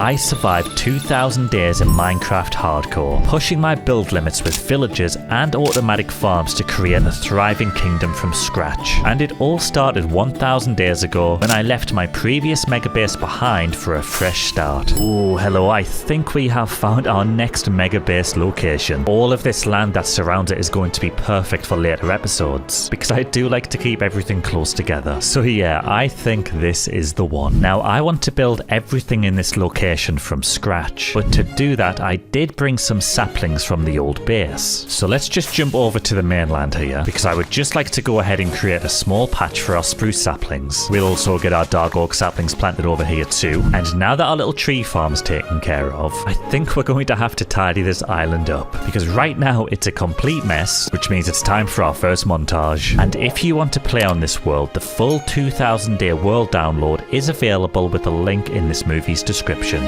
I survived 2,000 days in Minecraft Hardcore, pushing my build limits with villagers and automatic farms to create a thriving kingdom from scratch. And it all started 1,000 days ago when I left my previous megabase behind for a fresh start. Ooh, hello, I think we have found our next megabase location. All of this land that surrounds it is going to be perfect for later episodes, because I do like to keep everything close together. So yeah, I think this is the one. Now, I want to build everything in this location from scratch, but to do that I did bring some saplings from the old base. So let's just jump over to the mainland here, because I would just like to go ahead and create a small patch for our spruce saplings. We'll also get our dark oak saplings planted over here too, and now that our little tree farm's taken care of, I think we're going to have to tidy this island up, because right now it's a complete mess, which means it's time for our first montage. And if you want to play on this world, the full 2,000 day world download is available with a link in this movie's description.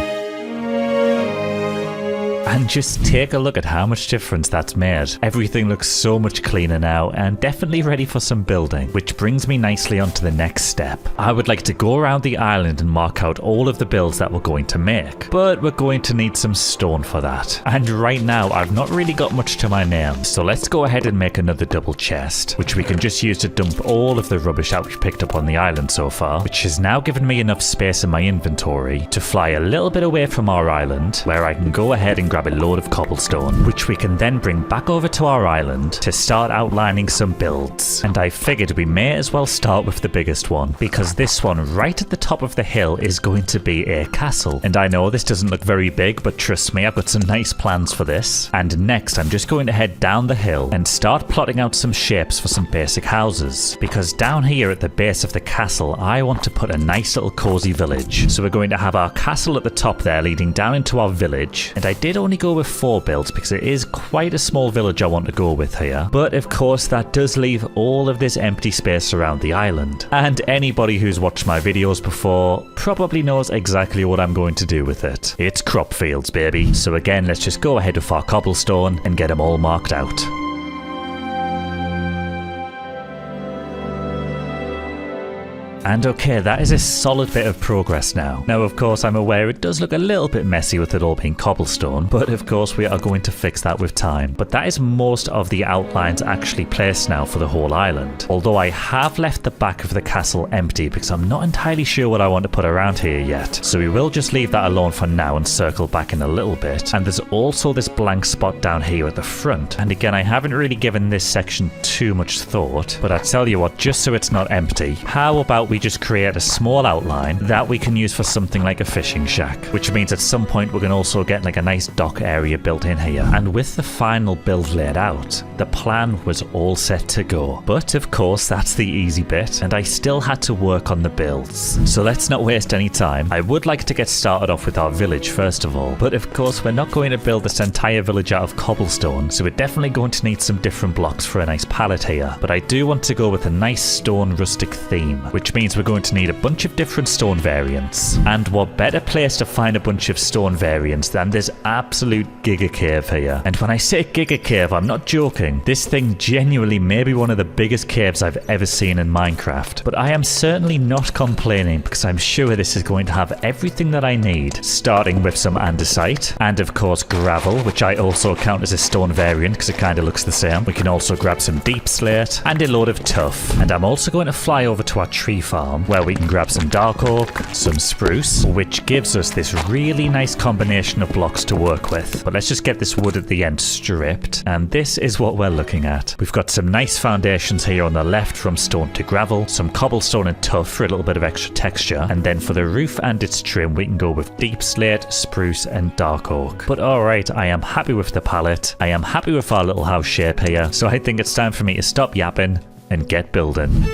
And just take a look at how much difference that's made. Everything looks so much cleaner now and definitely ready for some building, which brings me nicely onto the next step. I would like to go around the island and mark out all of the builds that we're going to make, but we're going to need some stone for that. And right now I've not really got much to my name, so let's go ahead and make another double chest, which we can just use to dump all of the rubbish that we've picked up on the island so far, which has now given me enough space in my inventory to fly a little bit away from our island, where I can go ahead and grab a load of cobblestone, which we can then bring back over to our island to start outlining some builds. And I figured we may as well start with the biggest one, because this one right at the top of the hill is going to be a castle. And I know this doesn't look very big, but trust me, I've got some nice plans for this. And next I'm just going to head down the hill and start plotting out some shapes for some basic houses, because down here at the base of the castle I want to put a nice little cozy village. So we're going to have our castle at the top there leading down into our village, and I did only go with 4 builds because it is quite a small village I want to go with here, but of course that does leave all of this empty space around the island. And anybody who's watched my videos before probably knows exactly what I'm going to do with it. It's crop fields, baby. So again, let's just go ahead with our cobblestone and get them all marked out. And okay, that is a solid bit of progress now. Now of course I'm aware it does look a little bit messy with it all being cobblestone, but of course we are going to fix that with time. But that is most of the outlines actually placed now for the whole island. Although I have left the back of the castle empty because I'm not entirely sure what I want to put around here yet. So we will just leave that alone for now and circle back in a little bit. And there's also this blank spot down here at the front. And again, I haven't really given this section too much thought, but I tell you what, just so it's not empty, how about we just create a small outline that we can use for something like a fishing shack, which means at some point we can also get like a nice dock area built in here. And with the final build laid out, the plan was all set to go. But of course that's the easy bit, and I still had to work on the builds. So let's not waste any time. I would like to get started off with our village first of all, but of course we're not going to build this entire village out of cobblestone, so we're definitely going to need some different blocks for a nice palette here. But I do want to go with a nice stone rustic theme, which means we're going to need a bunch of different stone variants. And what better place to find a bunch of stone variants than this absolute giga cave here. And when I say giga cave, I'm not joking. This thing genuinely may be one of the biggest caves I've ever seen in Minecraft. But I am certainly not complaining, because I'm sure this is going to have everything that I need, starting with some andesite, and of course gravel, which I also count as a stone variant because it kind of looks the same. We can also grab some deep slate and a load of tuff. And I'm also going to fly over to our tree farm, where we can grab some dark oak, some spruce, which gives us this really nice combination of blocks to work with. But let's just get this wood at the end stripped, and this is what we're looking at. We've got some nice foundations here on the left from stone to gravel, some cobblestone and tuff for a little bit of extra texture, and then for the roof and its trim we can go with deep slate, spruce and dark oak. But alright, I am happy with the palette, I am happy with our little house shape here, so I think it's time for me to stop yapping and get building.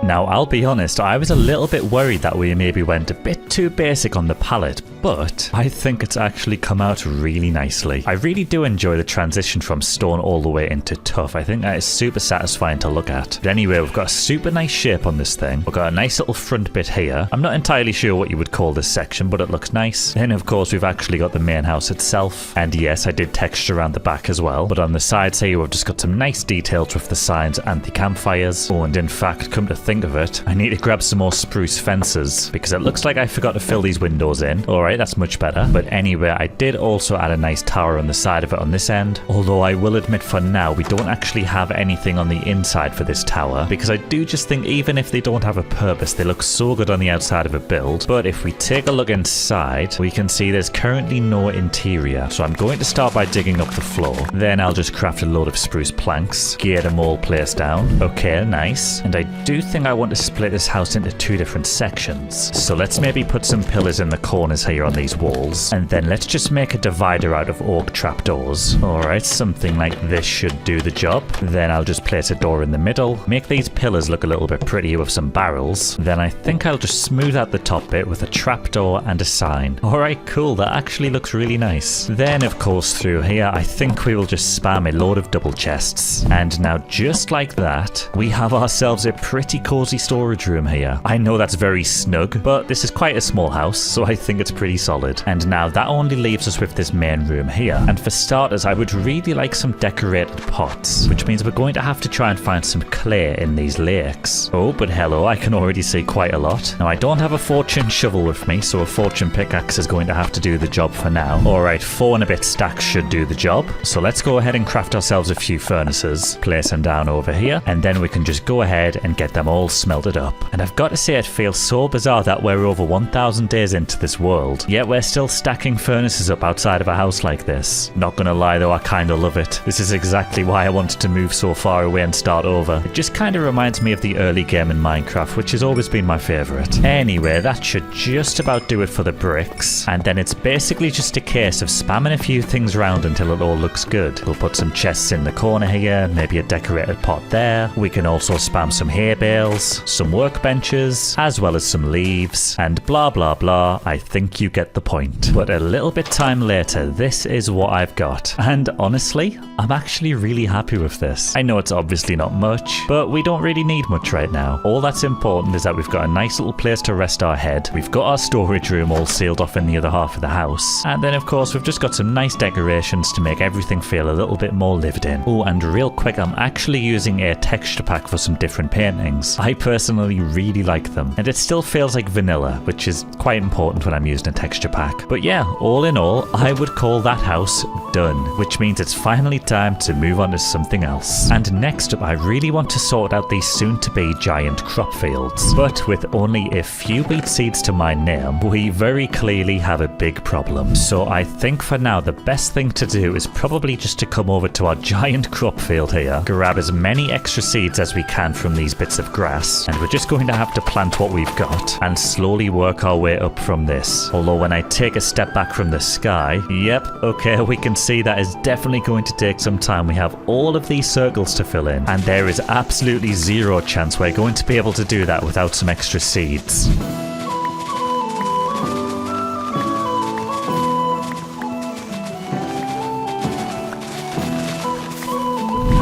Now, I'll be honest, I was a little bit worried that we maybe went a bit too basic on the palette, but I think it's actually come out really nicely. I really do enjoy the transition from stone all the way into tough. I think that is super satisfying to look at. But anyway, we've got a super nice shape on this thing. We've got a nice little front bit here. I'm not entirely sure what you would call this section, but it looks nice. Then, of course, we've actually got the main house itself. And yes, I did texture around the back as well. But on the sides here, we've just got some nice details with the signs and the campfires. Oh, and in fact, come to think of it, I need to grab some more spruce fences because it looks like I forgot to fill these windows in. Alright, that's much better. But anyway, I did also add a nice tower on the side of it on this end. Although I will admit for now, we don't actually have anything on the inside for this tower because I do just think even if they don't have a purpose, they look so good on the outside of a build. But if we take a look inside, we can see there's currently no interior. So I'm going to start by digging up the floor. Then I'll just craft a load of spruce planks, gear them all placed down. Okay, nice. And I do think I want to split this house into 2 different sections. So let's maybe put some pillars in the corners here on these walls. And then let's just make a divider out of oak trapdoors. Alright, something like this should do the job. Then I'll just place a door in the middle. Make these pillars look a little bit prettier with some barrels. Then I think I'll just smooth out the top bit with a trapdoor and a sign. Alright, cool. That actually looks really nice. Then, of course, through here, I think we will just spam a load of double chests. And now, just like that, we have ourselves a pretty cozy storage room here. I know that's very snug, but this is quite a small house, so I think it's pretty solid. And now that only leaves us with this main room here. And for starters, I would really like some decorated pots, which means we're going to have to try and find some clay in these lakes. Oh, but hello, I can already see quite a lot. Now, I don't have a fortune shovel with me, so a fortune pickaxe is going to have to do the job for now. Alright, 4 and a bit stacks should do the job. So let's go ahead and craft ourselves a few furnaces, place them down over here, and then we can just go ahead and get them all smelted up. And I've got to say, it feels so bizarre that we're over 1,000 days into this world, yet we're still stacking furnaces up outside of a house like this. Not gonna lie though, I kinda love it. This is exactly why I wanted to move so far away and start over. It just kinda reminds me of the early game in Minecraft, which has always been my favourite. Anyway, that should just about do it for the bricks, and then it's basically just a case of spamming a few things around until it all looks good. We'll put some chests in the corner here, maybe a decorated pot there. We can also spam some hay bales, some workbenches, as well as some leaves, and blah blah blah. I think you get the point. But a little bit time later, this is what I've got. And honestly, I'm actually really happy with this. I know it's obviously not much, but we don't really need much right now. All that's important is that we've got a nice little place to rest our head. We've got our storage room all sealed off in the other half of the house. And then of course, we've just got some nice decorations to make everything feel a little bit more lived in. Oh, and real quick, I'm actually using a texture pack for some different paintings. I personally really like them. And it still feels like vanilla, which is quite important when I'm using a texture pack. But yeah, all in all, I would call that house done, which means it's finally time to move on to something else. And next up, I really want to sort out these soon-to-be giant crop fields. But with only a few wheat seeds to my name, we very clearly have a big problem. So I think for now, the best thing to do is probably just to come over to our giant crop field here, grab as many extra seeds as we can from these bits of grass, and we're just going to have to plant what we've got and slowly work our way up from this. Although when I take a step back from the sky, yep, okay, we can see that is definitely going to take some time. We have all of these circles to fill in, and there is absolutely zero chance we're going to be able to do that without some extra seeds.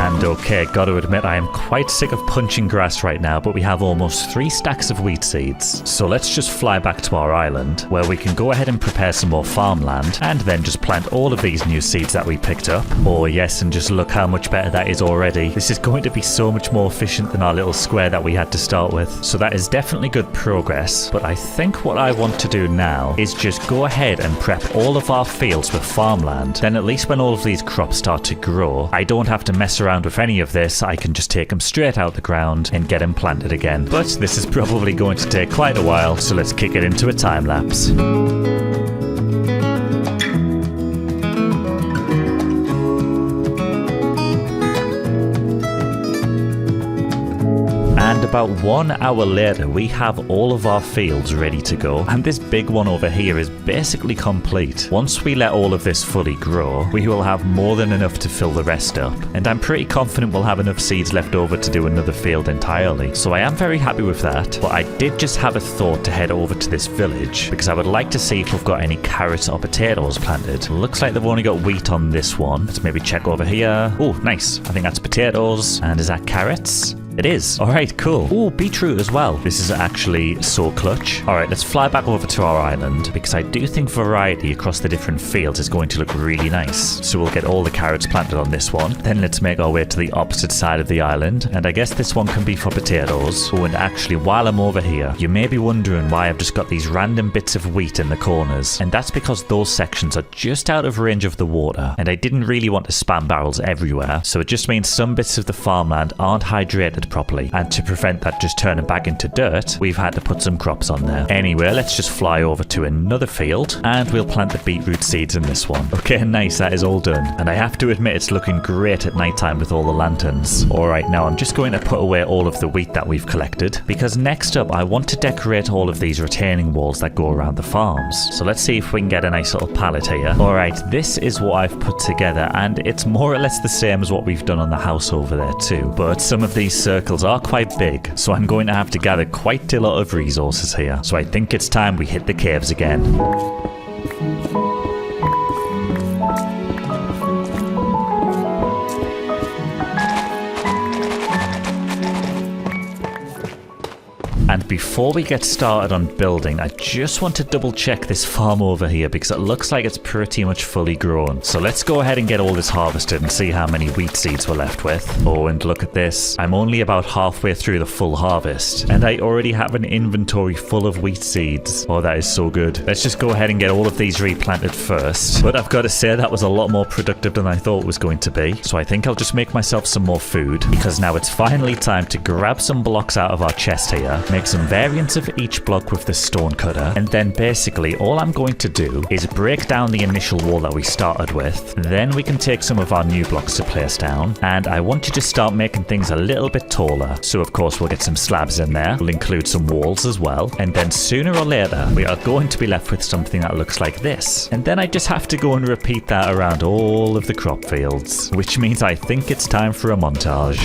And okay, gotta admit, I am quite sick of punching grass right now, but we have almost 3 stacks of wheat seeds. So let's just fly back to our island, where we can go ahead and prepare some more farmland, and then just plant all of these new seeds that we picked up. Oh yes, and just look how much better that is already. This is going to be so much more efficient than our little square that we had to start with. So that is definitely good progress, but I think what I want to do now is just go ahead and prep all of our fields with farmland. Then at least when all of these crops start to grow, I don't have to mess around with any of this. I can just take them straight out the ground and get them planted again. But this is probably going to take quite a while, so let's kick it into a time lapse. And And about 1 hour later, we have all of our fields ready to go. And this big one over here is basically complete. Once we let all of this fully grow, we will have more than enough to fill the rest up. And I'm pretty confident we'll have enough seeds left over to do another field entirely. So I am very happy with that. But I did just have a thought to head over to this village because I would like to see if we've got any carrots or potatoes planted. Looks like they've only got wheat on this one. Let's maybe check over here. Oh, nice. I think that's potatoes. And is that carrots? It is. Alright, cool. Oh, beetroot as well. This is actually so clutch. Alright, let's fly back over to our island because I do think variety across the different fields is going to look really nice. So we'll get all the carrots planted on this one. Then let's make our way to the opposite side of the island. And I guess this one can be for potatoes. Oh, and actually, while I'm over here, you may be wondering why I've just got these random bits of wheat in the corners. And that's because those sections are just out of range of the water. And I didn't really want to spam barrels everywhere. So it just means some bits of the farmland aren't hydrated properly, and to prevent that just turning back into dirt, we've had to put some crops on there. Anyway, let's just fly over to another field and we'll plant the beetroot seeds in this one. Okay, nice, that is all done. And I have to admit it's looking great at nighttime with all the lanterns. Alright, now I'm just going to put away all of the wheat that we've collected because next up I want to decorate all of these retaining walls that go around the farms. So let's see if we can get a nice little palette here. Alright, this is what I've put together and it's more or less the same as what we've done on the house over there too. But some of these circles are quite big, so I'm going to have to gather quite a lot of resources here. So I think it's time we hit the caves again. And before we get started on building, I just want to double check this farm over here because it looks like it's pretty much fully grown. So let's go ahead and get all this harvested and see how many wheat seeds we're left with. Oh, and look at this. I'm only about halfway through the full harvest and I already have an inventory full of wheat seeds. Oh, that is so good. Let's just go ahead and get all of these replanted first. But I've got to say that was a lot more productive than I thought it was going to be. So I think I'll just make myself some more food because now it's finally time to grab some blocks out of our chest here, make some variants of each block with the stone cutter, and then basically all I'm going to do is break down the initial wall that we started with. Then we can take some of our new blocks to place down, and I want you to start making things a little bit taller. So of course we'll get some slabs in there, we'll include some walls as well, and then sooner or later we are going to be left with something that looks like this. And then I just have to go and repeat that around all of the crop fields, which means I think it's time for a montage.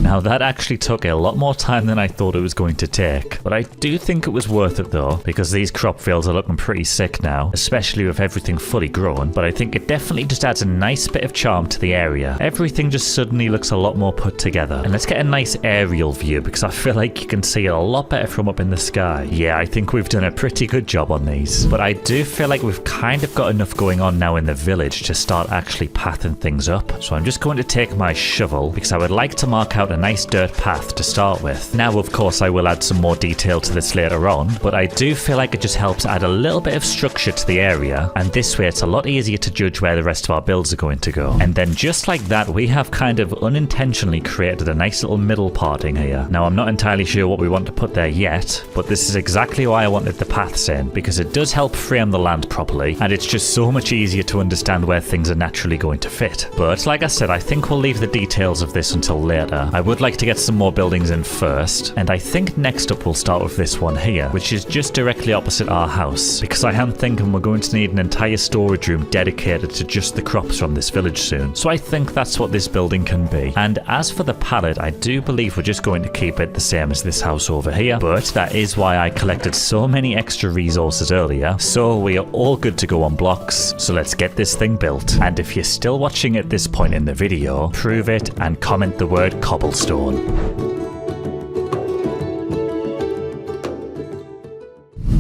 Now that actually took a lot more time than I thought it was going to take, but I do think it was worth it though, because these crop fields are looking pretty sick now, especially with everything fully grown, but I think it definitely just adds a nice bit of charm to the area. Everything just suddenly looks a lot more put together. And let's get a nice aerial view because I feel like you can see it a lot better from up in the sky. Yeah, I think we've done a pretty good job on these, but I do feel like we've kind of got enough going on now in the village to start actually pathing things up. So I'm just going to take my shovel because I would like to mark out a nice dirt path to start with. Now of course I will add some more detail to this later on, but I do feel like it just helps add a little bit of structure to the area, and this way it's a lot easier to judge where the rest of our builds are going to go. And then just like that we have kind of unintentionally created a nice little middle parting here. Now I'm not entirely sure what we want to put there yet, but this is exactly why I wanted the paths in, because it does help frame the land properly, and it's just so much easier to understand where things are naturally going to fit. But like I said, I think we'll leave the details of this until later. I would like to get some more buildings in first, and I think next up we'll start with this one here, which is just directly opposite our house, because I am thinking we're going to need an entire storage room dedicated to just the crops from this village soon. So I think that's what this building can be. And as for the palette, I do believe we're just going to keep it the same as this house over here, but that is why I collected so many extra resources earlier, so we are all good to go on blocks. So let's get this thing built. And if you're still watching at this point in the video, prove it and comment the word cobblestone.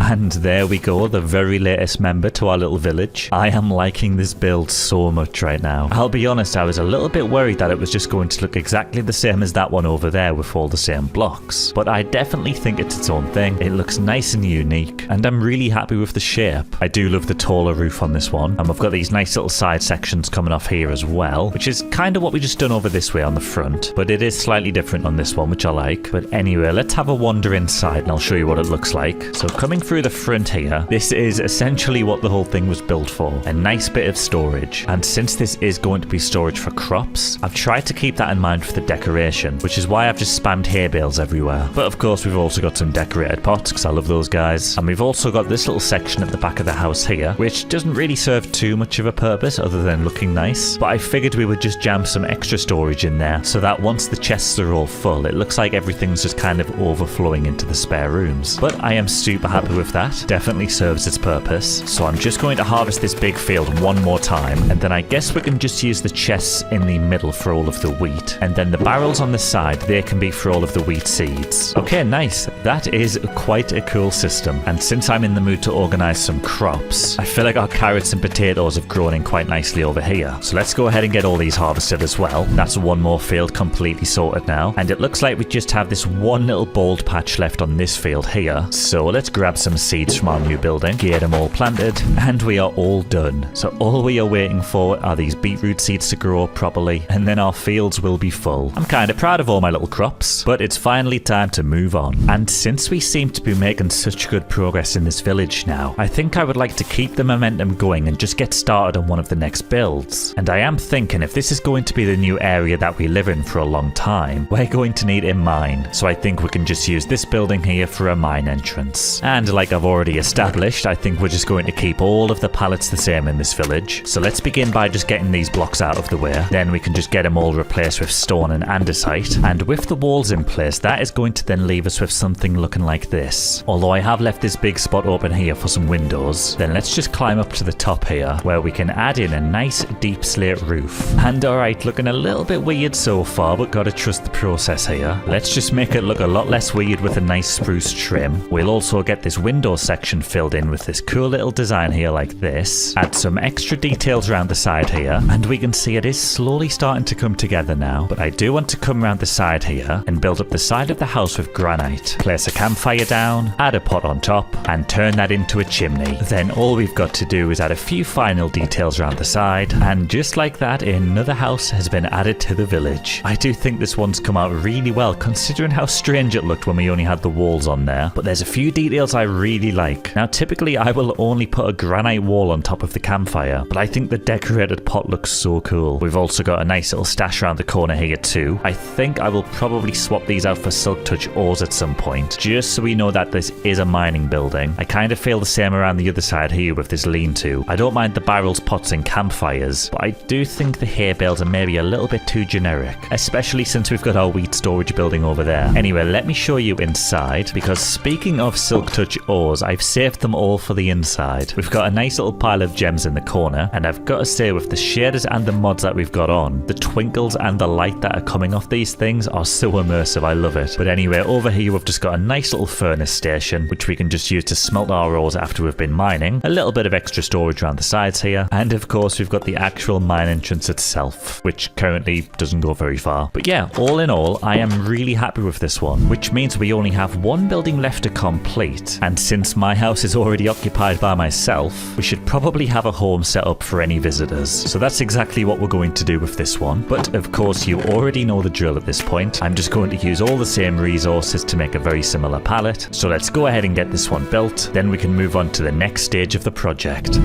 And there we go, the very latest member to our little village. I am liking this build so much right now. I'll be honest, I was a little bit worried that it was just going to look exactly the same as that one over there with all the same blocks. But I definitely think it's its own thing. It looks nice and unique, and I'm really happy with the shape. I do love the taller roof on this one, and we've got these nice little side sections coming off here as well, which is kind of what we just done over this way on the front, but it is slightly different on this one, which I like. But anyway, let's have a wander inside and I'll show you what it looks like. So coming through the front here, this is essentially what the whole thing was built for. A nice bit of storage. And since this is going to be storage for crops, I've tried to keep that in mind for the decoration, which is why I've just spammed hay bales everywhere. But of course, we've also got some decorated pots, because I love those guys. And we've also got this little section at the back of the house here, which doesn't really serve too much of a purpose other than looking nice. But I figured we would just jam some extra storage in there, so that once the chests are all full, it looks like everything's just kind of overflowing into the spare rooms. But I am super happy with that. Definitely serves its purpose. So I'm just going to harvest this big field one more time, and then I guess we can just use the chests in the middle for all of the wheat, and then the barrels on the side, they can be for all of the wheat seeds. Okay, nice. That is quite a cool system. And since I'm in the mood to organize some crops, I feel like our carrots and potatoes have grown in quite nicely over here. So let's go ahead and get all these harvested as well. That's one more field completely sorted now, and it looks like we just have this one little bald patch left on this field here. So let's grab some seeds from our new building, get them all planted, and we are all done. So all we are waiting for are these beetroot seeds to grow up properly, and then our fields will be full. I'm kind of proud of all my little crops, but it's finally time to move on. And since we seem to be making such good progress in this village now, I think I would like to keep the momentum going and just get started on one of the next builds. And I am thinking if this is going to be the new area that we live in for a long time, we're going to need a mine. So I think we can just use this building here for a mine entrance. And like I've already established, I think we're just going to keep all of the pallets the same in this village. So let's begin by just getting these blocks out of the way. Then we can just get them all replaced with stone and andesite. And with the walls in place, that is going to then leave us with something looking like this. Although I have left this big spot open here for some windows, then let's just climb up to the top here, where we can add in a nice deep slate roof. And alright, looking a little bit weird so far, but gotta trust the process here. Let's just make it look a lot less weird with a nice spruce trim. We'll also get this window section filled in with this cool little design here like this. Add some extra details around the side here, and we can see it is slowly starting to come together now. But I do want to come around the side here and build up the side of the house with granite. Place a campfire down, add a pot on top, and turn that into a chimney. Then all we've got to do is add a few final details around the side, and just like that, another house has been added to the village. I do think this one's come out really well, considering how strange it looked when we only had the walls on there. But there's a few details I really like. Now, typically I will only put a granite wall on top of the campfire, but I think the decorated pot looks so cool. We've also got a nice little stash around the corner here too. I think I will probably swap these out for silk touch ores at some point, just so we know that this is a mining building. I kind of feel the same around the other side here with this lean-to. I don't mind the barrels, pots and campfires, but I do think the hay bales are maybe a little bit too generic, especially since we've got our wheat storage building over there. Anyway, let me show you inside, because speaking of silk touch ores, I've saved them all for the inside. We've got a nice little pile of gems in the corner, and I've got to say, with the shaders and the mods that we've got on, the twinkles and the light that are coming off these things are so immersive. I love it. But anyway, over here we've just got a nice little furnace station, which we can just use to smelt our ores after we've been mining. A little bit of extra storage around the sides here, and of course we've got the actual mine entrance itself, which currently doesn't go very far. But yeah, all in all, I am really happy with this one, which means we only have one building left to complete. And since my house is already occupied by myself, we should probably have a home set up for any visitors. So that's exactly what we're going to do with this one. But of course, you already know the drill at this point. I'm just going to use all the same resources to make a very similar palette. So let's go ahead and get this one built. Then we can move on to the next stage of the project.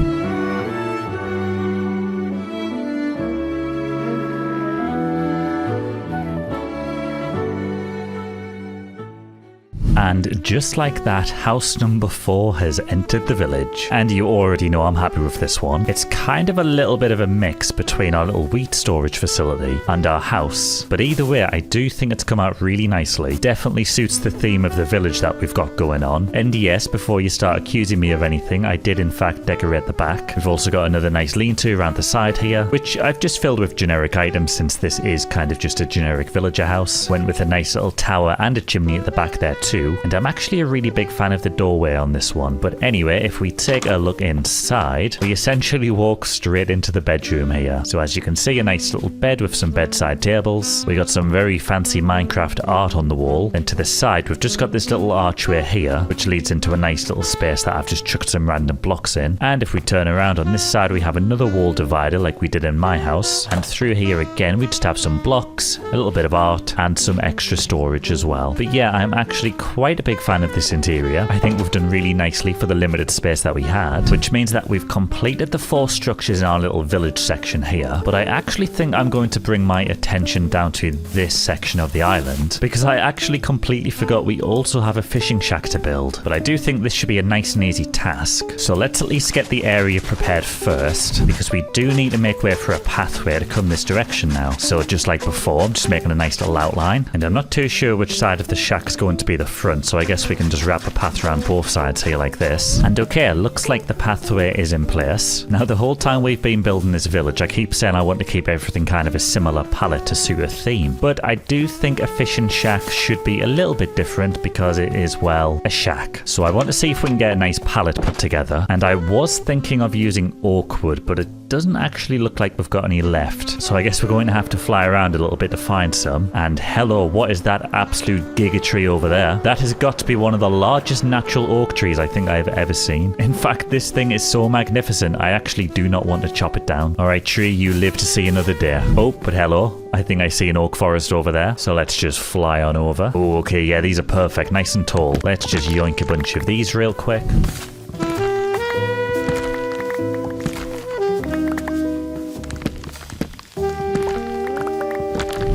And just like that, house number 4 has entered the village. And you already know I'm happy with this one. It's kind of a little bit of a mix between our little wheat storage facility and our house. But either way, I do think it's come out really nicely. Definitely suits the theme of the village that we've got going on. And yes, before you start accusing me of anything, I did in fact decorate the back. We've also got another nice lean-to around the side here, which I've just filled with generic items since this is kind of just a generic villager house. Went with a nice little tower and a chimney at the back there too. too. And I'm actually a really big fan of the doorway on this one. But anyway, if we take a look inside, we essentially walk straight into the bedroom here. So as you can see, a nice little bed with some bedside tables. We got some very fancy Minecraft art on the wall. And to the side, we've just got this little archway here, which leads into a nice little space that I've just chucked some random blocks in. And if we turn around on this side, we have another wall divider like we did in my house. And through here again, we just have some blocks, a little bit of art, and some extra storage as well. But yeah, I'm actually quite a big fan of this interior. I think we've done really nicely for the limited space that we had, which means that we've completed the 4 structures in our little village section here. But I actually think I'm going to bring my attention down to this section of the island, because I actually completely forgot we also have a fishing shack to build. But I do think this should be a nice and easy task. So let's at least get the area prepared first, because we do need to make way for a pathway to come this direction now. So just like before, I'm just making a nice little outline, and I'm not too sure which side of the shack is going to be the front, so I guess we can just wrap a path around both sides here like this. And okay, looks like the pathway is in place. Now the whole time we've been building this village, I keep saying I want to keep everything kind of a similar palette to suit a theme, but I do think a fishing shack should be a little bit different because it is, well, a shack. So I want to see if we can get a nice palette put together, and I was thinking of using oak wood, but it doesn't actually look like we've got any left, so I guess we're going to have to fly around a little bit to find some. And hello, what is that absolute giga tree over there? That has got to be one of the largest natural oak trees I think I've ever seen. In fact, this thing is so magnificent, I actually do not want to chop it down. Alright tree, you live to see another day. Oh, but hello, I think I see an oak forest over there, so let's just fly on over. Oh, okay, yeah, these are perfect, nice and tall. Let's just yoink a bunch of these real quick.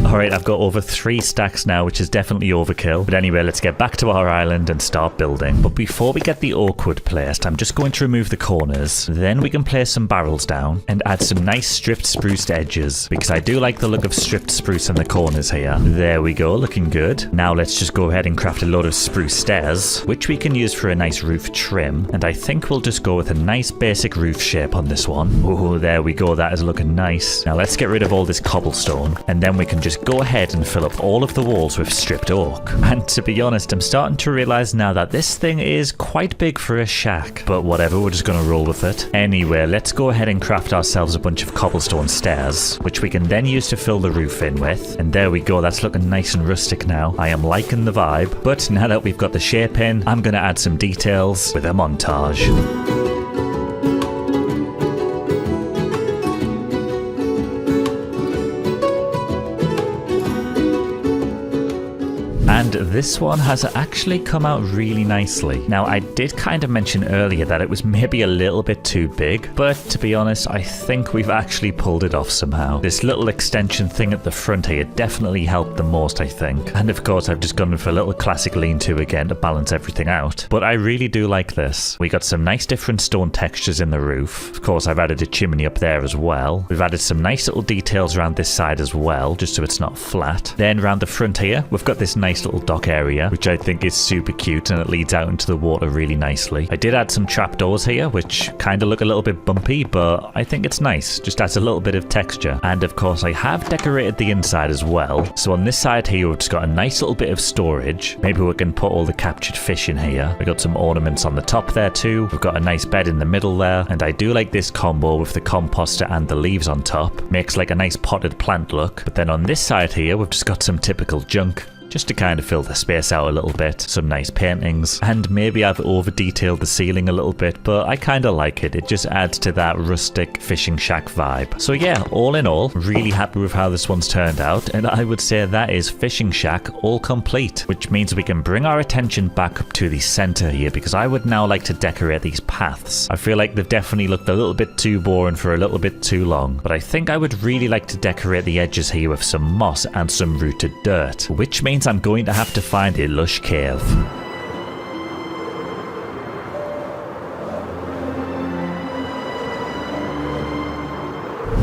Alright, I've got over 3 stacks now, which is definitely overkill. But anyway, let's get back to our island and start building. But before we get the oak wood placed, I'm just going to remove the corners. Then we can place some barrels down and add some nice stripped spruced edges, because I do like the look of stripped spruce in the corners here. There we go, looking good. Now let's just go ahead and craft a load of spruce stairs, which we can use for a nice roof trim. And I think we'll just go with a nice basic roof shape on this one. Oh, there we go, that is looking nice. Now let's get rid of all this cobblestone, and then we can just go ahead and fill up all of the walls with stripped oak. And to be honest, I'm starting to realize now that this thing is quite big for a shack, but whatever, we're just gonna roll with it. Anyway, let's go ahead and craft ourselves a bunch of cobblestone stairs, which we can then use to fill the roof in with. And there we go, that's looking nice and rustic now. I am liking the vibe. But now that we've got the shape in, I'm gonna add some details with a montage. And this one has actually come out really nicely. Now, I did kind of mention earlier that it was maybe a little bit too big, but to be honest, I think we've actually pulled it off somehow. This little extension thing at the front here definitely helped the most, I think. And of course, I've just gone for a little classic lean-to again to balance everything out. But I really do like this. We got some nice different stone textures in the roof. Of course, I've added a chimney up there as well. We've added some nice little details around this side as well, just so it's not flat. Then around the front here, we've got this nice little dock area, which I think is super cute, and it leads out into the water really nicely. I did add some trapdoors here, which kind of look a little bit bumpy, but I think it's nice. Just adds a little bit of texture. And of course, I have decorated the inside as well. So on this side here, we've just got a nice little bit of storage. Maybe we can put all the captured fish in here. We got some ornaments on the top there too. We've got a nice bed in the middle there, and I do like this combo with the composter and the leaves on top. Makes like a nice potted plant look. But then on this side here, we've just got some typical junk, just to kind of fill the space out a little bit. Some nice paintings, and maybe I've over detailed the ceiling a little bit, but I kind of like it. It just adds to that rustic fishing shack vibe. So yeah, all in all, really happy with how this one's turned out, and I would say that is fishing shack all complete, which means we can bring our attention back up to the center here, because I would now like to decorate these paths. I feel like they've definitely looked a little bit too boring for a little bit too long, but I think I would really like to decorate the edges here with some moss and some rooted dirt, which means I'm going to have to find a lush cave.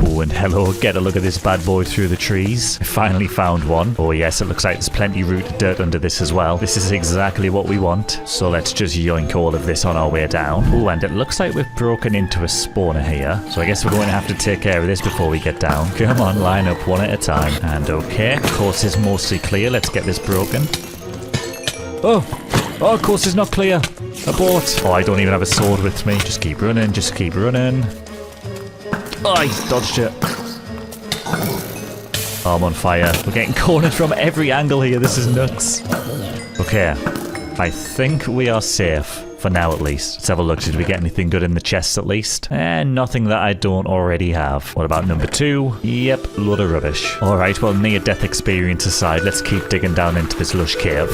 Oh, and hello, get a look at this bad boy through the trees. I finally found one. Oh yes, it looks like there's plenty of rooted dirt under this as well. This is exactly what we want. So let's just yoink all of this on our way down. Oh, and it looks like we've broken into a spawner here. So I guess we're going to have to take care of this before we get down. Come on, line up one at a time. And okay, course is mostly clear. Let's get this broken. Oh! Oh, of course, it's not clear. Abort. Oh, I don't even have a sword with me. Just keep running, just keep running. Oh, I dodged it. Oh, I'm on fire. We're getting cornered from every angle here. This is nuts. Okay. I think we are safe. For now, at least. Let's have a look. Did we get anything good in the chests, at least? Nothing that I don't already have. What about number 2? Yep, load of rubbish. Alright, well, near-death experience aside, let's keep digging down into this lush cave.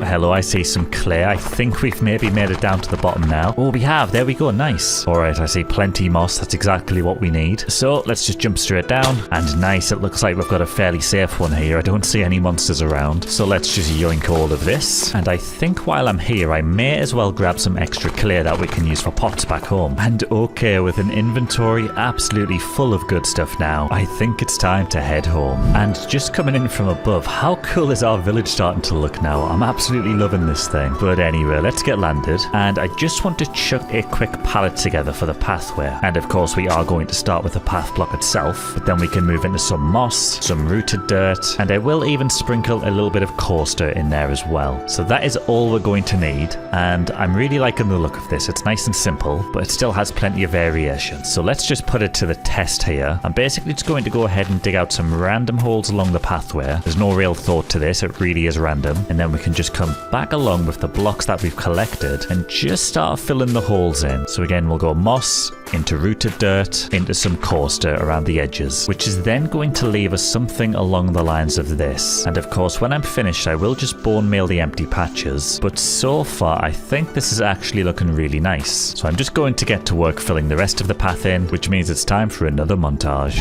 Hello, I see some clay. I think we've maybe made it down to the bottom now. Oh, we have. There we go. Nice. All right, I see plenty moss. That's exactly what we need. So let's just jump straight down. And nice. It looks like we've got a fairly safe one here. I don't see any monsters around. So let's just yoink all of this. And I think while I'm here, I may as well grab some extra clay that we can use for pots back home. And okay, with an inventory absolutely full of good stuff now, I think it's time to head home. And just coming in from above, how cool is our village starting to look now? I'm absolutely loving this thing. But anyway, let's get landed. And I just want to chuck a quick pallet together for the pathway. And of course, we are going to start with the path block itself, but then we can move into some moss, some rooted dirt, and I will even sprinkle a little bit of coarse dirt in there as well. So that is all we're going to need. And I'm really liking the look of this. It's nice and simple, but it still has plenty of variation. So let's just put it to the test here. I'm basically just going to go ahead and dig out some random holes along the pathway. There's no real thought to this. It really is random. And then we can just come back along with the blocks that we've collected and just start filling the holes in. So again, we'll go moss into rooted dirt, into some coarse dirt around the edges, which is then going to leave us something along the lines of this. And of course, when I'm finished, I will just bone meal the empty patches. But so far, I think this is actually looking really nice. So I'm just going to get to work filling the rest of the path in, which means it's time for another montage.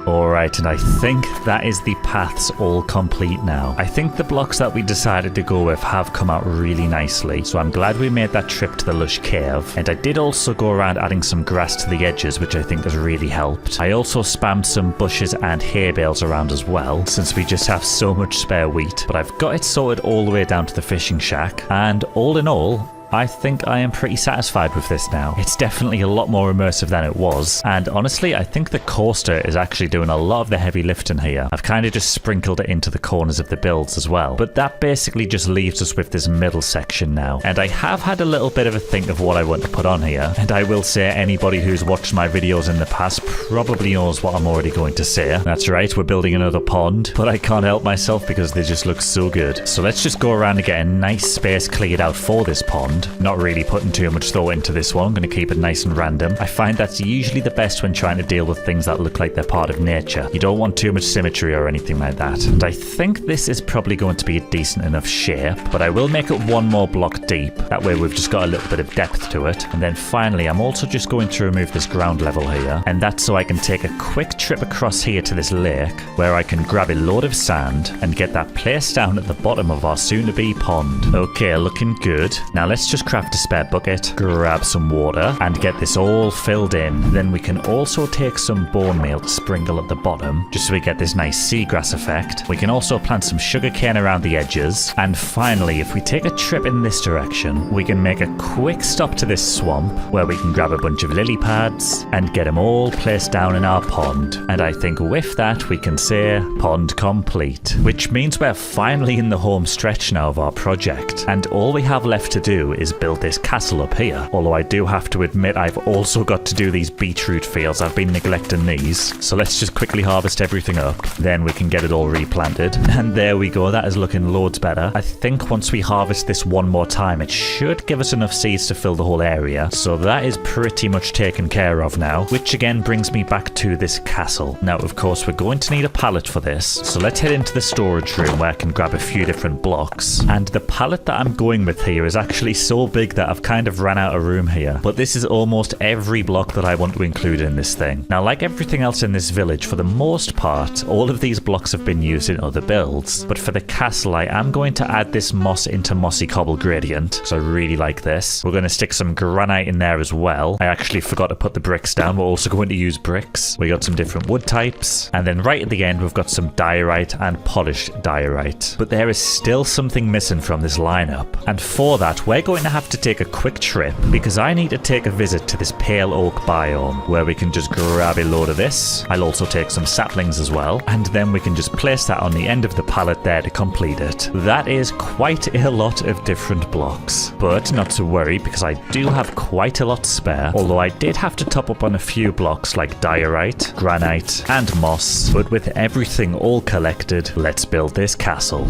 Alright, and I think that is the paths all complete now. I think the blocks that we decided to go with have come out really nicely, so I'm glad we made that trip to the Lush Cave. And I did also go around adding some grass to the edges, which I think has really helped. I also spammed some bushes and hay bales around as well, since we just have so much spare wheat. But I've got it sorted all the way down to the fishing shack, and all in all, I think I am pretty satisfied with this now. It's definitely a lot more immersive than it was, and honestly, I think the coaster is actually doing a lot of the heavy lifting here. I've kind of just sprinkled it into the corners of the builds as well, but that basically just leaves us with this middle section now. And I have had a little bit of a think of what I want to put on here, and I will say anybody who's watched my videos in the past probably knows what I'm already going to say. That's right, we're building another pond, but I can't help myself because they just look so good. So let's just go around and get a nice space cleared out for this pond. Not really putting too much thought into this one. I'm going to keep it nice and random. I find that's usually the best when trying to deal with things that look like they're part of nature. You don't want too much symmetry or anything like that. And I think this is probably going to be a decent enough shape, but I will make it one more block deep. That way we've just got a little bit of depth to it. And then finally, I'm also just going to remove this ground level here. And that's so I can take a quick trip across here to this lake, where I can grab a load of sand and get that placed down at the bottom of our soon-to-be pond. Okay, looking good. Now let's just craft a spare bucket, grab some water, and get this all filled in. Then we can also take some bone meal to sprinkle at the bottom, just so we get this nice seagrass effect. We can also plant some sugarcane around the edges. And finally, if we take a trip in this direction, we can make a quick stop to this swamp, where we can grab a bunch of lily pads and get them all placed down in our pond. And I think with that, we can say pond complete, which means we're finally in the home stretch now of our project. And all we have left to do is build this castle up here. Although I do have to admit I've also got to do these beetroot fields. I've been neglecting these. So let's just quickly harvest everything up. Then we can get it all replanted. And there we go. That is looking loads better. I think once we harvest this one more time, it should give us enough seeds to fill the whole area. So that is pretty much taken care of now, which again brings me back to this castle. Now, of course, we're going to need a pallet for this. So let's head into the storage room where I can grab a few different blocks. And the pallet that I'm going with here is actually so big that I've kind of ran out of room here. But this is almost every block that I want to include in this thing. Now, like everything else in this village, for the most part, all of these blocks have been used in other builds. But for the castle, I am going to add this moss into mossy cobble gradient, so I really like this. We're going to stick some granite in there as well. I actually forgot to put the bricks down. We're also going to use bricks. We got some different wood types. And then right at the end, we've got some diorite and polished diorite. But there is still something missing from this lineup. And for that, we're going to have to take a quick trip because I need to take a visit to this pale oak biome where we can just grab a load of this. I'll also take some saplings as well. And then we can just place that on the end of the pallet there to complete it. That is quite a lot of different blocks. But not to worry because I do have quite a lot spare. Although I did have to top up on a few blocks like diorite, granite and moss. But with everything all collected, let's build this castle.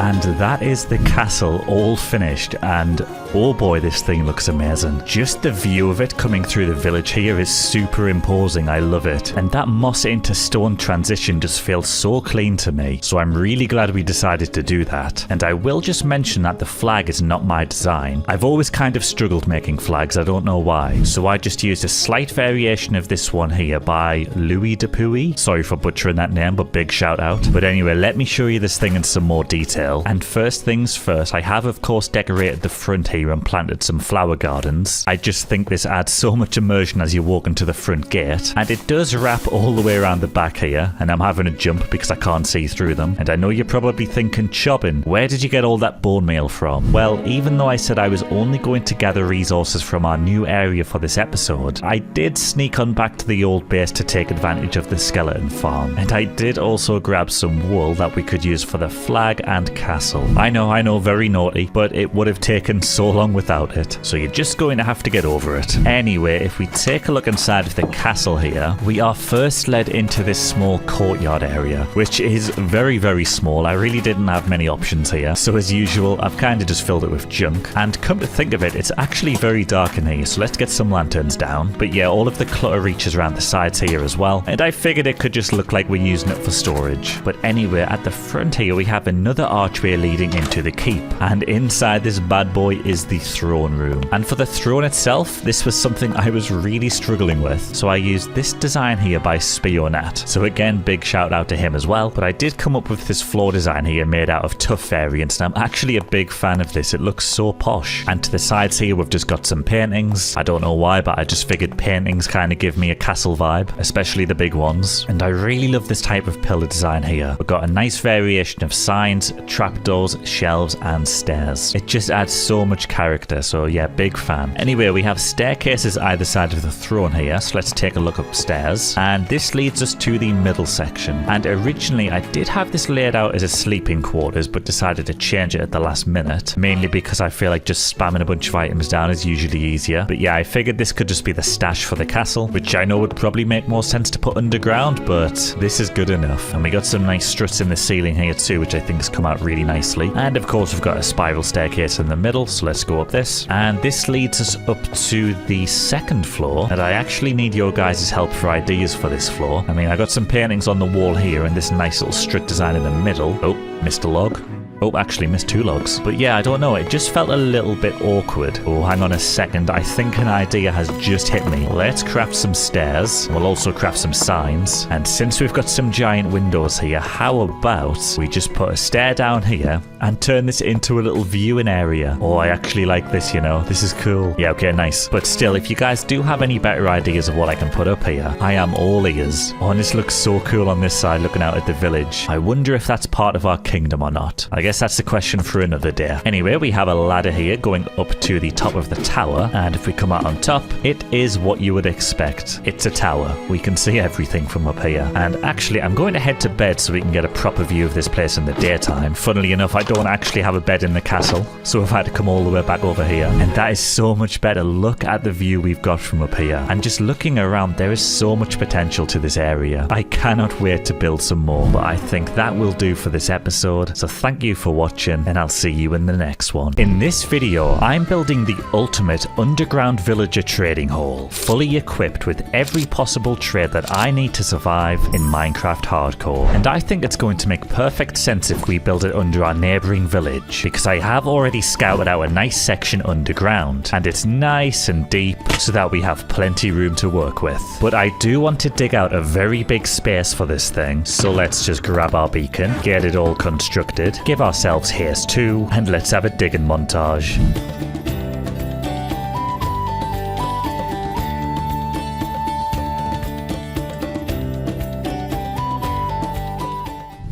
And that is the castle all finished, and oh boy, this thing looks amazing. Just the view of it coming through the village here is super imposing. I love it. And that moss into stone transition just feels so clean to me. So I'm really glad we decided to do that. And I will just mention that the flag is not my design. I've always kind of struggled making flags, I don't know why. So I just used a slight variation of this one here by Louis Dupuy. Sorry for butchering that name, but big shout out. But anyway, let me show you this thing in some more detail. And first things first, I have of course decorated the front here and planted some flower gardens. I just think this adds so much immersion as you walk into the front gate. And it does wrap all the way around the back here, and I'm having a jump because I can't see through them. And I know you're probably thinking, Chobbin, where did you get all that bone meal from? Well, even though I said I was only going to gather resources from our new area for this episode, I did sneak on back to the old base to take advantage of the skeleton farm. And I did also grab some wool that we could use for the flag and castle. I know, very naughty, but it would have taken so long without it. So you're just going to have to get over it. Anyway, if we take a look inside of the castle here, we are first led into this small courtyard area, which is very, very small. I really didn't have many options here. So as usual, I've kind of just filled it with junk. And come to think of it, it's actually very dark in here. So let's get some lanterns down. But yeah, all of the clutter reaches around the sides here as well. And I figured it could just look like we're using it for storage. But anyway, at the front here, we have another archway leading into the keep, and inside this bad boy is the throne room. And for the throne itself, this was something I was really struggling with, so I used this design here by Spionat. So again, big shout out to him as well. But I did come up with this floor design here made out of tough variants, and I'm actually a big fan of this. It looks so posh. And to the sides here, we've just got some paintings. I don't know why, but I just figured paintings kind of give me a castle vibe, especially the big ones. And I really love this type of pillar design here. We've got a nice variation of signs, trapdoors, shelves and stairs. It just adds so much character, so yeah, big fan. Anyway, we have staircases either side of the throne here, so let's take a look upstairs. And this leads us to the middle section. And originally I did have this laid out as a sleeping quarters, but decided to change it at the last minute, mainly because I feel like just spamming a bunch of items down is usually easier. But yeah, I figured this could just be the stash for the castle, which I know would probably make more sense to put underground, but this is good enough. And we got some nice struts in the ceiling here too, which I think has come out really nicely. And of course we've got a spiral staircase in the middle, so let's go up this. And this leads us up to the second floor, and I actually need your guys' help for ideas for this floor. I mean, I got some paintings on the wall here and this nice little strut design in the middle. Oh, missed a log. Oh, actually missed 2 logs. But yeah, I don't know, it just felt a little bit awkward. Oh, hang on a second, I think an idea has just hit me. Let's craft some stairs. We'll also craft some signs. And since we've got some giant windows here, how about we just put a stair down here and turn this into a little viewing area? Oh, I actually like this, you know. This is cool. Yeah, okay, nice. But still, if you guys do have any better ideas of what I can put up here, I am all ears. Oh, and this looks so cool on this side, looking out at the village. I wonder if that's part of our kingdom or not. I guess that's the question for another day. Anyway, we have a ladder here going up to the top of the tower, and if we come out on top, it is what you would expect. It's a tower. We can see everything from up here. And actually, I'm going to head to bed so we can get a proper view of this place in the daytime. Funnily enough, I don't actually have a bed in the castle, so I've had to come all the way back over here. And that is so much better. Look at the view we've got from up here. And just looking around, there is so much potential to this area. I cannot wait to build some more, but I think that will do for this episode. So thank you for watching, and I'll see you in the next one. In this video, I'm building the ultimate underground villager trading hall, fully equipped with every possible trade that I need to survive in Minecraft Hardcore. And I think it's going to make perfect sense if we build it under our neighboring village, because I have already scouted out a nice section underground, and it's nice and deep so that we have plenty room to work with. But I do want to dig out a very big space for this thing, so let's just grab our beacon, get it all constructed, give ourselves haste 2, and let's have a digging montage.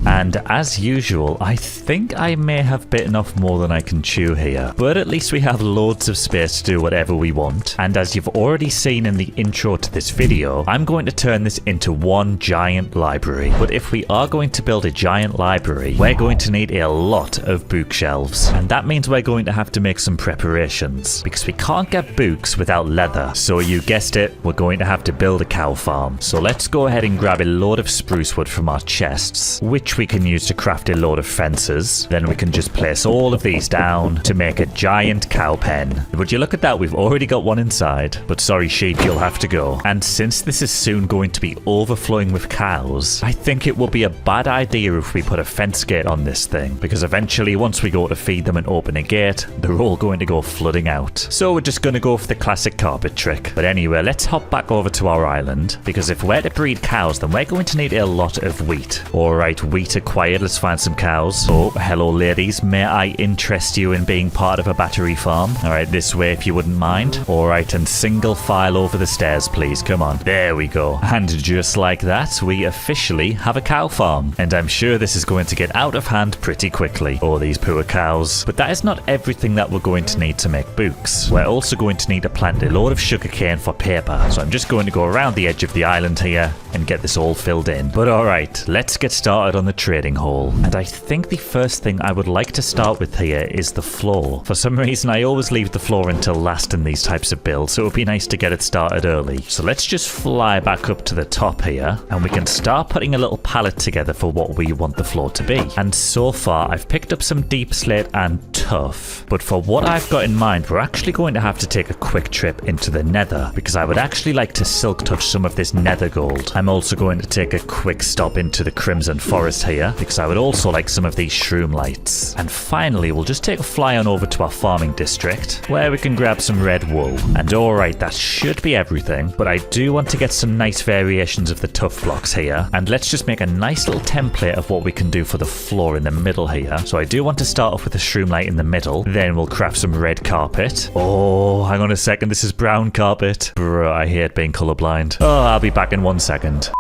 And as usual, I think I may have bitten off more than I can chew here. But at least we have loads of space to do whatever we want. And as you've already seen in the intro to this video, I'm going to turn this into one giant library. But if we are going to build a giant library, we're going to need a lot of bookshelves. And that means we're going to have to make some preparations, because we can't get books without leather. So you guessed it, we're going to have to build a cow farm. So let's go ahead and grab a load of spruce wood from our chests, which we can use to craft a load of fences. Then we can just place all of these down to make a giant cow pen. Would you look at that, we've already got one inside. But sorry sheep, you'll have to go. And since this is soon going to be overflowing with cows, I think it will be a bad idea if we put a fence gate on this thing, because eventually once we go to feed them and open a gate, they're all going to go flooding out. So we're just going to go for the classic carpet trick. But anyway, let's hop back over to our island, because if we're to breed cows, then we're going to need a lot of wheat. Alright, wheat acquired, let's find some cows. Oh, hello ladies, may I interest you in being part of a battery farm? Alright, this way if you wouldn't mind. Alright, and single file over the stairs please, come on. There we go. And just like that, we officially have a cow farm. And I'm sure this is going to get out of hand pretty quickly. Oh, these poor cows. But that is not everything that we're going to need to make books. We're also going to need to plant a load of sugarcane for paper. So I'm just going to go around the edge of the island here and get this all filled in. But alright, let's get started on the trading hall. And I think the first thing I would like to start with here is the floor. For some reason I always leave the floor until last in these types of builds, so it would be nice to get it started early. So let's just fly back up to the top here, and we can start putting a little palette together for what we want the floor to be. And so far I've picked up some deep slate and tough, but for what I've got in mind, we're actually going to have to take a quick trip into the nether, because I would actually like to silk touch some of this nether gold. I'm also going to take a quick stop into the Crimson Forest here, because I would also like some of these shroom lights. And finally, we'll just take a fly on over to our farming district, where we can grab some red wool. And alright, that should be everything, but I do want to get some nice variations of the tough blocks here. And let's just make a nice little template of what we can do for the floor in the middle here. So I do want to start off with a shroom light in the middle, then we'll craft some red carpet. Oh, hang on a second, this is brown carpet. Bruh, I hate being colorblind. Oh, I'll be back in 1 second.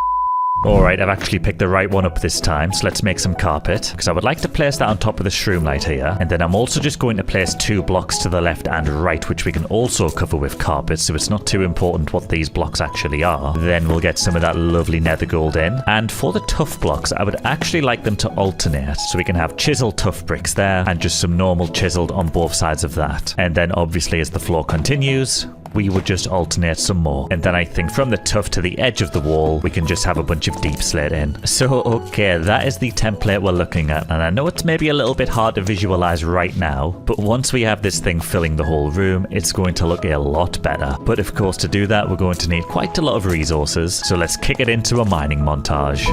Alright, I've actually picked the right one up this time, so let's make some carpet, because I would like to place that on top of the shroom light here, and then I'm also just going to place 2 blocks to the left and right, which we can also cover with carpet, so it's not too important what these blocks actually are. Then we'll get some of that lovely nether gold in, and for the tough blocks, I would actually like them to alternate, so we can have chiseled tough bricks there, and just some normal chiseled on both sides of that. And then obviously as the floor continues, we would just alternate some more. And then I think from the tough to the edge of the wall, we can just have a bunch of deep slate in. So, okay, that is the template we're looking at. And I know it's maybe a little bit hard to visualize right now, but once we have this thing filling the whole room, it's going to look a lot better. But of course, to do that, we're going to need quite a lot of resources. So let's kick it into a mining montage.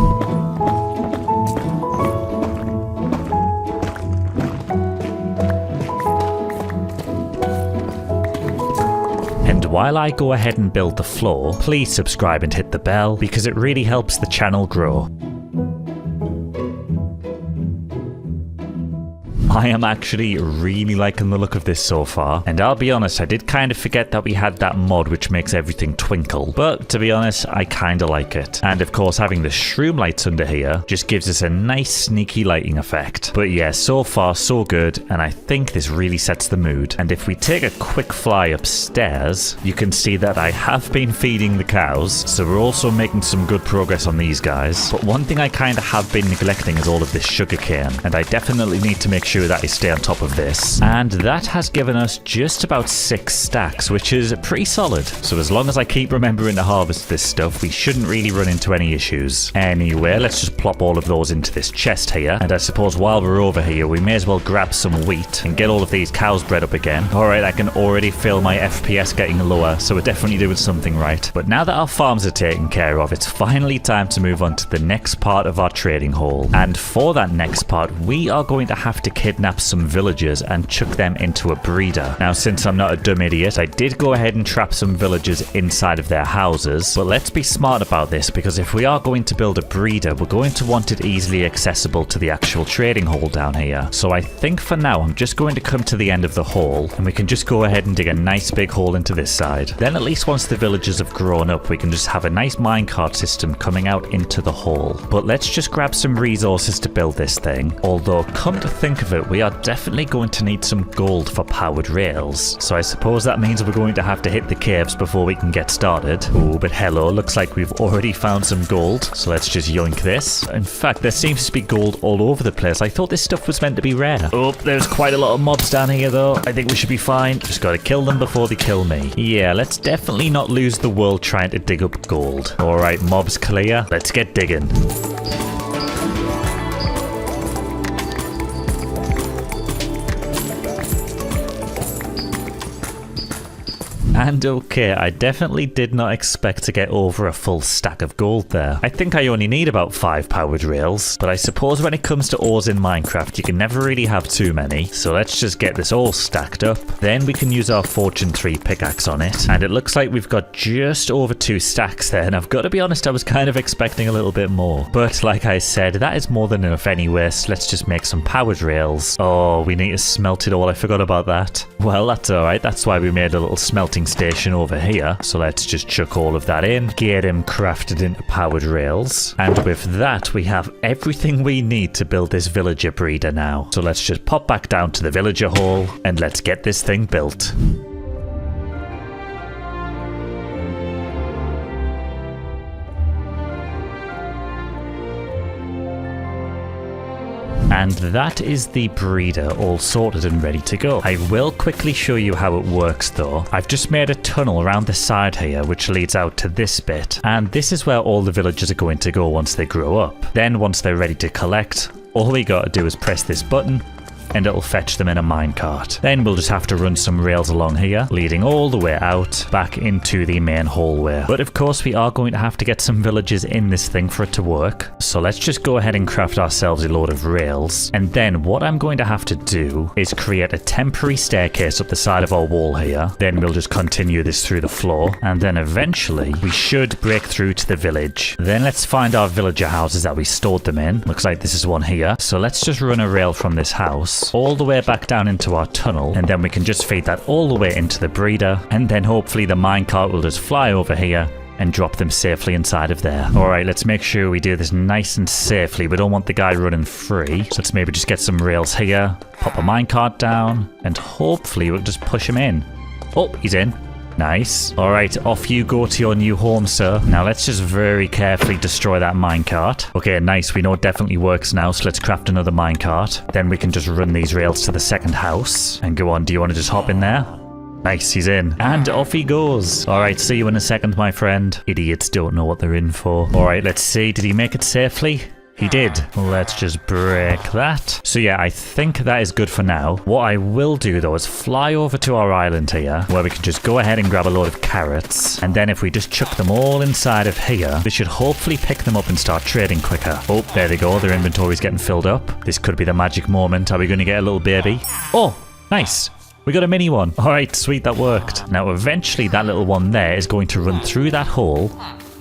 While I go ahead and build the floor, please subscribe and hit the bell, because it really helps the channel grow. I am actually really liking the look of this so far. And I'll be honest, I did kind of forget that we had that mod which makes everything twinkle. But to be honest, I kind of like it. And of course, having the shroom lights under here just gives us a nice sneaky lighting effect. But yeah, so far so good. And I think this really sets the mood. And if we take a quick fly upstairs, you can see that I have been feeding the cows. So we're also making some good progress on these guys. But one thing I kind of have been neglecting is all of this sugarcane. And I definitely need to make sure that I stay on top of this. And that has given us just about 6 stacks, which is pretty solid. So as long as I keep remembering to harvest this stuff, we shouldn't really run into any issues. Anyway, let's just plop all of those into this chest here. And I suppose while we're over here, we may as well grab some wheat and get all of these cows bred up again. Alright, I can already feel my FPS getting lower, so we're definitely doing something right. But now that our farms are taken care of, it's finally time to move on to the next part of our trading hall. And for that next part, we are going to have to kidnap some villagers and chuck them into a breeder. Now, since I'm not a dumb idiot, I did go ahead and trap some villagers inside of their houses. But let's be smart about this, because if we are going to build a breeder, we're going to want it easily accessible to the actual trading hall down here. So I think for now, I'm just going to come to the end of the hall, and we can just go ahead and dig a nice big hole into this side. Then at least once the villagers have grown up, we can just have a nice minecart system coming out into the hall. But let's just grab some resources to build this thing. Although, come to think of it, we are definitely going to need some gold for powered rails. So I suppose that means we're going to have to hit the caves before we can get started. Oh, but hello, looks like we've already found some gold. So let's just yoink this. In fact, there seems to be gold all over the place. I thought this stuff was meant to be rare. Oh, there's quite a lot of mobs down here though. I think we should be fine. Just gotta kill them before they kill me. Yeah, let's definitely not lose the world trying to dig up gold. Alright, mobs clear. Let's get digging. And okay, I definitely did not expect to get over a full stack of gold there. I think I only need about 5 powered rails, but I suppose when it comes to ores in Minecraft, you can never really have too many. So let's just get this all stacked up. Then we can use our Fortune 3 pickaxe on it. And it looks like we've got just over 2 stacks there. And I've got to be honest, I was kind of expecting a little bit more. But like I said, that is more than enough anyway, so let's just make some powered rails. Oh, we need to smelt it all. I forgot about that. Well, that's alright. That's why we made a little smelting station over here. So let's just chuck all of that in, get him crafted into powered rails. And with that, we have everything we need to build this villager breeder now. So let's just pop back down to the villager hall and let's get this thing built. And that is the breeder all sorted and ready to go. I will quickly show you how it works though. I've just made a tunnel around the side here which leads out to this bit. And this is where all the villagers are going to go once they grow up. Then once they're ready to collect, all we gotta do is press this button and it'll fetch them in a minecart. Then we'll just have to run some rails along here, leading all the way out, back into the main hallway. But of course we are going to have to get some villagers in this thing for it to work. So let's just go ahead and craft ourselves a load of rails. And then what I'm going to have to do is create a temporary staircase up the side of our wall here. Then we'll just continue this through the floor. And then eventually we should break through to the village. Then let's find our villager houses that we stored them in. Looks like this is one here. So let's just run a rail from this house all the way back down into our tunnel, and then we can just feed that all the way into the breeder, and then hopefully the minecart will just fly over here and drop them safely inside of there. Alright, let's make sure we do this nice and safely. We don't want the guy running free, so let's maybe just get some rails here, pop a minecart down, and hopefully we'll just push him in. Oh, he's in. Nice. Alright, off you go to your new home, sir. Now let's just very carefully destroy that minecart. Okay, nice. We know it definitely works now, so let's craft another minecart. Then we can just run these rails to the second house. And go on, do you want to just hop in there? Nice, he's in. And off he goes. Alright, see you in a second, my friend. Idiots don't know what they're in for. Alright, let's see. Did he make it safely? He did. Let's just break that. So yeah, I think that is good for now. What I will do though is fly over to our island here, where we can just go ahead and grab a load of carrots. And then if we just chuck them all inside of here, we should hopefully pick them up and start trading quicker. Oh, there they go. Their inventory's getting filled up. This could be the magic moment. Are we going to get a little baby? Oh, nice. We got a mini one. Alright, sweet, that worked. Now eventually that little one there is going to run through that hole.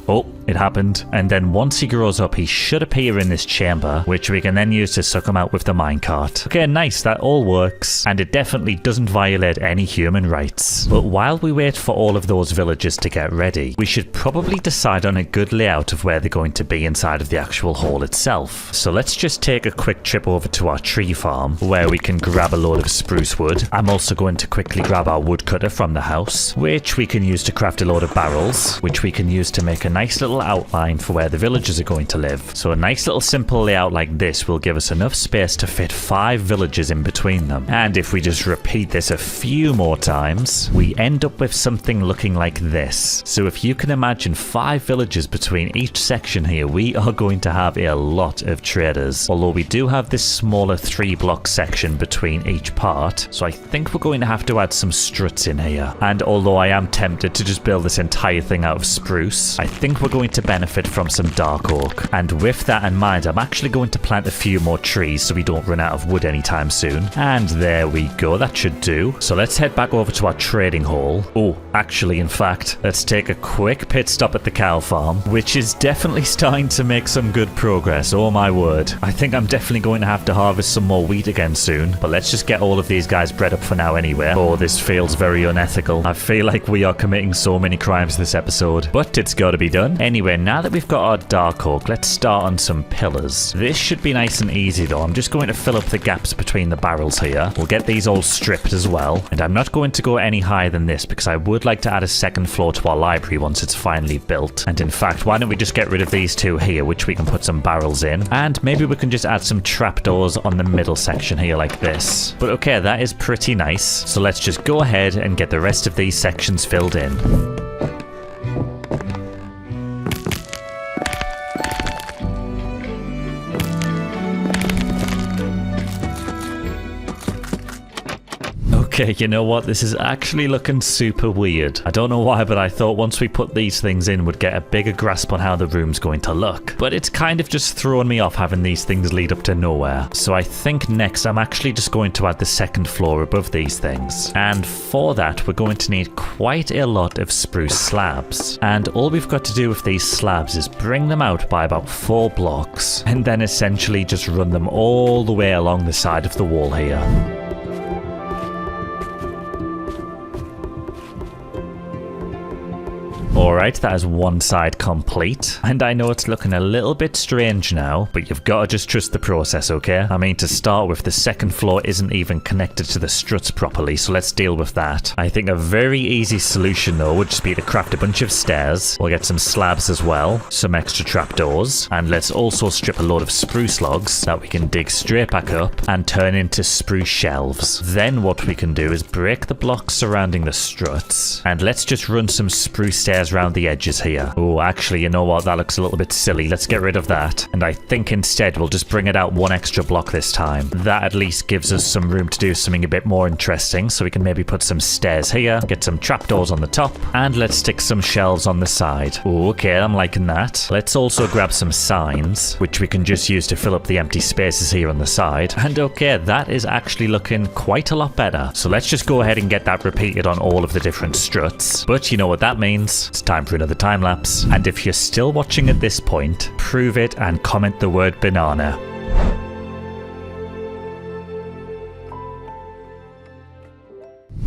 Oh, it happened. And then once he grows up, he should appear in this chamber, which we can then use to suck him out with the minecart. Okay, nice, that all works. And it definitely doesn't violate any human rights. But while we wait for all of those villagers to get ready, we should probably decide on a good layout of where they're going to be inside of the actual hall itself. So let's just take a quick trip over to our tree farm, where we can grab a load of spruce wood. I'm also going to quickly grab our woodcutter from the house, which we can use to craft a load of barrels, which we can use to make a nice little outline for where the villagers are going to live. So a nice little simple layout like this will give us enough space to fit 5 villages in between them. And if we just repeat this a few more times, we end up with something looking like this. So if you can imagine 5 villages between each section here, we are going to have a lot of traders. Although we do have this smaller 3-block section between each part, so I think we're going to have to add some struts in here. And although I am tempted to just build this entire thing out of spruce, I think we're going to benefit from some dark oak. And with that in mind, I'm actually going to plant a few more trees so we don't run out of wood anytime soon. And there we go, that should do. So let's head back over to our trading hall. Oh, actually, in fact, let's take a quick pit stop at the cow farm, which is definitely starting to make some good progress. Oh my word. I think I'm definitely going to have to harvest some more wheat again soon, but let's just get all of these guys bred up for now anyway. Oh, this feels very unethical. I feel like we are committing so many crimes this episode, but it's got to be done. Anyway, now that we've got our dark oak, let's start on some pillars. This should be nice and easy though. I'm just going to fill up the gaps between the barrels here. We'll get these all stripped as well, and I'm not going to go any higher than this because I would like to add a second floor to our library once it's finally built. And in fact, why don't we just get rid of these two here, which we can put some barrels in, and maybe we can just add some trapdoors on the middle section here like this. But okay, that is pretty nice. So let's just go ahead and get the rest of these sections filled in. Okay, you know what? This is actually looking super weird. I don't know why, but I thought once we put these things in, we'd get a bigger grasp on how the room's going to look. But it's kind of just thrown me off having these things lead up to nowhere. So I think next I'm actually just going to add the second floor above these things. And for that, we're going to need quite a lot of spruce slabs. And all we've got to do with these slabs is bring them out by about 4 blocks, and then essentially just run them all the way along the side of the wall here. Alright, that is one side complete. And I know it's looking a little bit strange now, but you've got to just trust the process, okay? I mean, to start with, the second floor isn't even connected to the struts properly, so let's deal with that. I think a very easy solution, though, would just be to craft a bunch of stairs. We'll get some slabs as well, some extra trapdoors, and let's also strip a load of spruce logs that we can dig straight back up and turn into spruce shelves. Then what we can do is break the blocks surrounding the struts, and let's just run some spruce stairs around the edges here. Oh, actually, you know what? That looks a little bit silly. Let's get rid of that. And I think instead we'll just bring it out 1 extra block this time. That at least gives us some room to do something a bit more interesting. So we can maybe put some stairs here, get some trapdoors on the top, and let's stick some shelves on the side. Oh, okay, I'm liking that. Let's also grab some signs, which we can just use to fill up the empty spaces here on the side. And okay, that is actually looking quite a lot better. So let's just go ahead and get that repeated on all of the different struts. But you know what that means? It's time for another time lapse. And if you're still watching at this point, prove it and comment the word banana.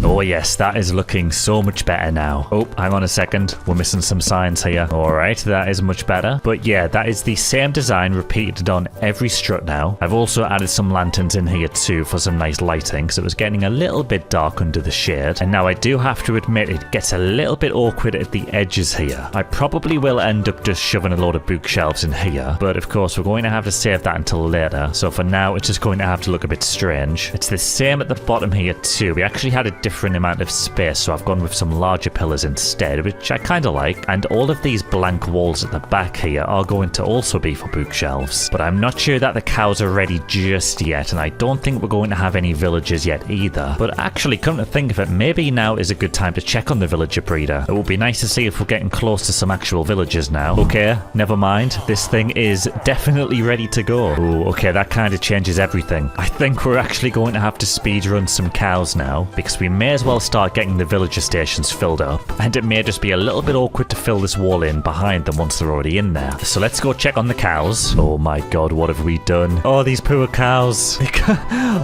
Oh yes, that is looking so much better now. Oh, hang on a second. We're missing some signs here. Alright, that is much better. But yeah, that is the same design repeated on every strut now. I've also added some lanterns in here too for some nice lighting, because it was getting a little bit dark under the shade. And now I do have to admit, it gets a little bit awkward at the edges here. I probably will end up just shoving a load of bookshelves in here, but of course we're going to have to save that until later. So for now, it's just going to have to look a bit strange. It's the same at the bottom here too. We actually had a different amount of space, so I've gone with some larger pillars instead, which I kind of like. And all of these blank walls at the back here are going to also be for bookshelves, but I'm not sure that the cows are ready just yet, and I don't think we're going to have any villagers yet either. But actually, come to think of it, maybe now is a good time to check on the villager breeder. It would be nice to see if we're getting close to some actual villagers now. Okay, never mind, this thing is definitely ready to go. Oh, okay, that kind of changes everything. I think we're actually going to have to speed run some cows now, because we made as well start getting the villager stations filled up, and it may just be a little bit awkward to fill this wall in behind them once they're already in there. So let's go check on the cows. Oh my god, what have we done? Oh, these poor cows.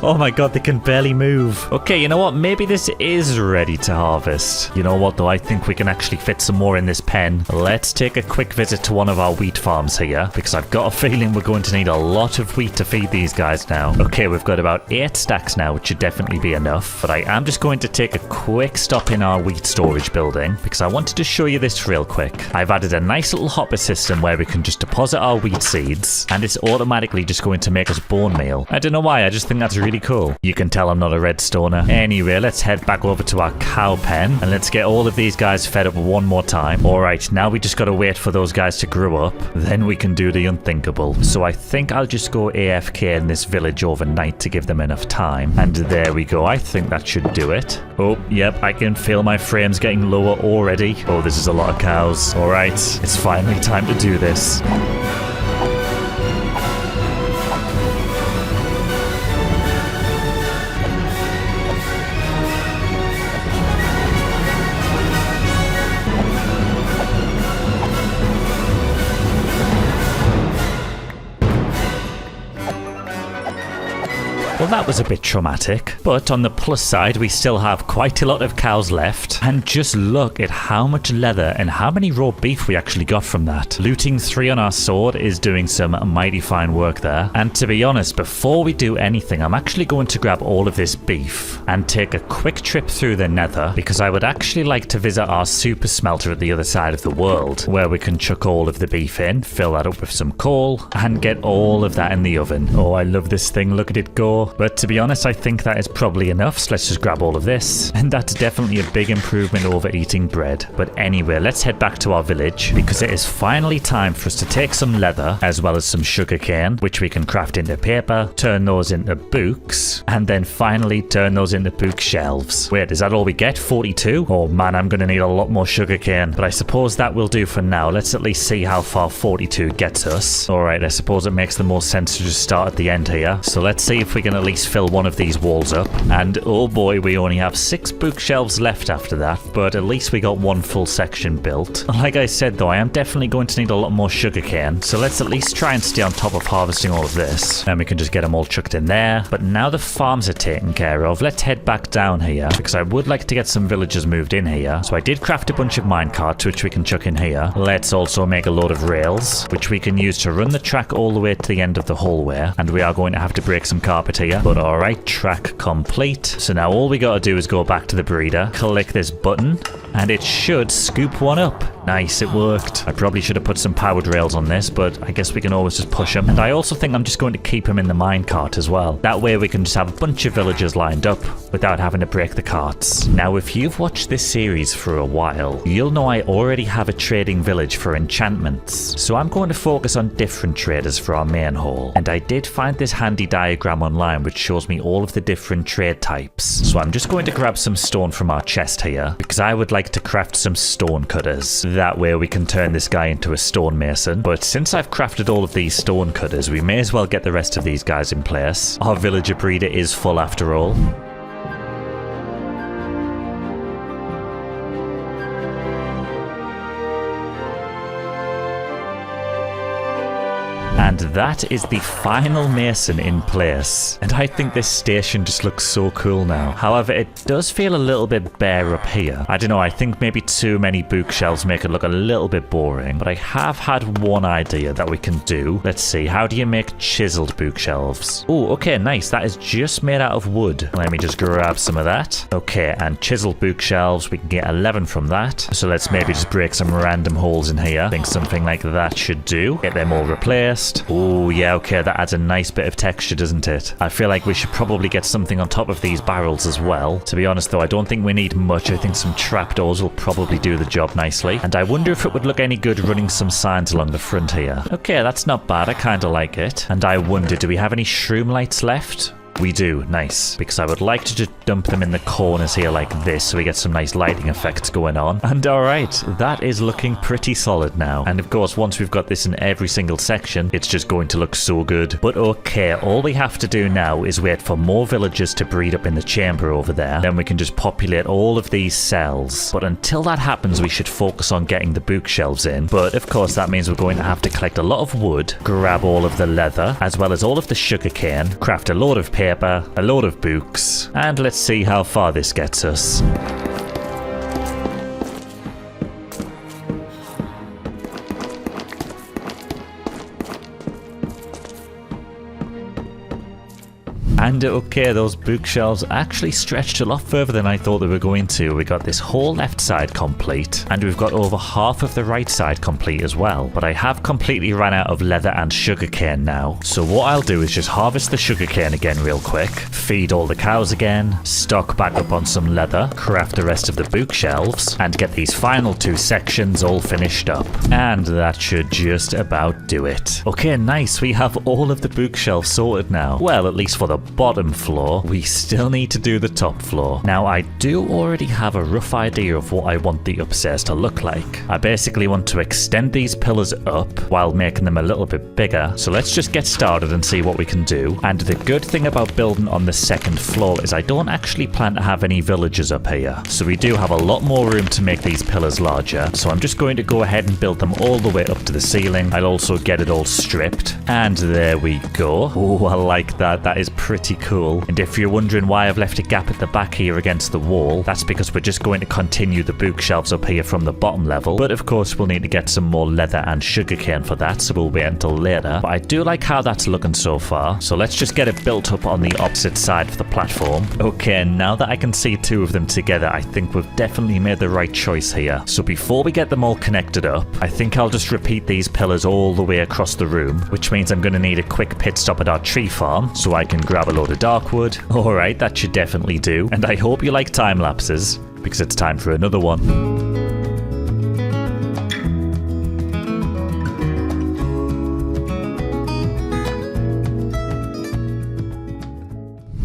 Oh my god, they can barely move. Okay, you know what? Maybe this is ready to harvest. You know what though? I think we can actually fit some more in this pen. Let's take a quick visit to one of our wheat farms here, because I've got a feeling we're going to need a lot of wheat to feed these guys now. Okay, we've got about 8 stacks now, which should definitely be enough, but I am just going to take a quick stop in our wheat storage building, because I wanted to show you this real quick. I've added a nice little hopper system where we can just deposit our wheat seeds, and it's automatically just going to make us bone meal. I don't know why, I just think that's really cool. You can tell I'm not a redstoner. Anyway, let's head back over to our cow pen, and let's get all of these guys fed up one more time. Alright, now we just gotta wait for those guys to grow up, then we can do the unthinkable. So I think I'll just go AFK in this village overnight to give them enough time. And there we go, I think that should do it. Oh, yep, I can feel my frames getting lower already. Oh, this is a lot of cows. Alright, it's finally time to do this. Well, that was a bit traumatic, but on the plus side, we still have quite a lot of cows left. And just look at how much leather and how many raw beef we actually got from that. Looting 3 on our sword is doing some mighty fine work there. And to be honest, before we do anything, I'm actually going to grab all of this beef and take a quick trip through the nether, because I would actually like to visit our super smelter at the other side of the world, where we can chuck all of the beef in, fill that up with some coal, and get all of that in the oven. Oh, I love this thing. Look at it go. But to be honest, I think that is probably enough, so let's just grab all of this. And that's definitely a big improvement over eating bread. But anyway, let's head back to our village, because it is finally time for us to take some leather, as well as some sugarcane, which we can craft into paper, turn those into books, and then finally turn those into bookshelves. Wait, is that all we get? 42? Oh man, I'm going to need a lot more sugarcane, but I suppose that will do for now. Let's at least see how far 42 gets us. Alright, I suppose it makes the most sense to just start at the end here. So let's see if we can at least fill one of these walls up. And oh boy, we only have 6 bookshelves left after that, but at least we got one full section built. Like I said though, I am definitely going to need a lot more sugarcane, so let's at least try and stay on top of harvesting all of this. And we can just get them all chucked in there. But now the farms are taken care of, let's head back down here, because I would like to get some villagers moved in here. So I did craft a bunch of minecarts, which we can chuck in here. Let's also make a load of rails, which we can use to run the track all the way to the end of the hallway. And we are going to have to break some carpet here. But alright, track complete. So now all we gotta do is go back to the breeder, click this button, and it should scoop one up. Nice, it worked. I probably should have put some powered rails on this, but I guess we can always just push them. And I also think I'm just going to keep them in the minecart as well. That way we can just have a bunch of villagers lined up without having to break the carts. Now, if you've watched this series for a while, you'll know I already have a trading village for enchantments. So I'm going to focus on different traders for our main hall. And I did find this handy diagram online which shows me all of the different trade types. So I'm just going to grab some stone from our chest here, because I would like to craft some stone cutters. That way we can turn this guy into a stonemason. But since I've crafted all of these stone cutters, we may as well get the rest of these guys in place. Our villager breeder is full after all. And that is the final mason in place. And I think this station just looks so cool now. However, it does feel a little bit bare up here. I don't know, I think maybe too many bookshelves make it look a little bit boring. But I have had one idea that we can do. Let's see, how do you make chiseled bookshelves? Oh, okay, nice. That is just made out of wood. Let me just grab some of that. Okay, and chiseled bookshelves, we can get 11 from that. So let's maybe just break some random holes in here. I think something like that should do. Get them all replaced. Oh yeah, okay, that adds a nice bit of texture, doesn't it? I feel like we should probably get something on top of these barrels as well. To be honest though, I don't think we need much. I think some trapdoors will probably do the job nicely. And I wonder if it would look any good running some signs along the front here. Okay, that's not bad. I kind of like it. And I wonder, do we have any shroom lights left? We do, nice. Because I would like to just dump them in the corners here like this so we get some nice lighting effects going on. And alright, that is looking pretty solid now. And of course, once we've got this in every single section, it's just going to look so good. But okay, all we have to do now is wait for more villagers to breed up in the chamber over there. Then we can just populate all of these cells. But until that happens, we should focus on getting the bookshelves in. But of course, that means we're going to have to collect a lot of wood, grab all of the leather, as well as all of the sugarcane, craft a load of paper, a load of books, and let's see how far this gets us. And okay, those bookshelves actually stretched a lot further than I thought they were going to. We got this whole left side complete, and we've got over half of the right side complete as well. But I have completely ran out of leather and sugarcane now. So what I'll do is just harvest the sugarcane again real quick, feed all the cows again, stock back up on some leather, craft the rest of the bookshelves, and get these final 2 sections all finished up. And that should just about do it. Okay, nice. We have all of the bookshelves sorted now. Well, at least for the bottom floor. We still need to do the top floor. Now, I do already have a rough idea of what I want the upstairs to look like. I basically want to extend these pillars up while making them a little bit bigger. So let's just get started and see what we can do. And the good thing about building on the second floor is I don't actually plan to have any villagers up here. So we do have a lot more room to make these pillars larger. So I'm just going to go ahead and build them all the way up to the ceiling. I'll also get it all stripped. And there we go. Oh, I like that. That is pretty cool. And if you're wondering why I've left a gap at the back here against the wall, that's because we're just going to continue the bookshelves up here from the bottom level. But of course, we'll need to get some more leather and sugarcane for that, so we'll wait until later. But I do like how that's looking so far. So let's just get it built up on the opposite side of the platform. Okay, now that I can see 2 of them together, I think we've definitely made the right choice here. So before we get them all connected up, I think I'll just repeat these pillars all the way across the room, which means I'm going to need a quick pit stop at our tree farm so I can grab a load of darkwood. Alright, that should definitely do. And I hope you like time lapses, because it's time for another one.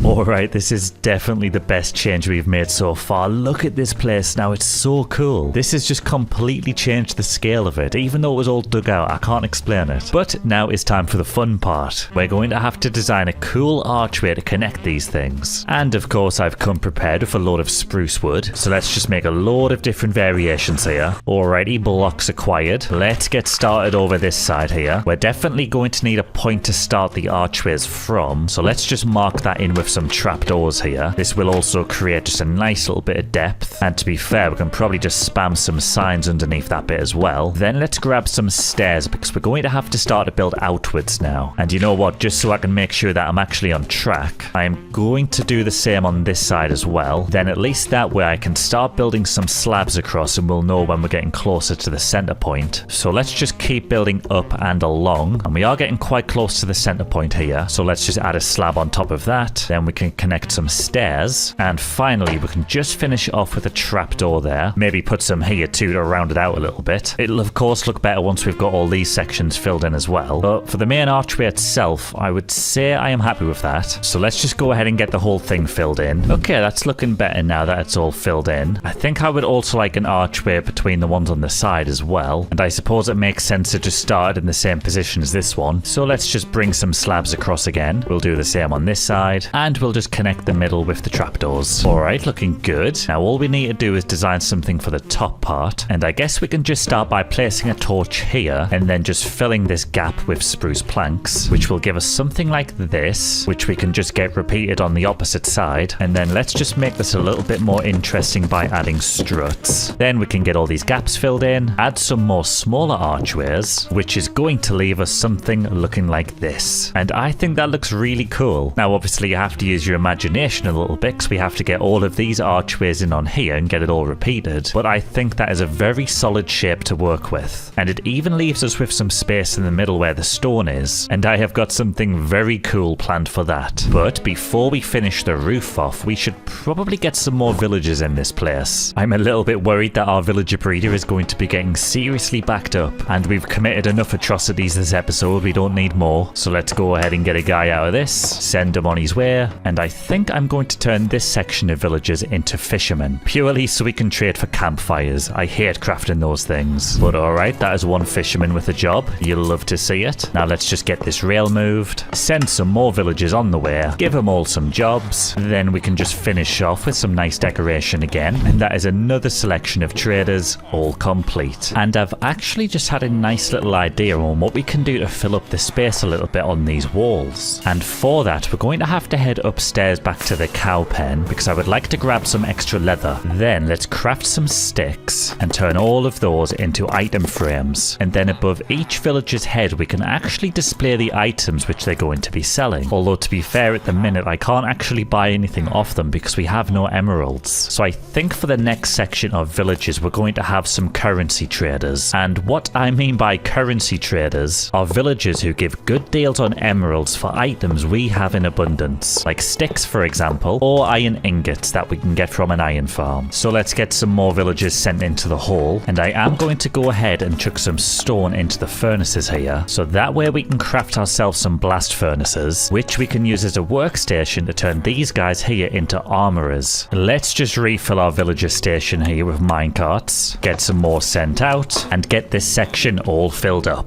Alright, this is definitely the best change we've made so far. Look at this place now, it's so cool. This has just completely changed the scale of it. Even though it was all dug out, I can't explain it. But now it's time for the fun part. We're going to have to design a cool archway to connect these things. And of course, I've come prepared with a load of spruce wood. So let's just make a load of different variations here. Alrighty, blocks acquired. Let's get started over this side here. We're definitely going to need a point to start the archways from. So let's just mark that in with some trapdoors here. This will also create just a nice little bit of depth, and to be fair, we can probably just spam some signs underneath that bit as well. Then let's grab some stairs, because we're going to have to start to build outwards now. And you know what, just so I can make sure that I'm actually on track, I'm going to do the same on this side as well. Then at least that way I can start building some slabs across, and we'll know when we're getting closer to the center point. So let's just keep building up and along, and we are getting quite close to the center point here. So let's just add a slab on top of that. Then we can connect some stairs, and finally we can just finish off with a trapdoor there. Maybe put some here too to round it out a little bit. It'll of course look better once we've got all these sections filled in as well. But for the main archway itself, I would say I am happy with that. So let's just go ahead and get the whole thing filled in. Okay, that's looking better now that it's all filled in. I think I would also like an archway between the ones on the side as well. And I suppose it makes sense to just start in the same position as this one. So let's just bring some slabs across again. We'll do the same on this side, and we'll just connect the middle with the trapdoors. Alright, looking good. Now all we need to do is design something for the top part, and I guess we can just start by placing a torch here and then just filling this gap with spruce planks, which will give us something like this, which we can just get repeated on the opposite side. And then let's just make this a little bit more interesting by adding struts. Then we can get all these gaps filled in, add some more smaller archways, which is going to leave us something looking like this. And I think that looks really cool. Now obviously you have to use use your imagination a little bit because we have to get all of these archways in on here and get it all repeated, but I think that is a very solid shape to work with. And it even leaves us with some space in the middle where the stone is, and I have got something very cool planned for that. But before we finish the roof off, we should probably get some more villagers in this place. I'm a little bit worried that our villager breeder is going to be getting seriously backed up, and we've committed enough atrocities this episode, we don't need more. So let's go ahead and get a guy out of this, send him on his way, and I think I'm going to turn this section of villagers into fishermen, purely so we can trade for campfires. I hate crafting those things. But alright, that is one fisherman with a job. You'll love to see it. Now let's just get this rail moved, send some more villagers on the way, give them all some jobs, then we can just finish off with some nice decoration again, and that is another selection of traders, all complete. And I've actually just had a nice little idea on what we can do to fill up the space a little bit on these walls. And for that, we're going to have to head upstairs back to the cow pen, because I would like to grab some extra leather. Then let's craft some sticks and turn all of those into item frames. And then above each villager's head, we can actually display the items which they're going to be selling. Although to be fair, at the minute, I can't actually buy anything off them because we have no emeralds. So I think for the next section of villages, we're going to have some currency traders. And what I mean by currency traders are villagers who give good deals on emeralds for items we have in abundance, like sticks for example, or iron ingots that we can get from an iron farm. So let's get some more villagers sent into the hall, and I am going to go ahead and chuck some stone into the furnaces here, so that way we can craft ourselves some blast furnaces, which we can use as a workstation to turn these guys here into armorers. Let's just refill our villager station here with minecarts, get some more sent out, and get this section all filled up.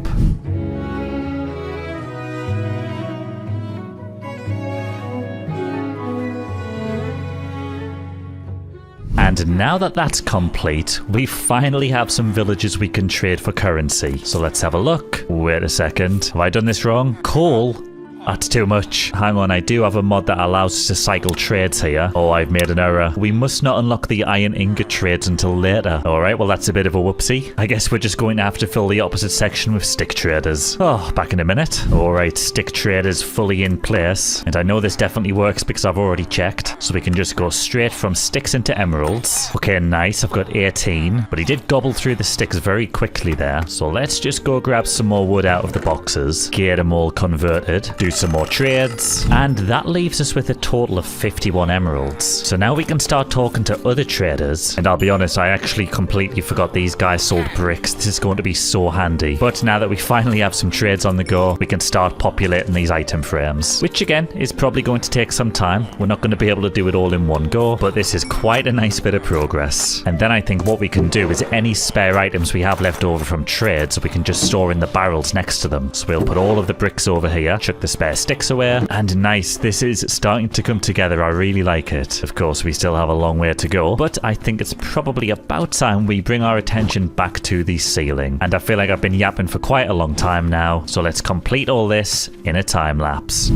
And now that that's complete, we finally have some villages we can trade for currency. So let's have a look. Wait a second. Have I done this wrong? Coal? That's too much. Hang on, I do have a mod that allows us to cycle trades here. Oh, I've made an error. We must not unlock the iron ingot trades until later. Alright, well that's a bit of a whoopsie. I guess we're just going to have to fill the opposite section with stick traders. Oh, back in a minute. Alright, stick traders fully in place. And I know this definitely works because I've already checked. So we can just go straight from sticks into emeralds. Okay, nice. I've got 18. But he did gobble through the sticks very quickly there. So let's just go grab some more wood out of the boxes. Get them all converted. Do some more trades, and that leaves us with a total of 51 emeralds. So now we can start talking to other traders, and I'll be honest, I actually completely forgot these guys sold bricks. This is going to be so handy. But now that we finally have some trades on the go, we can start populating these item frames, which again is probably going to take some time. We're not going to be able to do it all in one go, but this is quite a nice bit of progress. And then I think what we can do is any spare items we have left over from trades, we can just store in the barrels next to them. So we'll put all of the bricks over here, chuck the spare sticks away, and nice, this is starting to come together. I really like it. Of course, we still have a long way to go, but I think it's probably about time we bring our attention back to the ceiling. And I feel like I've been yapping for quite a long time now, so let's complete all this in a time lapse.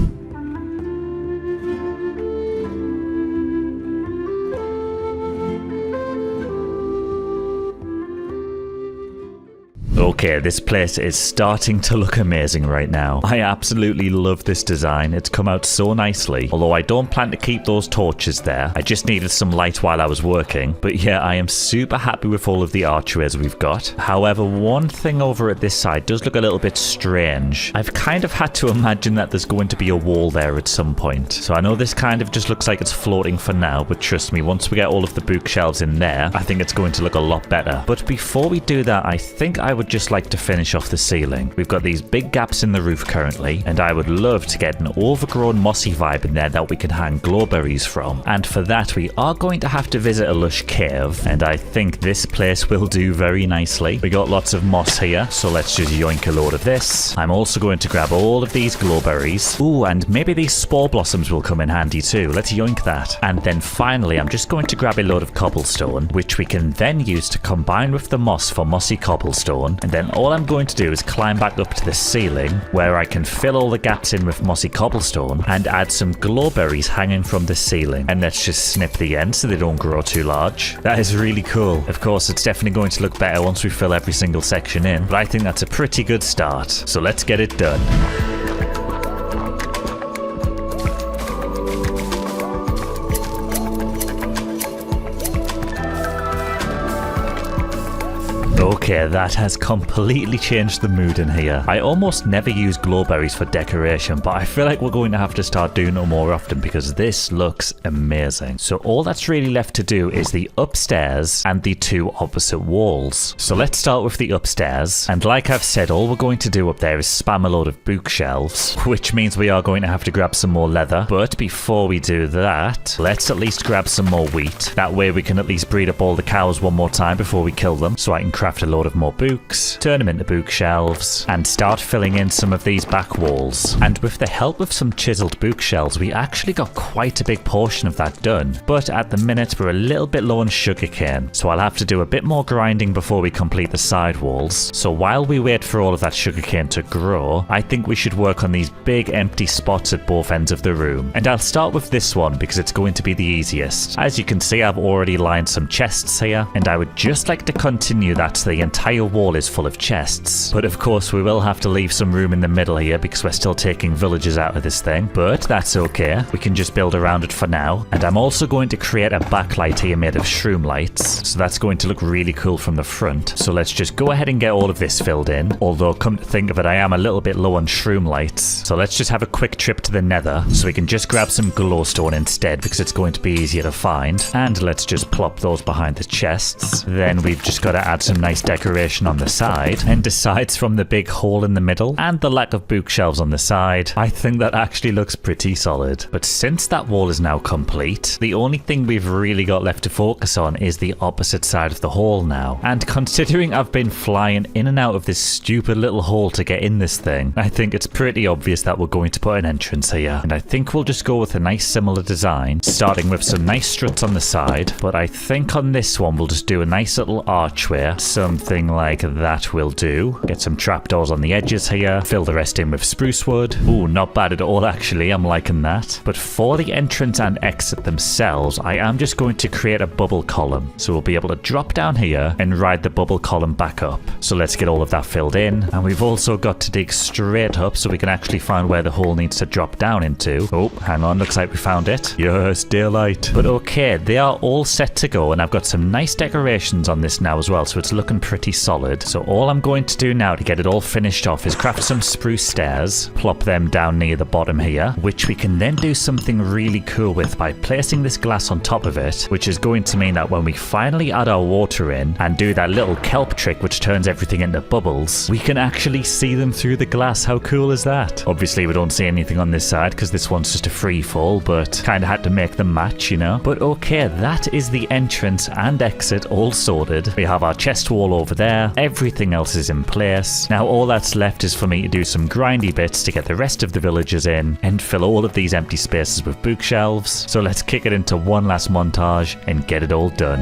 Okay, this place is starting to look amazing right now. I absolutely love this design. It's come out so nicely. Although I don't plan to keep those torches there. I just needed some light while I was working. But yeah, I am super happy with all of the archways we've got. However, one thing over at this side does look a little bit strange. I've kind of had to imagine that there's going to be a wall there at some point. So I know this kind of just looks like it's floating for now, but trust me, once we get all of the bookshelves in there, I think it's going to look a lot better. But before we do that, I think I would just like to finish off the ceiling. We've got these big gaps in the roof currently, and I would love to get an overgrown mossy vibe in there that we can hang glowberries from. And for that, we are going to have to visit a lush cave, and I think this place will do very nicely. We got lots of moss here, so let's just yoink a load of this. I'm also going to grab all of these glowberries. Ooh, and maybe these spore blossoms will come in handy too. Let's yoink that. And then finally, I'm just going to grab a load of cobblestone, which we can then use to combine with the moss for mossy cobblestone. And then all I'm going to do is climb back up to the ceiling, where I can fill all the gaps in with mossy cobblestone and add some glowberries hanging from the ceiling. And let's just snip the ends so they don't grow too large. That is really cool. Of course, it's definitely going to look better once we fill every single section in, but I think that's a pretty good start. So let's get it done. Okay, that has completely changed the mood in here. I almost never use glowberries for decoration, but I feel like we're going to have to start doing it more often because this looks amazing. So all that's really left to do is the upstairs and the two opposite walls. So let's start with the upstairs. And like I've said, all we're going to do up there is spam a load of bookshelves, which means we are going to have to grab some more leather. But before we do that, let's at least grab some more wheat. That way we can at least breed up all the cows one more time before we kill them, so I can craft a load of more books, turn them into bookshelves, and start filling in some of these back walls. And with the help of some chiseled bookshelves, we actually got quite a big portion of that done. But at the minute, we're a little bit low on sugarcane, so I'll have to do a bit more grinding before we complete the side walls. So while we wait for all of that sugarcane to grow, I think we should work on these big empty spots at both ends of the room. And I'll start with this one because it's going to be the easiest. As you can see, I've already lined some chests here, and I would just like to continue that so the entire wall is full of chests. But of course, we will have to leave some room in the middle here because we're still taking villagers out of this thing. But that's okay. We can just build around it for now. And I'm also going to create a backlight here made of shroom lights. So that's going to look really cool from the front. So let's just go ahead and get all of this filled in. Although, come to think of it, I am a little bit low on shroom lights. So let's just have a quick trip to the nether so we can just grab some glowstone instead because it's going to be easier to find. And let's just plop those behind the chests. Then we've just got to add some nice decoration on the side. And aside from the big hole in the middle and the lack of bookshelves on the side, I think that actually looks pretty solid. But since that wall is now complete, the only thing we've really got left to focus on is the opposite side of the hall now. And considering I've been flying in and out of this stupid little hole to get in this thing, I think it's pretty obvious that we're going to put an entrance here. And I think we'll just go with a nice similar design, starting with some nice struts on the side. But I think on this one we'll just do a nice little archway, something like that will do. Get some trapdoors on the edges here, fill the rest in with spruce wood. Ooh, not bad at all actually, I'm liking that. But for the entrance and exit themselves, I am just going to create a bubble column. So we'll be able to drop down here and ride the bubble column back up. So let's get all of that filled in. And we've also got to dig straight up so we can actually find where the hole needs to drop down into. Oh, hang on, looks like we found it. Yes, daylight. But okay, they are all set to go, and I've got some nice decorations on this now as well, so it's looking pretty solid. So all I'm going to do now to get it all finished off is craft some spruce stairs, plop them down near the bottom here, which we can then do something really cool with by placing this glass on top of it, which is going to mean that when we finally add our water in and do that little kelp trick which turns everything into bubbles, we can actually see them through the glass. How cool is that? Obviously we don't see anything on this side because this one's just a free fall, but kind of had to make them match, you know. But okay, that is the entrance and exit all sorted. We have our chest wall over there, everything else is in place. Now all that's left is for me to do some grindy bits to get the rest of the villagers in and fill all of these empty spaces with bookshelves. So let's kick it into one last montage and get it all done.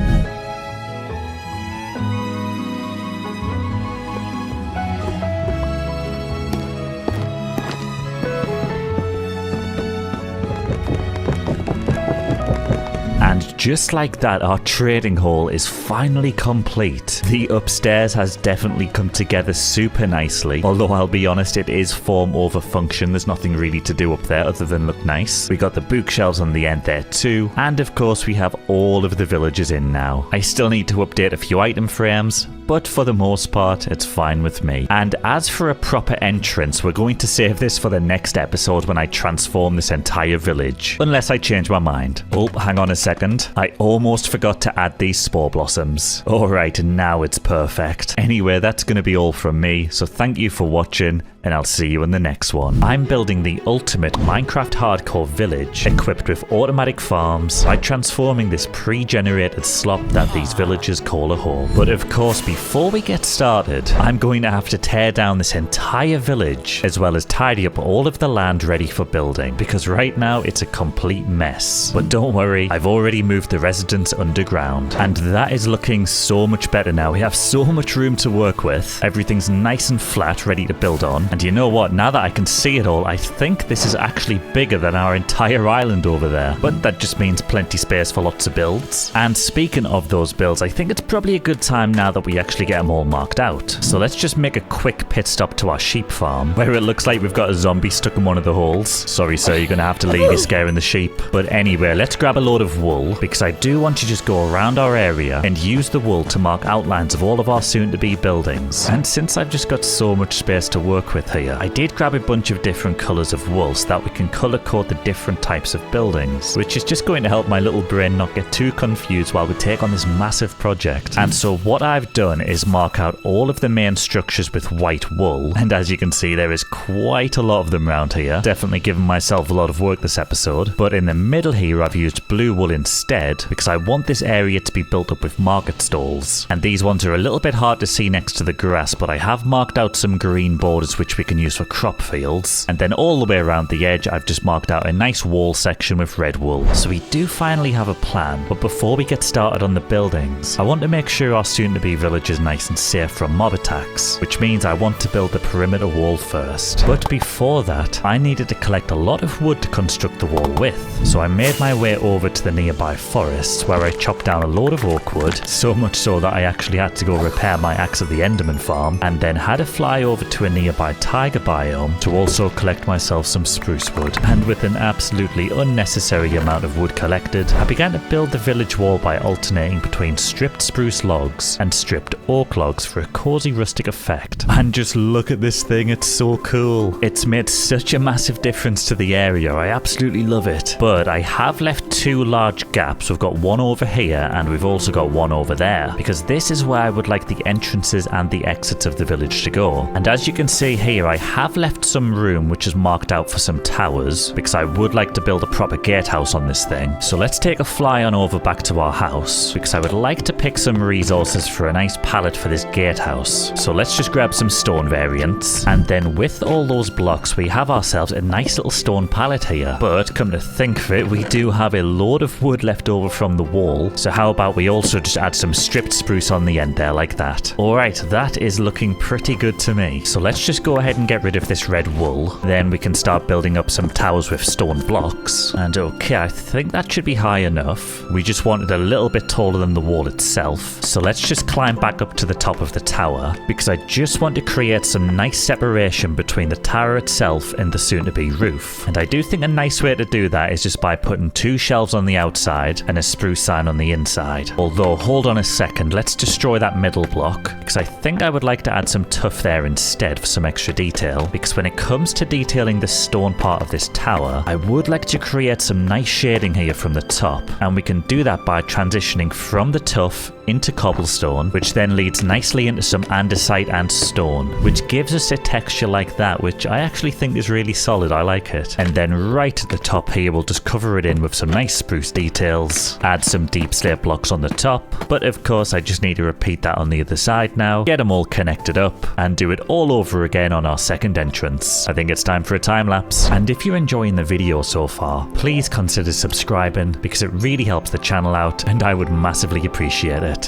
And just like that, our trading hall is finally complete. The upstairs has definitely come together super nicely, although I'll be honest, it is form over function. There's nothing really to do up there other than look nice. We got the bookshelves on the end there too, and of course we have all of the villagers in now. I still need to update a few item frames, but for the most part, it's fine with me. And as for a proper entrance, we're going to save this for the next episode when I transform this entire village. Unless I change my mind. Oh, hang on a second. I almost forgot to add these spore blossoms. Alright, now it's perfect. Anyway, that's going to be all from me, so thank you for watching, and I'll see you in the next one. I'm building the ultimate Minecraft hardcore village, equipped with automatic farms, by transforming this pre-generated slop that these villagers call a home. But of course, before we get started, I'm going to have to tear down this entire village, as well as tidy up all of the land ready for building, because right now it's a complete mess. But don't worry, I've already moved the residents underground, and that is looking so much better now. We have so much room to work with, everything's nice and flat, ready to build on. And you know what, now that I can see it all, I think this is actually bigger than our entire island over there. But that just means plenty space for lots of builds. And speaking of those builds, I think it's probably a good time now that we actually get them all marked out. So let's just make a quick pit stop to our sheep farm, where it looks like we've got a zombie stuck in one of the holes. Sorry sir, you're gonna have to leave you scaring the sheep. But anyway, let's grab a load of wool, because I do want to just go around our area and use the wool to mark outlines of all of our soon-to-be buildings. And since I've just got so much space to work with here, I did grab a bunch of different colours of wool so that we can colour code the different types of buildings, which is just going to help my little brain not get too confused while we take on this massive project. And so what I've done is mark out all of the main structures with white wool, and as you can see there is quite a lot of them around here. Definitely giving myself a lot of work this episode. But in the middle here I've used blue wool instead, because I want this area to be built up with market stalls. And these ones are a little bit hard to see next to the grass, but I have marked out some green borders which we can use for crop fields. And then all the way around the edge I've just marked out a nice wall section with red wool. So we do finally have a plan. But before we get started on the buildings, I want to make sure our soon-to-be village is nice and safe from mob attacks, which means I want to build the perimeter wall first. But before that, I needed to collect a lot of wood to construct the wall with. So I made my way over to the nearby forest, where I chopped down a load of oak wood, so much so that I actually had to go repair my axe at the Enderman farm, and then had to fly over to a nearby tiger biome to also collect myself some spruce wood. And with an absolutely unnecessary amount of wood collected, I began to build the village wall by alternating between stripped spruce logs and stripped oak logs for a cozy rustic effect. And just look at this thing, it's so cool. It's made such a massive difference to the area, I absolutely love it. But I have left two large gaps. We've got one over here and we've also got one over there, because this is where I would like the entrances and the exits of the village to go. And as you can see here, I have left some room which is marked out for some towers, because I would like to build a proper gatehouse on this thing. So let's take a fly on over back to our house, because I would like to pick some resources for a nice pallet for this gatehouse. So let's just grab some stone variants, and then with all those blocks we have ourselves a nice little stone pallet here. But come to think of it, we do have a load of wood left over from the wall, so how about we also just add some stripped spruce on the end there like that. Alright, that is looking pretty good to me. So let's just go ahead and get rid of this red wool, then we can start building up some towers with stone blocks. And okay, I think that should be high enough. We just wanted a little bit taller than the wall itself, so let's just climb back up to the top of the tower, because I just want to create some nice separation between the tower itself and the soon-to-be roof. And I do think a nice way to do that is just by putting two shelves on the outside and a spruce sign on the inside. Although, hold on a second, let's destroy that middle block, because I think I would like to add some tuff there instead for some extra detail, because when it comes to detailing the stone part of this tower, I would like to create some nice shading here from the top, and we can do that by transitioning from the tuff into cobblestone, which then leads nicely into some andesite and stone, which gives us a texture like that, which I actually think is really solid. I like it. And then right at the top here, we'll just cover it in with some nice spruce details, add some deep slate blocks on the top, but of course I just need to repeat that on the other side now, get them all connected up, and do it all over again on our second entrance. I think it's time for a time lapse. And if you're enjoying the video so far, please consider subscribing, because it really helps the channel out and I would massively appreciate it.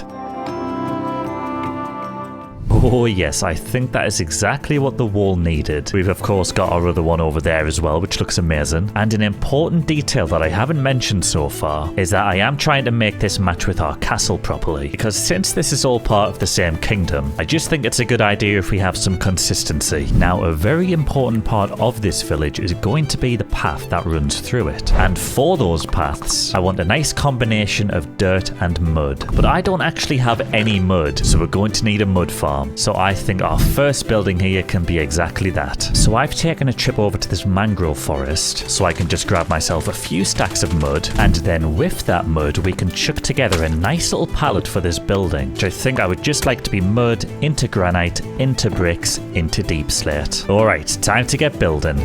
Oh yes, I think that is exactly what the wall needed. We've of course got our other one over there as well, which looks amazing. And an important detail that I haven't mentioned so far is that I am trying to make this match with our castle properly, because since this is all part of the same kingdom, I just think it's a good idea if we have some consistency. Now, a very important part of this village is going to be the path that runs through it. And for those paths, I want a nice combination of dirt and mud. But I don't actually have any mud, so we're going to need a mud farm. So I think our first building here can be exactly that. So I've taken a trip over to this mangrove forest, so I can just grab myself a few stacks of mud, and then with that mud we can chuck together a nice little palette for this building, which I think I would just like to be mud into granite, into bricks, into deep slate. Alright, time to get building.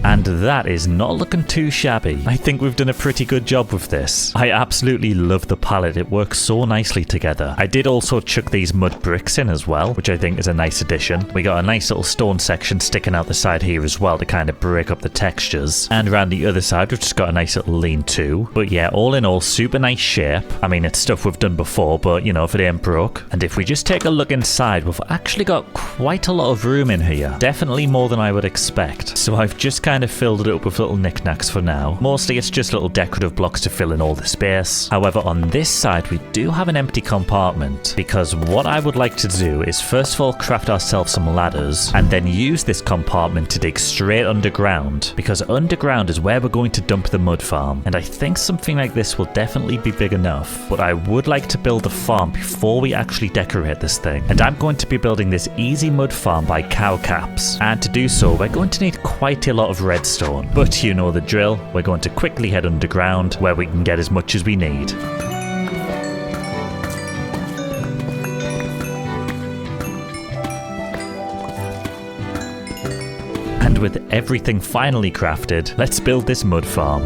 And And that is not looking too shabby. I think we've done a pretty good job with this. I absolutely love the palette. It works so nicely together. I did also chuck these mud bricks in as well, which I think is a nice addition. We got a nice little stone section sticking out the side here as well to kind of break up the textures. And around the other side, we've just got a nice little lean-to. But yeah, all in all, super nice shape. I mean, it's stuff we've done before, but you know, if it ain't broke. And if we just take a look inside, we've actually got quite a lot of room in here. Definitely more than I would expect. So I've just kind of filled it up with little knickknacks for now. Mostly it's just little decorative blocks to fill in all the space. However, on this side, we do have an empty compartment, because what I would like to do is first of all craft ourselves some ladders and then use this compartment to dig straight underground, because underground is where we're going to dump the mud farm. And I think something like this will definitely be big enough, but I would like to build the farm before we actually decorate this thing. And I'm going to be building this easy mud farm by cow caps, and to do so we're going to need quite a lot of redstone. But you know the drill, we're going to quickly head underground where we can get as much as we need. And with everything finally crafted, let's build this mud farm.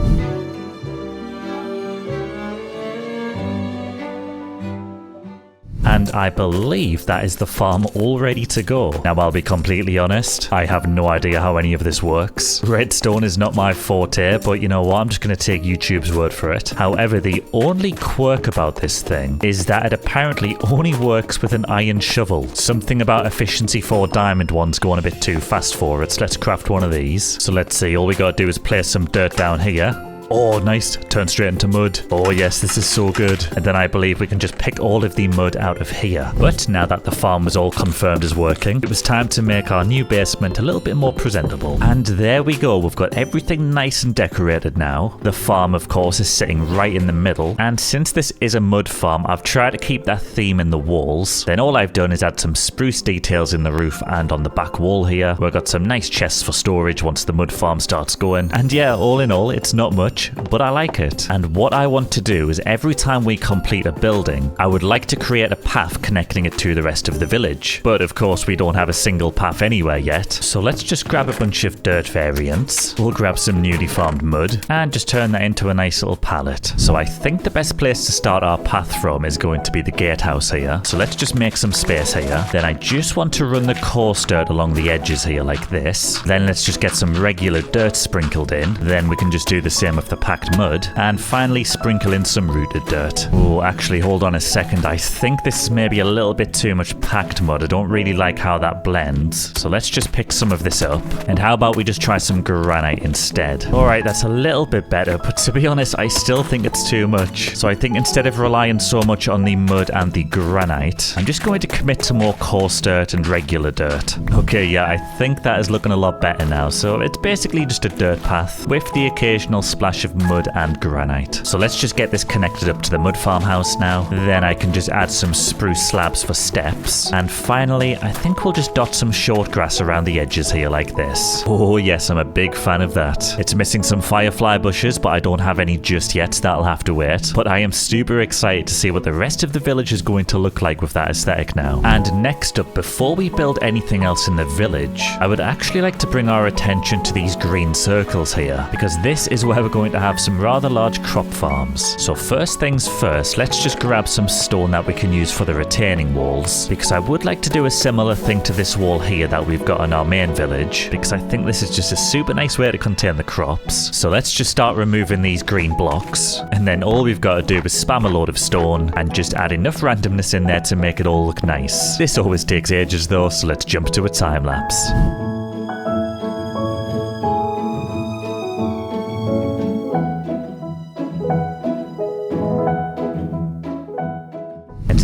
And I believe that is the farm all ready to go. Now, I'll be completely honest, I have no idea how any of this works. Redstone is not my forte, but you know what, I'm just going to take YouTube's word for it. However, the only quirk about this thing is that it apparently only works with an iron shovel. Something about efficiency for diamond ones going a bit too fast for it. So let's craft one of these. So let's see, all we got to do is place some dirt down here. Oh, nice. Turn straight into mud. Oh, yes, this is so good. And then I believe we can just pick all of the mud out of here. But now that the farm was all confirmed as working, it was time to make our new basement a little bit more presentable. And there we go. We've got everything nice and decorated now. The farm, of course, is sitting right in the middle. And since this is a mud farm, I've tried to keep that theme in the walls. Then all I've done is add some spruce details in the roof and on the back wall here. We've got some nice chests for storage once the mud farm starts going. And yeah, all in all, it's not much, but I like it. And what I want to do is every time we complete a building, I would like to create a path connecting it to the rest of the village. But of course, we don't have a single path anywhere yet. So let's just grab a bunch of dirt variants. We'll grab some newly farmed mud and just turn that into a nice little palette. So I think the best place to start our path from is going to be the gatehouse here. So let's just make some space here. Then I just want to run the coarse dirt along the edges here like this. Then let's just get some regular dirt sprinkled in. Then we can just do the same with the packed mud, and finally sprinkle in some rooted dirt. Oh, actually, hold on a second. I think this is maybe a little bit too much packed mud. I don't really like how that blends. So let's just pick some of this up. And how about we just try some granite instead? Alright, that's a little bit better, but to be honest, I still think it's too much. So I think instead of relying so much on the mud and the granite, I'm just going to commit to more coarse dirt and regular dirt. Okay, yeah, I think that is looking a lot better now. So it's basically just a dirt path with the occasional splash of mud and granite. So let's just get this connected up to the mud farmhouse now. Then I can just add some spruce slabs for steps. And finally, I think we'll just dot some short grass around the edges here like this. Oh yes, I'm a big fan of that. It's missing some firefly bushes, but I don't have any just yet, so that'll have to wait. But I am super excited to see what the rest of the village is going to look like with that aesthetic now. And next up, before we build anything else in the village, I would actually like to bring our attention to these green circles here, because this is where we're going to have some rather large crop farms. So first things first, let's just grab some stone that we can use for the retaining walls, because I would like to do a similar thing to this wall here that we've got in our main village, because I think this is just a super nice way to contain the crops. So let's just start removing these green blocks, and then all we've got to do is spam a load of stone and just add enough randomness in there to make it all look nice. This always takes ages though, so let's jump to a time lapse.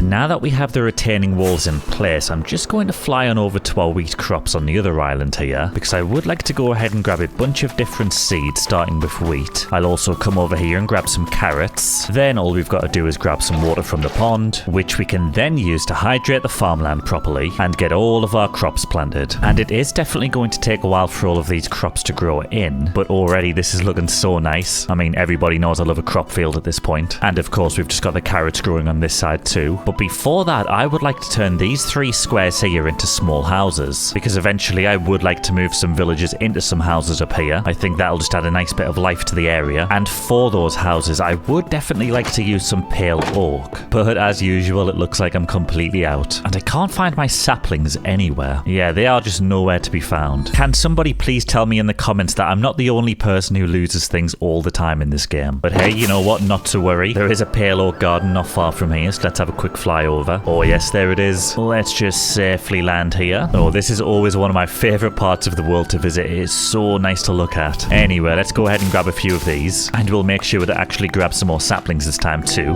Now that we have the retaining walls in place, I'm just going to fly on over to our wheat crops on the other island here, because I would like to go ahead and grab a bunch of different seeds, starting with wheat. I'll also come over here and grab some carrots. Then all we've got to do is grab some water from the pond, which we can then use to hydrate the farmland properly and get all of our crops planted. And it is definitely going to take a while for all of these crops to grow in, but already this is looking so nice. I mean, everybody knows I love a crop field at this point. And of course, we've just got the carrots growing on this side too. But before that, I would like to turn these 3 squares here into small houses, because eventually I would like to move some villagers into some houses up here. I think that'll just add a nice bit of life to the area. And for those houses, I would definitely like to use some pale oak. But as usual, it looks like I'm completely out. And I can't find my saplings anywhere. Yeah, they are just nowhere to be found. Can somebody please tell me in the comments that I'm not the only person who loses things all the time in this game? But hey, you know what? Not to worry. There is a pale oak garden not far from here, so let's have a quick flyover. Oh yes, there it is. Let's just safely land here. Oh, this is always one of my favorite parts of the world to visit. It is so nice to look at. Anyway, let's go ahead and grab a few of these, and we'll make sure to actually grab some more saplings this time too.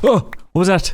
Oh, what was that?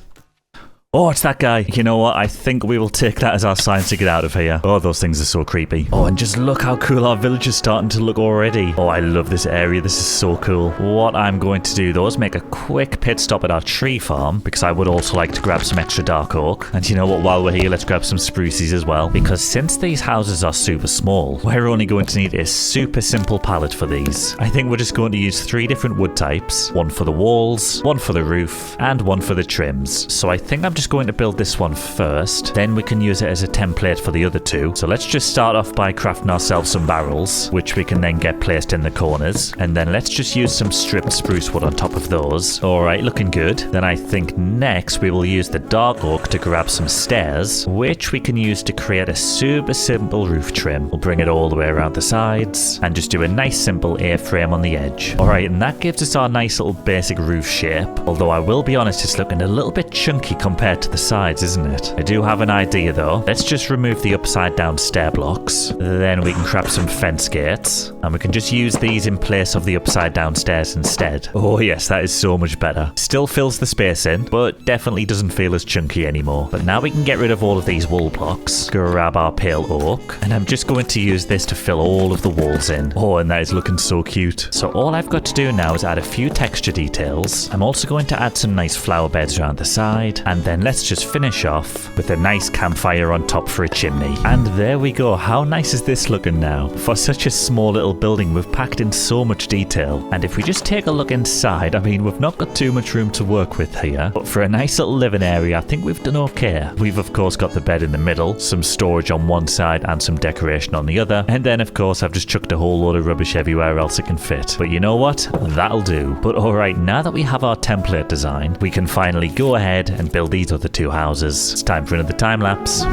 Oh, it's that guy. You know what? I think we will take that as our sign to get out of here. Oh, those things are so creepy. Oh, and just look how cool our village is starting to look already. Oh, I love this area. This is so cool. What I'm going to do, though, is make a quick pit stop at our tree farm, because I would also like to grab some extra dark oak. And you know what? While we're here, let's grab some spruces as well, because since these houses are super small, we're only going to need a super simple pallet for these. I think we're just going to use 3 different wood types. One for the walls, one for the roof, and one for the trims. So I think I'm just going to build this one first, then we can use it as a template for the other 2. So let's just start off by crafting ourselves some barrels, which we can then get placed in the corners, and then let's just use some stripped spruce wood on top of those. Alright, looking good. Then I think next we will use the dark oak to grab some stairs, which we can use to create a super simple roof trim. We'll bring it all the way around the sides and just do a nice simple A-frame on the edge. Alright, and that gives us our nice little basic roof shape, although I will be honest, it's looking a little bit chunky compared to the sides, isn't it? I do have an idea though. Let's just remove the upside down stair blocks. Then we can craft some fence gates, and we can just use these in place of the upside down stairs instead. Oh yes, that is so much better. Still fills the space in, but definitely doesn't feel as chunky anymore. But now we can get rid of all of these wool blocks, grab our pale oak, and I'm just going to use this to fill all of the walls in. Oh, and that is looking so cute. So all I've got to do now is add a few texture details. I'm also going to add some nice flower beds around the side, and then let's just finish off with a nice campfire on top for a chimney. And there we go. How nice is this looking now? For such a small little building, we've packed in so much detail. And if we just take a look inside, I mean, we've not got too much room to work with here, but for a nice little living area, I think we've done okay. We've of course got the bed in the middle, some storage on one side and some decoration on the other, and then of course I've just chucked a whole load of rubbish everywhere else it can fit. But you know what? That'll do. But alright, now that we have our template design, we can finally go ahead and build these other 2 houses. It's time for another time lapse.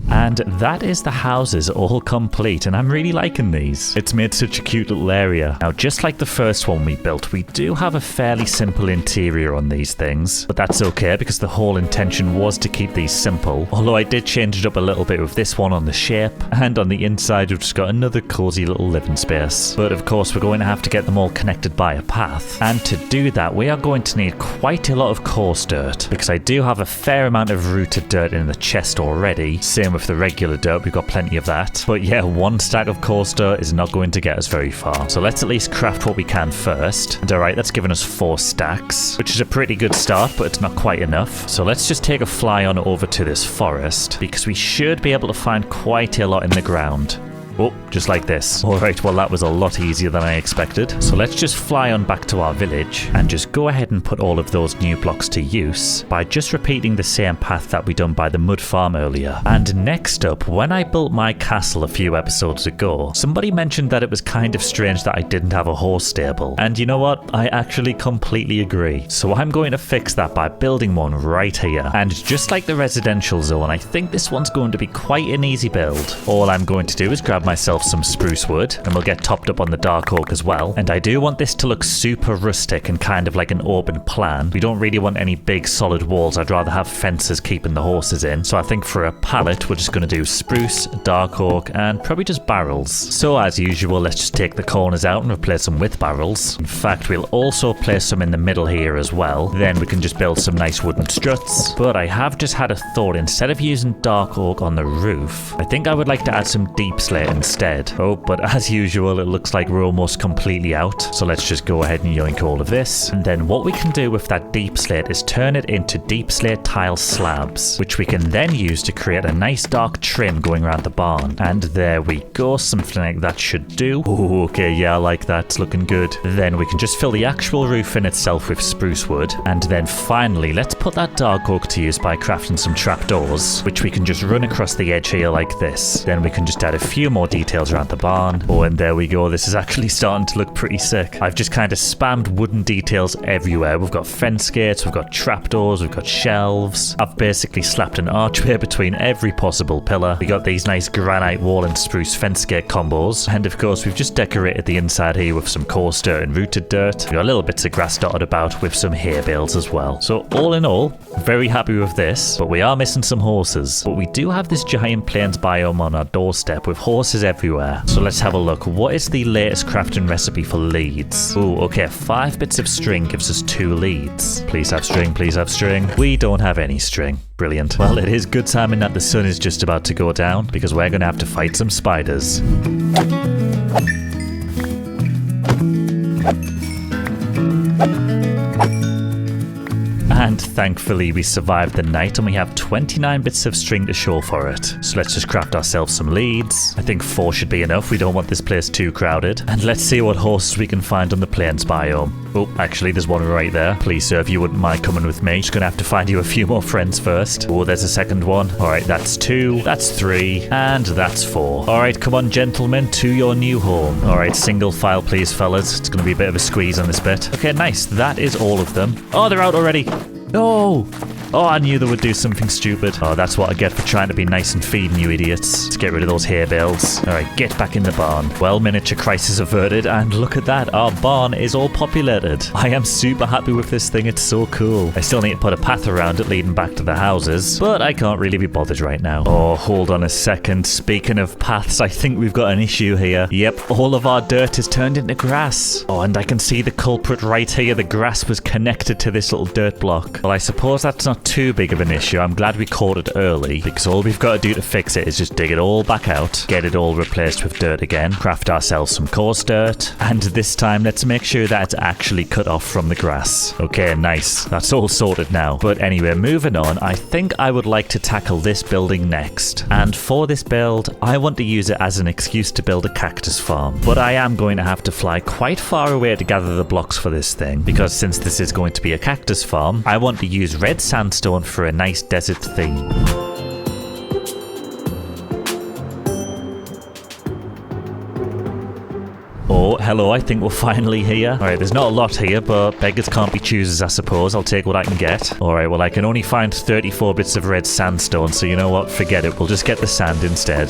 And that is the houses all complete, and I'm really liking these. It's made such a cute little area. Now, just like the first one we built, we do have a fairly simple interior on these things, but that's okay because the whole intention was to keep these simple. Although I did change it up a little bit with this one on the shape, and on the inside we've just got another cozy little living space. But of course we're going to have to get them all connected by a path, and to do that we are going to need quite a lot of coarse dirt, because I do have a fair amount of rooted dirt in the chest already. Same with the regular dirt, we've got plenty of that. But yeah, 1 stack of coarse dirt is not going to get us very far. So let's at least craft what we can first. And alright, that's given us 4 stacks, which is a pretty good start, but it's not quite enough. So let's just take a fly on over to this forest, because we should be able to find quite a lot in the ground. Oh, just like this. Alright, well that was a lot easier than I expected. So let's just fly on back to our village and just go ahead and put all of those new blocks to use by just repeating the same path that we done by the mud farm earlier. And next up, when I built my castle a few episodes ago, somebody mentioned that it was kind of strange that I didn't have a horse stable. And you know what? I actually completely agree. So I'm going to fix that by building one right here. And just like the residential zone, I think this one's going to be quite an easy build. All I'm going to do is grab myself some spruce wood, and we'll get topped up on the dark oak as well. And I do want this to look super rustic and kind of like an open plan. We don't really want any big solid walls. I'd rather have fences keeping the horses in. So I think for a pallet, we're just going to do spruce, dark oak, and probably just barrels. So as usual, let's just take the corners out and replace them with barrels. In fact, we'll also place some in the middle here as well. Then we can just build some nice wooden struts. But I have just had a thought. Instead of using dark oak on the roof, I think I would like to add some deep slate instead. Oh, but as usual, it looks like we're almost completely out. So let's just go ahead and yoink all of this. And then what we can do with that deep slate is turn it into deep slate tile slabs, which we can then use to create a nice dark trim going around the barn. And there we go, something like that should do. Oh, okay, yeah, I like that, it's looking good. Then we can just fill the actual roof in itself with spruce wood. And then finally, let's put that dark oak to use by crafting some trapdoors, which we can just run across the edge here like this. Then we can just add a few more details around the barn. Oh, and there we go, this is actually starting to look pretty sick. I've just kind of spammed wooden details everywhere. We've got fence gates, we've got trapdoors, we've got shelves. I've basically slapped an archway between every possible pillar. We got these nice granite wall and spruce fence gate combos. And of course, we've just decorated the inside here with some coarse dirt and rooted dirt. We got little bits of grass dotted about with some hay bales as well. So all in all, very happy with this, but we are missing some horses. But we do have this giant plains biome on our doorstep with horses everywhere. So let's have a look. What is the latest crafting recipe for leads? Oh, okay, 5 bits of string gives us 2 leads. Please have string, please have string. We don't have any string. Brilliant. Well, it is good timing that the sun is just about to go down, because we're going to have to fight some spiders. And thankfully we survived the night and we have 29 bits of string to show for it. So let's just craft ourselves some leads. I think 4 should be enough, we don't want this place too crowded. And let's see what horses we can find on the plains biome. Oh, actually there's one right there. Please sir, if you wouldn't mind coming with me. Just gonna have to find you a few more friends first. Oh, there's a second one. Alright, that's 2, that's 3, and that's 4. Alright, come on gentlemen, to your new home. Alright, single file please fellas. It's gonna be a bit of a squeeze on this bit. Okay, nice. That is all of them. Oh, they're out already. No! Oh, I knew they would do something stupid. Oh, that's what I get for trying to be nice and feeding you idiots. Let's get rid of those hay bales. Alright, get back in the barn. Well, miniature crisis averted, and look at that, our barn is all populated. I am super happy with this thing, it's so cool. I still need to put a path around it leading back to the houses, but I can't really be bothered right now. Oh, hold on a second. Speaking of paths, I think we've got an issue here. Yep, all of our dirt is turned into grass. Oh, and I can see the culprit right here. The grass was connected to this little dirt block. Well, I suppose that's not too big of an issue. I'm glad we caught it early, because all we've got to do to fix it is just dig it all back out, get it all replaced with dirt again, craft ourselves some coarse dirt, and this time let's make sure that it's actually cut off from the grass. Okay, nice. That's all sorted now. But anyway, moving on, I think I would like to tackle this building next. And for this build, I want to use it as an excuse to build a cactus farm. But I am going to have to fly quite far away to gather the blocks for this thing, because since this is going to be a cactus farm, I want to use red sandstone for a nice desert theme. Oh, hello, I think we're finally here. Alright, there's not a lot here, but beggars can't be choosers, I suppose. I'll take what I can get. Alright, well, I can only find 34 bits of red sandstone, so you know what? Forget it. We'll just get the sand instead.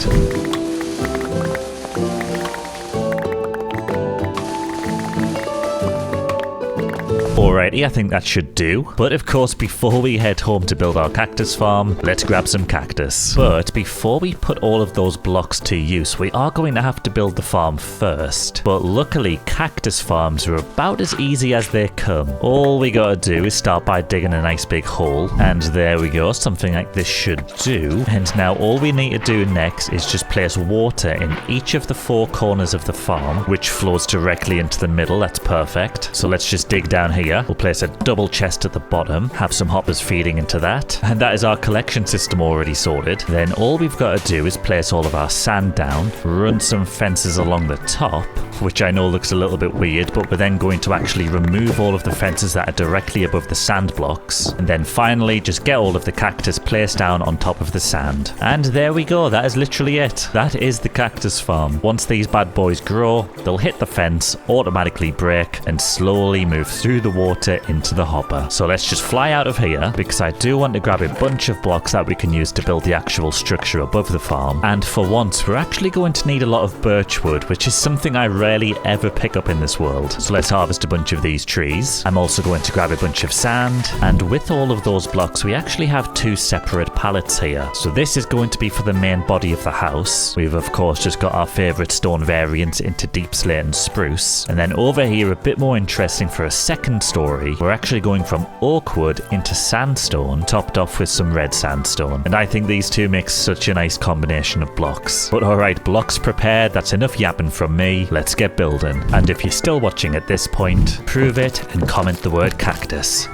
Alrighty, I think that should do. But of course, before we head home to build our cactus farm, let's grab some cactus. But before we put all of those blocks to use, we are going to have to build the farm first. But luckily, cactus farms are about as easy as they come. All we gotta do is start by digging a nice big hole. And there we go, something like this should do. And now all we need to do next is just place water in each of the 4 corners of the farm, which flows directly into the middle. That's perfect. So let's just dig down here. We'll place a double chest at the bottom, have some hoppers feeding into that, and that is our collection system already sorted. Then all we've got to do is place all of our sand down, run some fences along the top, which I know looks a little bit weird, but we're then going to actually remove all of the fences that are directly above the sand blocks, and then finally just get all of the cactus placed down on top of the sand. And there we go, that is literally it. That is the cactus farm. Once these bad boys grow, they'll hit the fence, automatically break, and slowly move through the water into the hopper. So let's just fly out of here, because I do want to grab a bunch of blocks that we can use to build the actual structure above the farm. And for once, we're actually going to need a lot of birch wood, which is something I rarely ever pick up in this world. So let's harvest a bunch of these trees. I'm also going to grab a bunch of sand, and with all of those blocks, we actually have 2 separate pallets here. So this is going to be for the main body of the house. We've of course just got our favorite stone variants into deep slate and spruce. And then over here, a bit more interesting, for a second story, we're actually going from oak wood into sandstone, topped off with some red sandstone. And I think these two make such a nice combination of blocks. But alright, blocks prepared, that's enough yapping from me, let's get building. And if you're still watching at this point, prove it and comment the word cactus.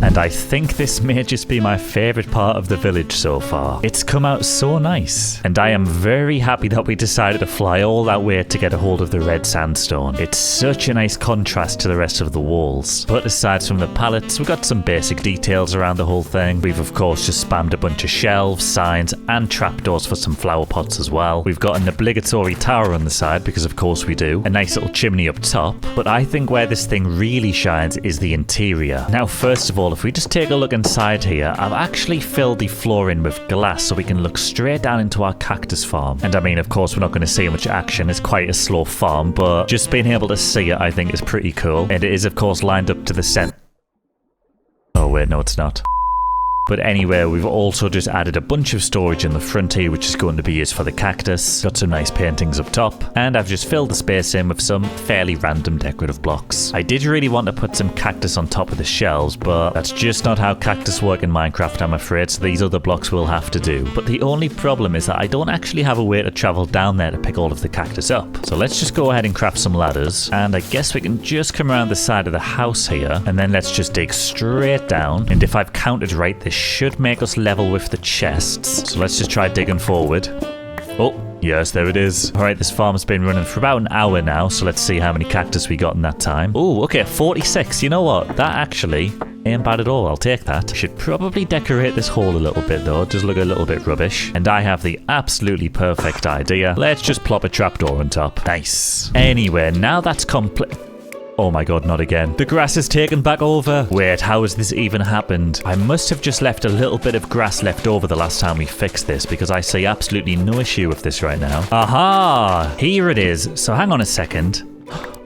And I think this may just be my favourite part of the village so far. It's come out so nice. And I am very happy that we decided to fly all that way to get a hold of the red sandstone. It's such a nice contrast to the rest of the walls. But aside from the pallets, we've got some basic details around the whole thing. We've of course just spammed a bunch of shelves, signs, and trapdoors for some flower pots as well. We've got an obligatory tower on the side, because of course we do. A nice little chimney up top. But I think where this thing really shines is the interior. Now, first of all, if we just take a look inside here, I've actually filled the floor in with glass so we can look straight down into our cactus farm. And I mean, of course, we're not going to see much action. It's quite a slow farm, but just being able to see it, I think, is pretty cool. And it is, of course, lined up to the center. Oh, wait, no, it's not. But anyway, we've also just added a bunch of storage in the front here, which is going to be used for the cactus. Got some nice paintings up top. And I've just filled the space in with some fairly random decorative blocks. I did really want to put some cactus on top of the shelves, but that's just not how cactus work in Minecraft, I'm afraid, so these other blocks will have to do. But the only problem is that I don't actually have a way to travel down there to pick all of the cactus up. So let's just go ahead and craft some ladders. And I guess we can just come around the side of the house here. And then let's just dig straight down. And if I've counted right, this should make us level with the chests. So let's just try digging forward. Oh, yes, there it is. Alright, this farm's been running for about an hour now, so let's see how many cactus we got in that time. Oh, okay, 46. You know what? That actually ain't bad at all. I'll take that. Should probably decorate this hole a little bit though. It does look a little bit rubbish. And I have the absolutely perfect idea. Let's just plop a trapdoor on top. Nice. Anyway, now that's complete. Oh my god, not again. The grass is taken back over. Wait, how has this even happened? I must have just left a little bit of grass left over the last time we fixed this, because I see absolutely no issue with this right now. Aha! Here it is. So hang on a second.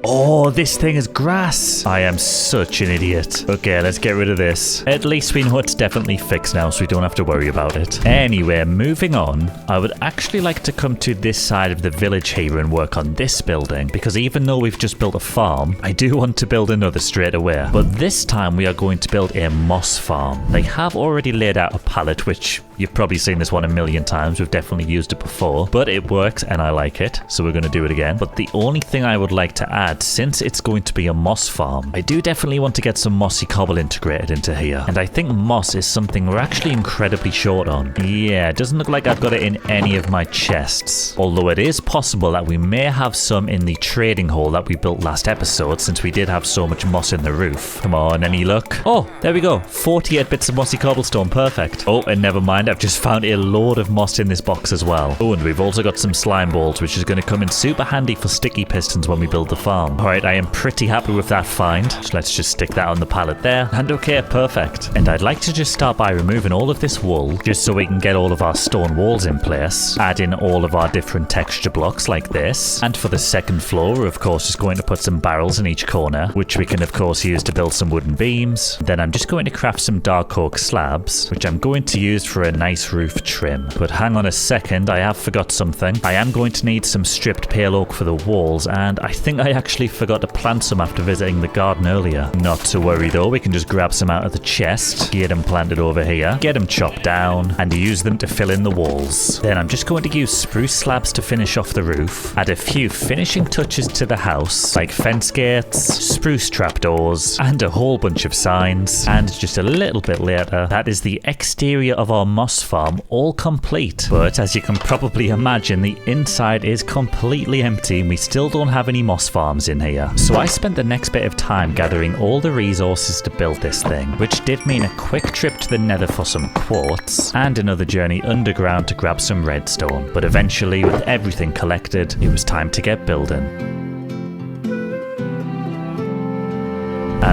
Oh, this thing is grass. I am such an idiot. Okay, let's get rid of this. At least we know it's definitely fixed now, so we don't have to worry about it. Anyway, moving on, I would actually like to come to this side of the village here and work on this building, because even though we've just built a farm, I do want to build another straight away. But this time we are going to build a moss farm. They have already laid out a pallet, which you've probably seen this one a million times. We've definitely used it before, but it works and I like it, so we're going to do it again. But the only thing I would like to add, since it's going to be a moss farm, I do definitely want to get some mossy cobble integrated into here. And I think moss is something we're actually incredibly short on. Yeah, it doesn't look like I've got it in any of my chests. Although it is possible that we may have some in the trading hall that we built last episode, since we did have so much moss in the roof. Come on, any luck? Oh, there we go. 48 bits of mossy cobblestone. Perfect. Oh, and never mind. I've just found a load of moss in this box as well. Oh, and we've also got some slime balls, which is going to come in super handy for sticky pistons when we build the farm. Alright, I am pretty happy with that find. So let's just stick that on the pallet there. And okay, perfect. And I'd like to just start by removing all of this wool, just so we can get all of our stone walls in place. Add in all of our different texture blocks like this. And for the second floor, we're of course just going to put some barrels in each corner, which we can of course use to build some wooden beams. Then I'm just going to craft some dark oak slabs, which I'm going to use for a nice roof trim. But hang on a second, I have forgot something. I am going to need some stripped pale oak for the walls, and I think I actually forgot to plant some after visiting the garden earlier. Not to worry though, we can just grab some out of the chest, get them planted over here, get them chopped down, and use them to fill in the walls. Then I'm just going to use spruce slabs to finish off the roof, add a few finishing touches to the house, like fence gates, spruce trapdoors, and a whole bunch of signs. And just a little bit later, that is the exterior of our moss farm all complete. But as you can probably imagine, the inside is completely empty and we still don't have any moss farms in here. So I spent the next bit of time gathering all the resources to build this thing, which did mean a quick trip to the nether for some quartz and another journey underground to grab some redstone. But eventually, with everything collected, it was time to get building.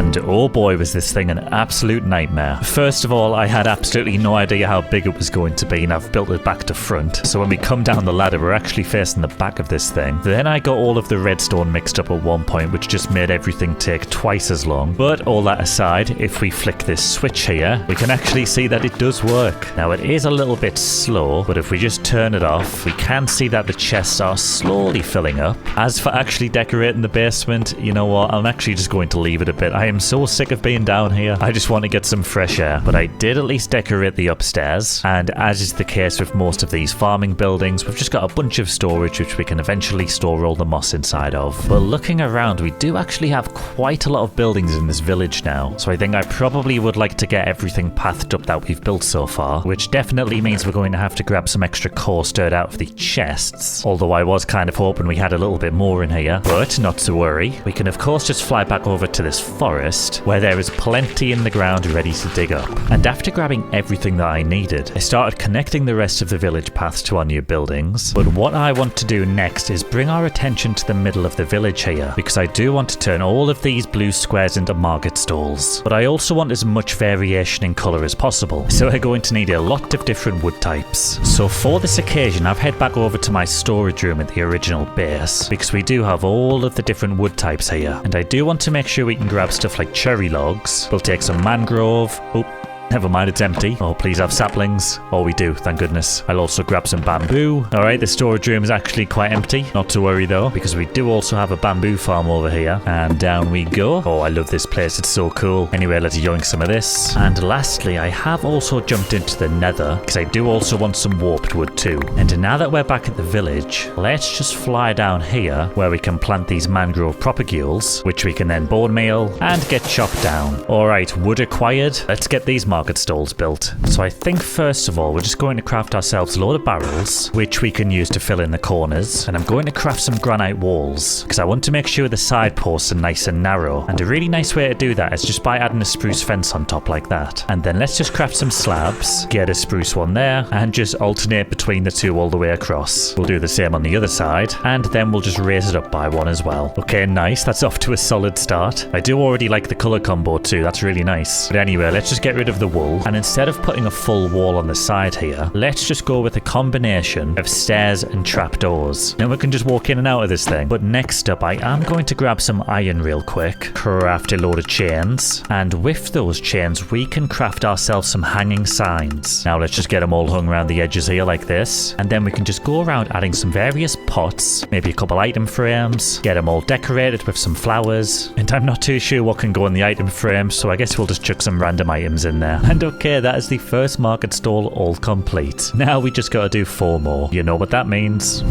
And oh boy, was this thing an absolute nightmare. First of all, I had absolutely no idea how big it was going to be, and I've built it back to front. So when we come down the ladder, we're actually facing the back of this thing. Then I got all of the redstone mixed up at one point, which just made everything take twice as long. But all that aside, if we flick this switch here, we can actually see that it does work. Now it is a little bit slow, but if we just turn it off, we can see that the chests are slowly filling up. As for actually decorating the basement, you know what, I'm actually just going to leave it a bit. I am so sick of being down here. I just want to get some fresh air. But I did at least decorate the upstairs, and as is the case with most of these farming buildings, we've just got a bunch of storage which we can eventually store all the moss inside of. But looking around, we do actually have quite a lot of buildings in this village now, so I think I probably would like to get everything pathed up that we've built so far, which definitely means we're going to have to grab some extra coarse dirt out of the chests, although I was kind of hoping we had a little bit more in here. But not to worry, we can of course just fly back over to this forest where there is plenty in the ground ready to dig up. And after grabbing everything that I needed, I started connecting the rest of the village paths to our new buildings. But what I want to do next is bring our attention to the middle of the village here, because I do want to turn all of these blue squares into market stalls. But I also want as much variation in colour as possible, so we're going to need a lot of different wood types. So for this occasion, I've head back over to my storage room at the original base, because we do have all of the different wood types here, and I do want to make sure we can grab stuff like cherry logs. We'll take some mangrove. Oh, never mind, it's empty. Oh, please have saplings. Oh, we do, thank goodness. I'll also grab some bamboo. Alright, the storage room is actually quite empty. Not to worry though, because we do also have a bamboo farm over here. And down we go. Oh, I love this place, it's so cool. Anyway, let's yoink some of this. And lastly, I have also jumped into the nether, because I do also want some warped wood too. And now that we're back at the village, let's just fly down here, where we can plant these mangrove propagules, which we can then bone meal and get chopped down. Alright, wood acquired. Let's get these market stalls built. So I think first of all, we're just going to craft ourselves a load of barrels, which we can use to fill in the corners. And I'm going to craft some granite walls, because I want to make sure the side posts are nice and narrow. And a really nice way to do that is just by adding a spruce fence on top like that. And then let's just craft some slabs, get a spruce one there, and just alternate between the two all the way across. We'll do the same on the other side, and then we'll just raise it up by one as well. Okay, nice. That's off to a solid start. I do already like the color combo too. That's really nice. But anyway, let's just get rid of the wool, and instead of putting a full wall on the side here, let's just go with a combination of stairs and trapdoors. Now we can just walk in and out of this thing. But next up, I am going to grab some iron real quick, craft a load of chains, and with those chains we can craft ourselves some hanging signs. Now let's just get them all hung around the edges here like this, and then we can just go around adding some various pots, maybe a couple item frames, get them all decorated with some flowers. And I'm not too sure what can go in the item frame, so I guess we'll just chuck some random items in there. And okay, that is the first market stall all complete. Now we just gotta do 4 more. You know what that means.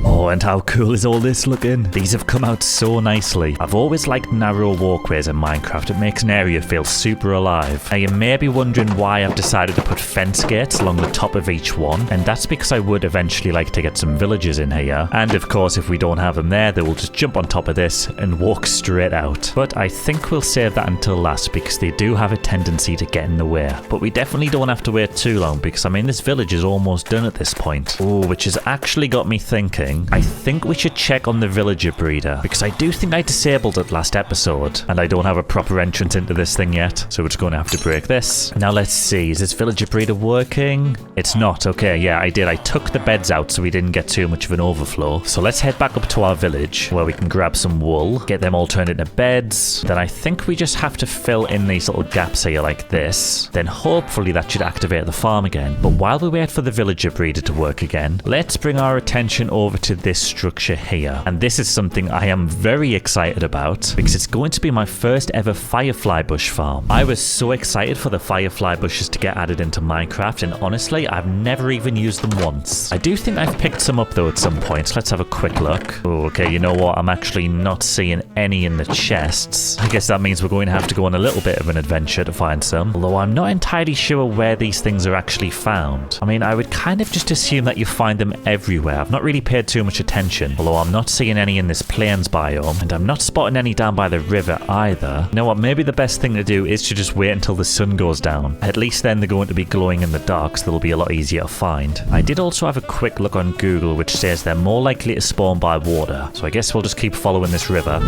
Oh, and how cool is all this looking? These have come out so nicely. I've always liked narrow walkways in Minecraft. It makes an area feel super alive. Now you may be wondering why I've decided to put fence gates along the top of each one, and that's because I would eventually like to get some villagers in here. And of course, if we don't have them there, they will just jump on top of this and walk straight out. But I think we'll save that until last, because they do have a tendency to get in the way. But we definitely don't have to wait too long, because I mean, this village is almost done at this point. Oh, which has actually got me thinking, I think we should check on the villager breeder, because I do think I disabled it last episode, and I don't have a proper entrance into this thing yet, so we're just going to have to break this. Now let's see, is this villager breeder working? It's not. Okay, yeah, I did. I took the beds out so we didn't get too much of an overflow. So let's head back up to our village, where we can grab some wool, get them all turned into beds. Then I think we just have to fill in these little gaps here like this. Then hopefully that should activate the farm again. But while we wait for the villager breeder to work again, let's bring our attention over to this structure here. And this is something I am very excited about, because it's going to be my first ever firefly bush farm. I was so excited for the firefly bushes to get added into Minecraft, and honestly, I've never even used them once. I do think I've picked some up though at some point. Let's have a quick look. Oh, okay, you know what? I'm actually not seeing any in the chests. I guess that means we're going to have to go on a little bit of an adventure to find some. Although I'm not entirely sure where these things are actually found. I mean, I would kind of just assume that you find them everywhere. I've not really paid too much much attention, although I'm not seeing any in this plains biome, and I'm not spotting any down by the river either. You know what, maybe the best thing to do is to just wait until the sun goes down. At least then they're going to be glowing in the dark, so they'll be a lot easier to find. I did also have a quick look on Google, which says they're more likely to spawn by water, so I guess we'll just keep following this river.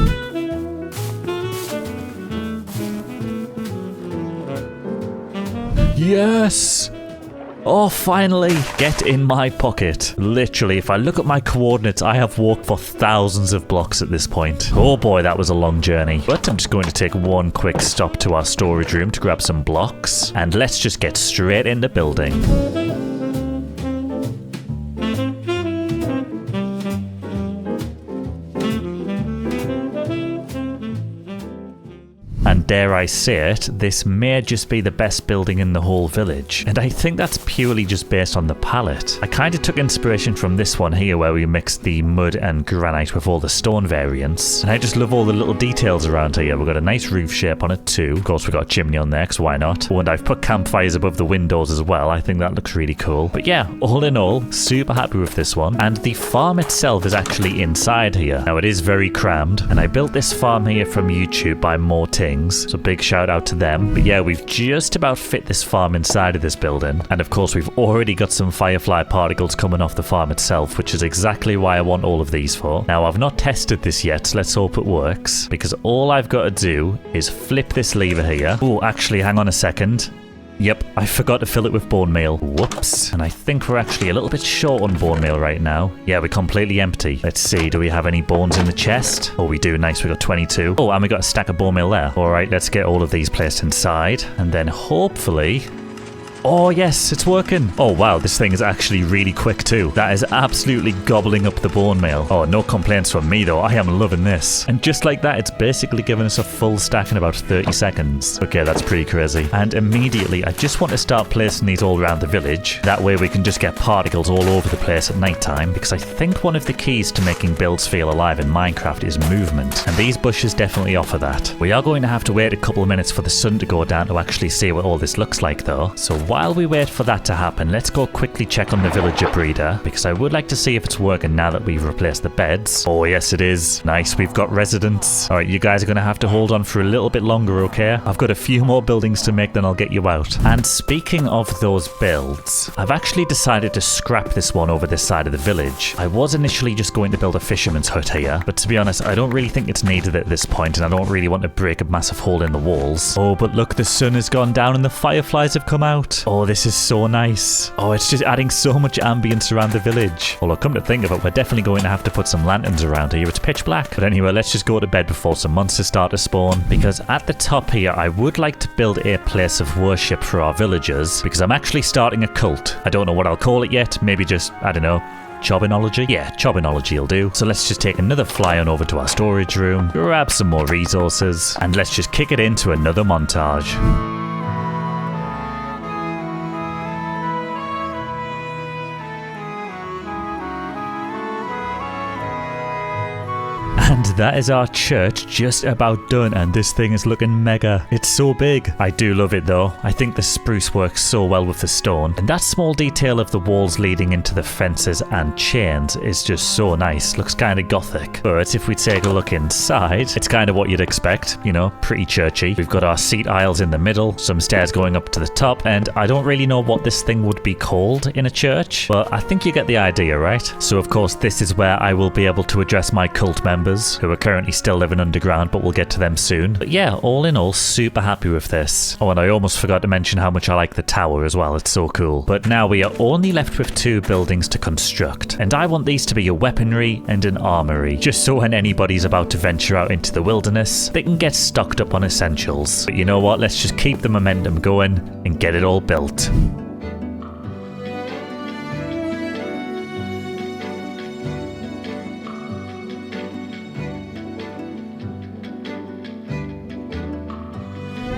Yes! Oh, finally! Get in my pocket. Literally, if I look at my coordinates, I have walked for thousands of blocks at this point. Oh boy, that was a long journey. But I'm just going to take one quick stop to our storage room to grab some blocks. And let's just get straight into building. And dare I say it, this may just be the best building in the whole village. And I think that's purely just based on the palette. I kind of took inspiration from this one here where we mixed the mud and granite with all the stone variants. And I just love all the little details around here. We've got a nice roof shape on it too. Of course, we've got a chimney on there, because why not? Oh, and I've put campfires above the windows as well. I think that looks really cool. But yeah, all in all, super happy with this one. And the farm itself is actually inside here. Now, it is very crammed. And I built this farm here from YouTube by More Ting. So big shout out to them. But yeah, we've just about fit this farm inside of this building. And of course, we've already got some firefly particles coming off the farm itself, which is exactly why I want all of these for. Now, I've not tested this yet, so let's hope it works. Because all I've got to do is flip this lever here. Oh, actually, hang on a second. Yep, I forgot to fill it with bone meal. Whoops. And I think we're actually a little bit short on bone meal right now. Yeah, we're completely empty. Let's see, do we have any bones in the chest? Oh, we do. Nice, we got 22. Oh, and we got a stack of bone meal there. All right, let's get all of these placed inside. And then hopefully... Oh yes, it's working. Oh wow, this thing is actually really quick too. That is absolutely gobbling up the bone meal. Oh, no complaints from me though. I am loving this. And just like that, it's basically given us a full stack in about 30 seconds. Okay, that's pretty crazy. And immediately, I just want to start placing these all around the village. That way we can just get particles all over the place at nighttime, because I think one of the keys to making builds feel alive in Minecraft is movement. And these bushes definitely offer that. We are going to have to wait a couple of minutes for the sun to go down to actually see what all this looks like though. So while we wait for that to happen, let's go quickly check on the villager breeder, because I would like to see if it's working now that we've replaced the beds. Oh yes, it is. Nice, we've got residents. Alright, you guys are going to have to hold on for a little bit longer, okay? I've got a few more buildings to make, then I'll get you out. And speaking of those builds, I've actually decided to scrap this one over this side of the village. I was initially just going to build a fisherman's hut here, but to be honest, I don't really think it's needed at this point, and I don't really want to break a massive hole in the walls. Oh, but look, the sun has gone down and the fireflies have come out. Oh, this is so nice. Oh, it's just adding so much ambience around the village. Although, come to think of it, we're definitely going to have to put some lanterns around here. It's pitch black. But anyway, let's just go to bed before some monsters start to spawn, because at the top here, I would like to build a place of worship for our villagers, because I'm actually starting a cult. I don't know what I'll call it yet. Maybe just, I don't know, Chobinology? Yeah, Chobinology will do. So let's just take another fly on over to our storage room, grab some more resources, and let's just kick it into another montage. And that is our church just about done, and this thing is looking mega. It's so big. I do love it though. I think the spruce works so well with the stone, and that small detail of the walls leading into the fences and chains is just so nice. Looks kind of gothic. But if we take a look inside, it's kind of what you'd expect, you know, pretty churchy. We've got our seat aisles in the middle, some stairs going up to the top, and I don't really know what this thing would be called in a church, but I think you get the idea, right? So of course this is where I will be able to address my cult members who are currently still living underground, but we'll get to them soon. But yeah, all in all, super happy with this. Oh, and I almost forgot to mention how much I like the tower as well. It's so cool. But now we are only left with 2 buildings to construct, and I want these to be a weaponry and an armory, just so when anybody's about to venture out into the wilderness, they can get stocked up on essentials. But you know what? Let's just keep the momentum going and get it all built.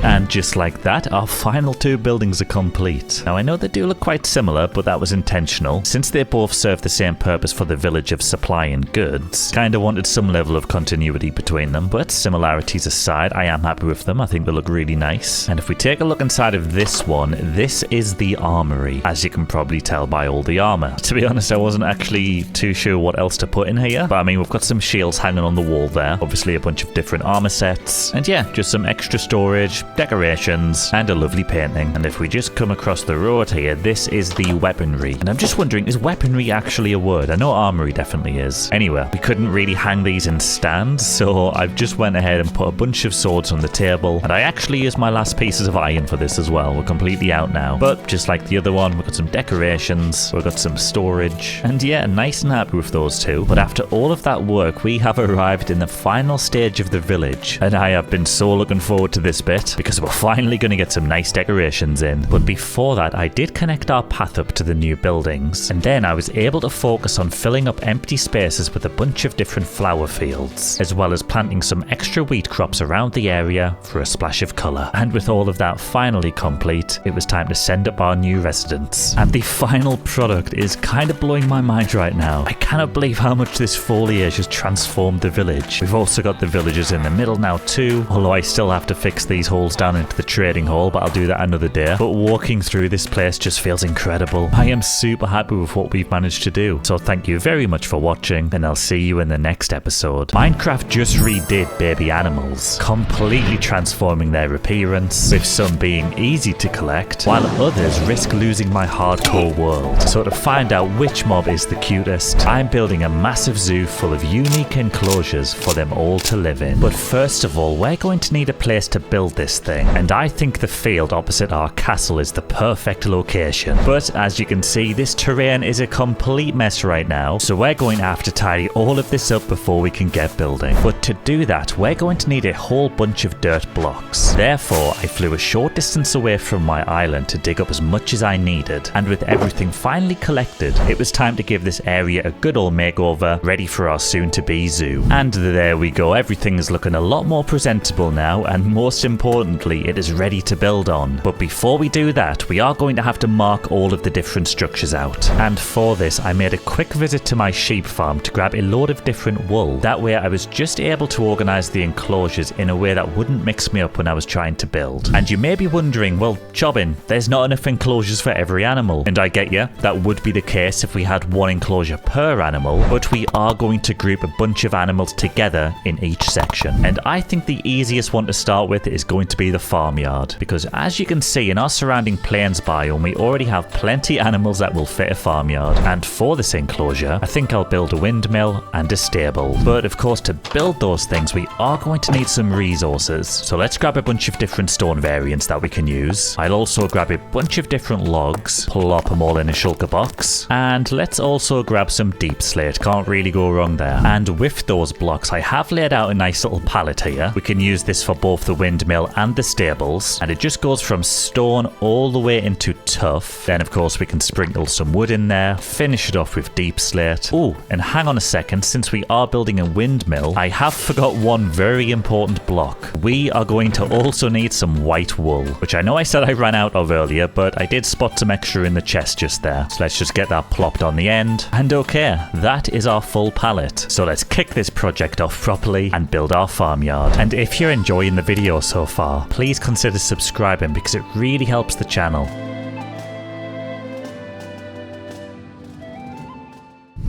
And just like that, our final two buildings are complete. Now I know they do look quite similar, but that was intentional, since they both serve the same purpose for the village of supply and goods. Kinda wanted some level of continuity between them, but similarities aside, I am happy with them. I think they look really nice. And if we take a look inside of this one, this is the armory, as you can probably tell by all the armor. To be honest, I wasn't actually too sure what else to put in here, but I mean, we've got some shields hanging on the wall there, obviously a bunch of different armor sets, and yeah, just some extra storage, decorations, and a lovely painting. And if we just come across the road here, this is the weaponry. And I'm just wondering, is weaponry actually a word? I know armory definitely is. Anyway, we couldn't really hang these in stands, so I've just went ahead and put a bunch of swords on the table, and I actually used my last pieces of iron for this as well. We're completely out now, but just like the other one, we've got some decorations, we've got some storage, and yeah, nice and happy with those two. But after all of that work, we have arrived in the final stage of the village, and I have been so looking forward to this bit because we're finally going to get some nice decorations in. But before that, I did connect our path up to the new buildings, and then I was able to focus on filling up empty spaces with a bunch of different flower fields, as well as planting some extra wheat crops around the area for a splash of colour. And with all of that finally complete, it was time to send up our new residents. And the final product is kind of blowing my mind right now. I cannot believe how much this foliage has transformed the village. We've also got the villagers in the middle now too, although I still have to fix these holes down into the trading hall, but I'll do that another day. But walking through this place just feels incredible. I am super happy with what we've managed to do. So thank you very much for watching, and I'll see you in the next episode. Minecraft just redid baby animals, completely transforming their appearance, with some being easy to collect, while others risk losing my hardcore world. So to find out which mob is the cutest, I'm building a massive zoo full of unique enclosures for them all to live in. But first of all, we're going to need a place to build this thing, and I think the field opposite our castle is the perfect location. But as you can see, this terrain is a complete mess right now, so we're going to have to tidy all of this up before we can get building. But to do that, we're going to need a whole bunch of dirt blocks. Therefore, I flew a short distance away from my island to dig up as much as I needed, and with everything finally collected, it was time to give this area a good old makeover, ready for our soon-to-be zoo. And there we go, everything is looking a lot more presentable now, and most importantly, it is ready to build on. But before we do that, we are going to have to mark all of the different structures out. And for this, I made a quick visit to my sheep farm to grab a load of different wool. That way I was just able to organise the enclosures in a way that wouldn't mix me up when I was trying to build. And you may be wondering, well, Jobbin, there's not enough enclosures for every animal. And I get you, that would be the case if we had one enclosure per animal, but we are going to group a bunch of animals together in each section. And I think the easiest one to start with is going to be the farmyard, because as you can see in our surrounding plains biome, we already have plenty animals that will fit a farmyard. And for this enclosure, I think I'll build a windmill and a stable. But of course, to build those things, we are going to need some resources. So let's grab a bunch of different stone variants that we can use. I'll also grab a bunch of different logs, plop them all in a shulker box, and let's also grab some deep slate. Can't really go wrong there. And with those blocks, I have laid out a nice little pallet here. We can use this for both the windmill and the stables, and it just goes from stone all the way into tuff. Then of course we can sprinkle some wood in there, finish it off with deep slate. Oh, and hang on a second, since we are building a windmill, I have forgot one very important block. We are going to also need some white wool, which I know I said I ran out of earlier, but I did spot some extra in the chest just there. So let's just get that plopped on the end. And okay, that is our full pallet. So let's kick this project off properly and build our farmyard. And if you're enjoying the video so far, please consider subscribing because it really helps the channel.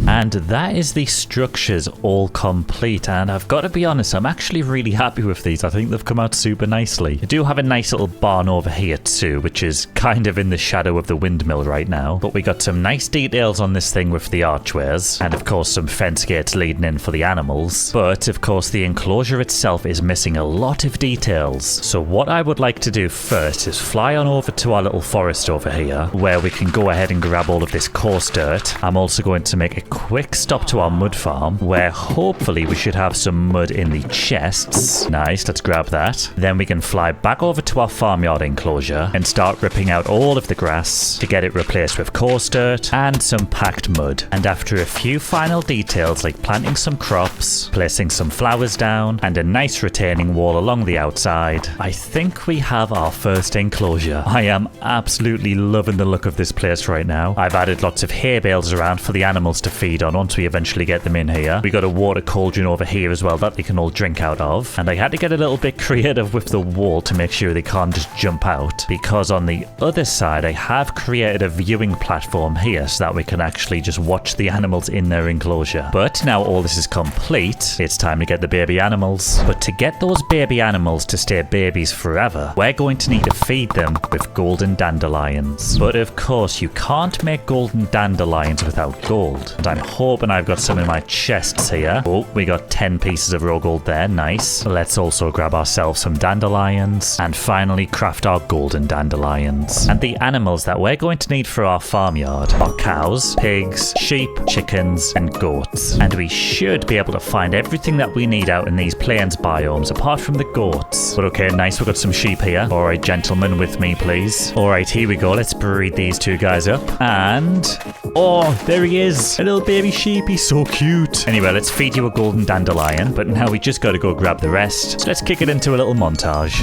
And that is the structures all complete, and I've got to be honest, I'm actually really happy with these. I think they've come out super nicely. I do have a nice little barn over here too, which is kind of in the shadow of the windmill right now, but we got some nice details on this thing with the archways, and of course some fence gates leading in for the animals. But of course the enclosure itself is missing a lot of details. So what I would like to do first is fly on over to our little forest over here, where we can go ahead and grab all of this coarse dirt. I'm also going to make a quick stop to our mud farm, where hopefully we should have some mud in the chests. Nice, let's grab that. Then we can fly back over to our farmyard enclosure and start ripping out all of the grass to get it replaced with coarse dirt and some packed mud. And after a few final details like planting some crops, placing some flowers down, and a nice retaining wall along the outside, I think we have our first enclosure. I am absolutely loving the look of this place right now. I've added lots of hay bales around for the animals to feed on once we eventually get them in here. We got a water cauldron over here as well that they can all drink out of. And I had to get a little bit creative with the wall to make sure they can't just jump out, because on the other side I have created a viewing platform here so that we can actually just watch the animals in their enclosure. But now all this is complete, it's time to get the baby animals. But to get those baby animals to stay babies forever, we're going to need to feed them with golden dandelions. But of course you can't make golden dandelions without gold, and I'm hoping I've got some in my chests here. Oh, we got 10 pieces of raw gold there, nice. Let's also grab ourselves some dandelions and finally craft our golden dandelions. And the animals that we're going to need for our farmyard are cows, pigs, sheep, chickens and goats. And we should be able to find everything that we need out in these plains biomes apart from the goats. But okay, nice, we've got some sheep here. Alright, gentlemen, with me please. Alright, here we go. Let's breed these two guys up. And oh, there he is, a little baby sheep. He's so cute. Anyway, let's feed you a golden dandelion, but now we just got to go grab the rest. So let's kick it into a little montage.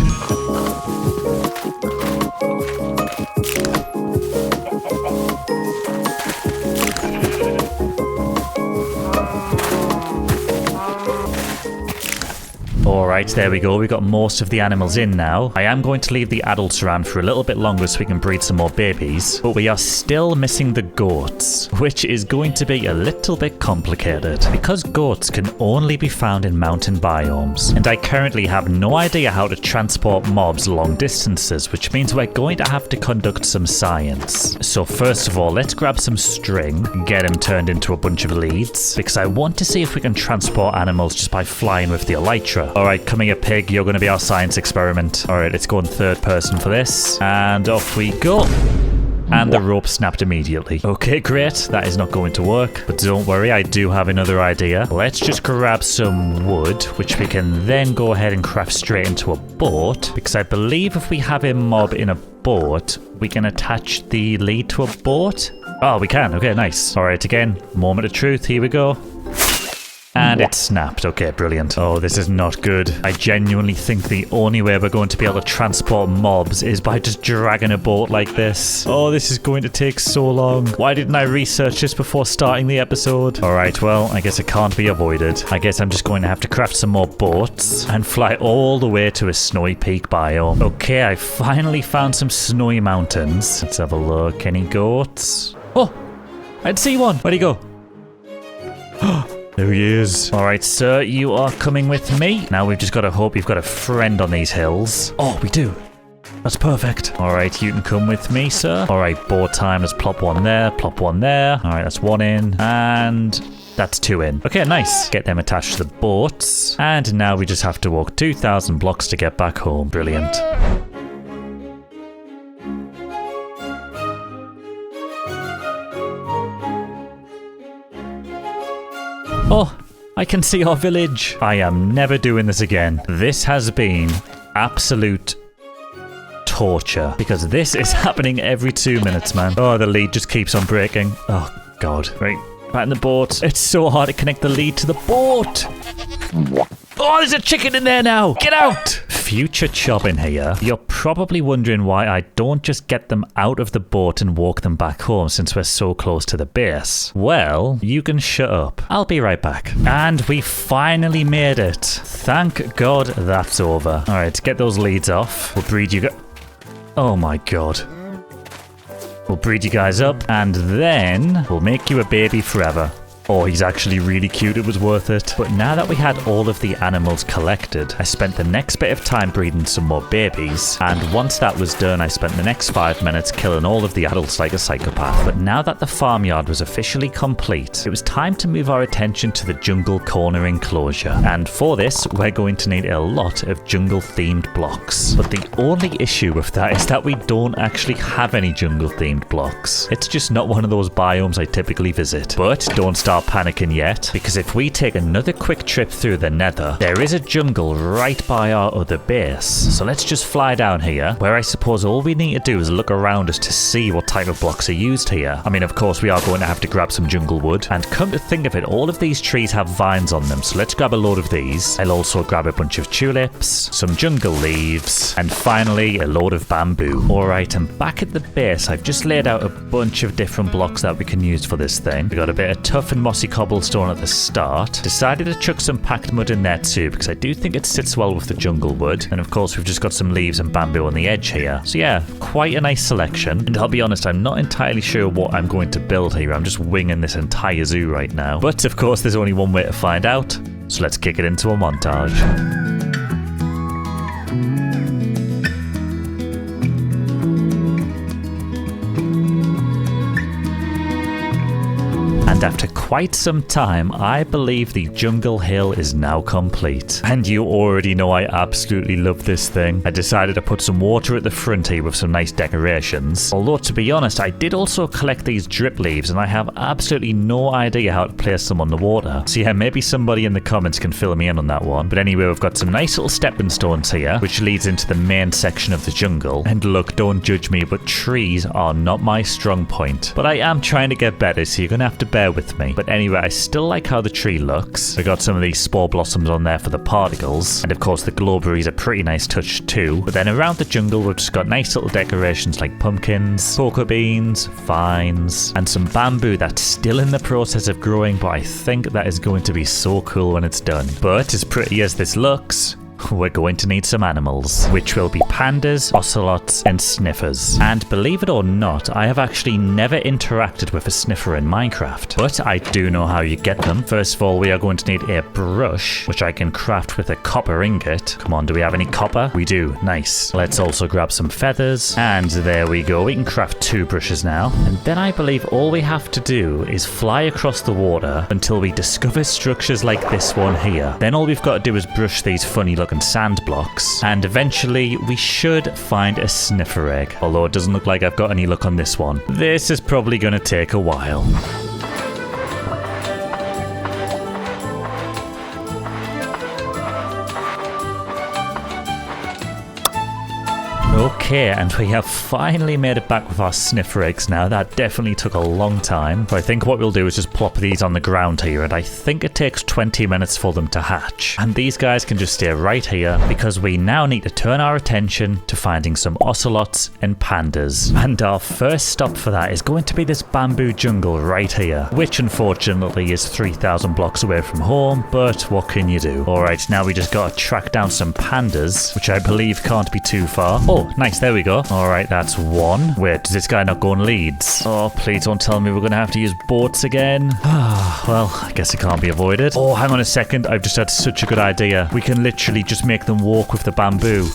Alright, there we go. We got most of the animals in now. I am going to leave the adults around for a little bit longer so we can breed some more babies. But we are still missing the goats, which is going to be a little bit complicated, because goats can only be found in mountain biomes. And I currently have no idea how to transport mobs long distances, which means we're going to have to conduct some science. So first of all, let's grab some string, get them turned into a bunch of leads, because I want to see if we can transport animals just by flying with the elytra. Alright, come here pig, you're going to be our science experiment. Alright, let's go in third person for this. And off we go. And the rope snapped immediately. Okay, great. That is not going to work. But don't worry, I do have another idea. Let's just grab some wood, which we can then go ahead and craft straight into a boat. Because I believe if we have a mob in a boat, we can attach the lead to a boat. Oh, we can. Okay, nice. Alright, again, moment of truth. Here we go. And it snapped. Okay, brilliant. Oh, this is not good. I genuinely think the only way we're going to be able to transport mobs is by just dragging a boat like this. Oh, this is going to take so long. Why didn't I research this before starting the episode? Alright, well, I guess it can't be avoided. I guess I'm just going to have to craft some more boats and fly all the way to a snowy peak biome. Okay, I finally found some snowy mountains. Let's have a look. Any goats? Oh, I'd see one. Where'd he go? There he is. Alright, sir, you are coming with me. Now we've just got to hope you've got a friend on these hills. Oh, we do. That's perfect. Alright, you can come with me, sir. Alright, board time. Let's plop one there, plop one there. Alright, that's one in. And that's two in. Okay, nice. Get them attached to the boats. And now we just have to walk 2,000 blocks to get back home. Brilliant. Oh, I can see our village. I am never doing this again. This has been absolute torture, because this is happening every 2 minutes, man. Oh, the lead just keeps on breaking. Oh, God. Right, back in the boat. It's so hard to connect the lead to the boat. Oh, there's a chicken in there now. Get out. Future chopping here. You're probably wondering why I don't just get them out of the boat and walk them back home since we're so close to the base. Well, you can shut up. I'll be right back. And we finally made it. Thank God that's over. All right, get those leads off. We'll breed you. Oh my God. We'll breed you guys up and then we'll make you a baby forever. Oh, he's actually really cute. It was worth it. But now that we had all of the animals collected, I spent the next bit of time breeding some more babies. And once that was done, I spent the next 5 minutes killing all of the adults like a psychopath. But now that the farmyard was officially complete, it was time to move our attention to the jungle corner enclosure. And for this, we're going to need a lot of jungle-themed blocks. But the only issue with that is that we don't actually have any jungle-themed blocks. It's just not one of those biomes I typically visit. But don't start start panicking yet, because if we take another quick trip through the nether, there is a jungle right by our other base. So let's just fly down here, where I suppose all we need to do is look around us to see what type of blocks are used here. I mean, of course, we are going to have to grab some jungle wood, and come to think of it, all of these trees have vines on them, so let's grab a load of these. I'll also grab a bunch of tulips, some jungle leaves, and finally a load of bamboo. Alright, and back at the base, I've just laid out a bunch of different blocks that we can use for this thing. We got a bit of tough and mossy cobblestone at the start. Decided to chuck some packed mud in there too, because I do think it sits well with the jungle wood. And of course, we've just got some leaves and bamboo on the edge here. So yeah, quite a nice selection. And I'll be honest, I'm not entirely sure what I'm going to build here. I'm just winging this entire zoo right now. But of course, there's only one way to find out. So let's kick it into a montage. And after quite some time, I believe the jungle hill is now complete. And you already know I absolutely love this thing. I decided to put some water at the front here with some nice decorations. Although, to be honest, I did also collect these drip leaves, and I have absolutely no idea how to place them on the water. So yeah, maybe somebody in the comments can fill me in on that one. But anyway, we've got some nice little stepping stones here, which leads into the main section of the jungle. And look, don't judge me, but trees are not my strong point. But I am trying to get better, so you're going to have to bear with me. But anyway, I still like how the tree looks. I got some of these spore blossoms on there for the particles, and of course the glowberries are pretty nice touch too. But then around the jungle we've just got nice little decorations like pumpkins, cocoa beans, vines, and some bamboo that's still in the process of growing, but I think that is going to be so cool when it's done. But as pretty as this looks, we're going to need some animals, which will be pandas, ocelots, and sniffers. And believe it or not, I have actually never interacted with a sniffer in Minecraft, but I do know how you get them. First of all, we are going to need a brush, which I can craft with a copper ingot. Come on, do we have any copper? We do. Nice. Let's also grab some feathers, and there we go. We can craft 2 brushes now. And then I believe all we have to do is fly across the water until we discover structures like this one here. Then all we've got to do is brush these funny looking sand blocks, and eventually we should find a sniffer egg, although it doesn't look like I've got any luck on this one. This is probably going to take a while. Okay, and we have finally made it back with our sniffer eggs now. That definitely took a long time. So I think what we'll do is just plop these on the ground here, and I think it takes 20 minutes for them to hatch. And these guys can just stay right here, because we now need to turn our attention to finding some ocelots and pandas. And our first stop for that is going to be this bamboo jungle right here, which unfortunately is 3,000 blocks away from home, but what can you do? Alright, now we just gotta track down some pandas, which I believe can't be too far. Oh, nice, there we go. Alright, that's 1. Wait, does this guy not go on leads? Oh, please don't tell me we're going to have to use boats again. Well, I guess it can't be avoided. Oh, hang on a second. I've just had such a good idea. We can literally just make them walk with the bamboo.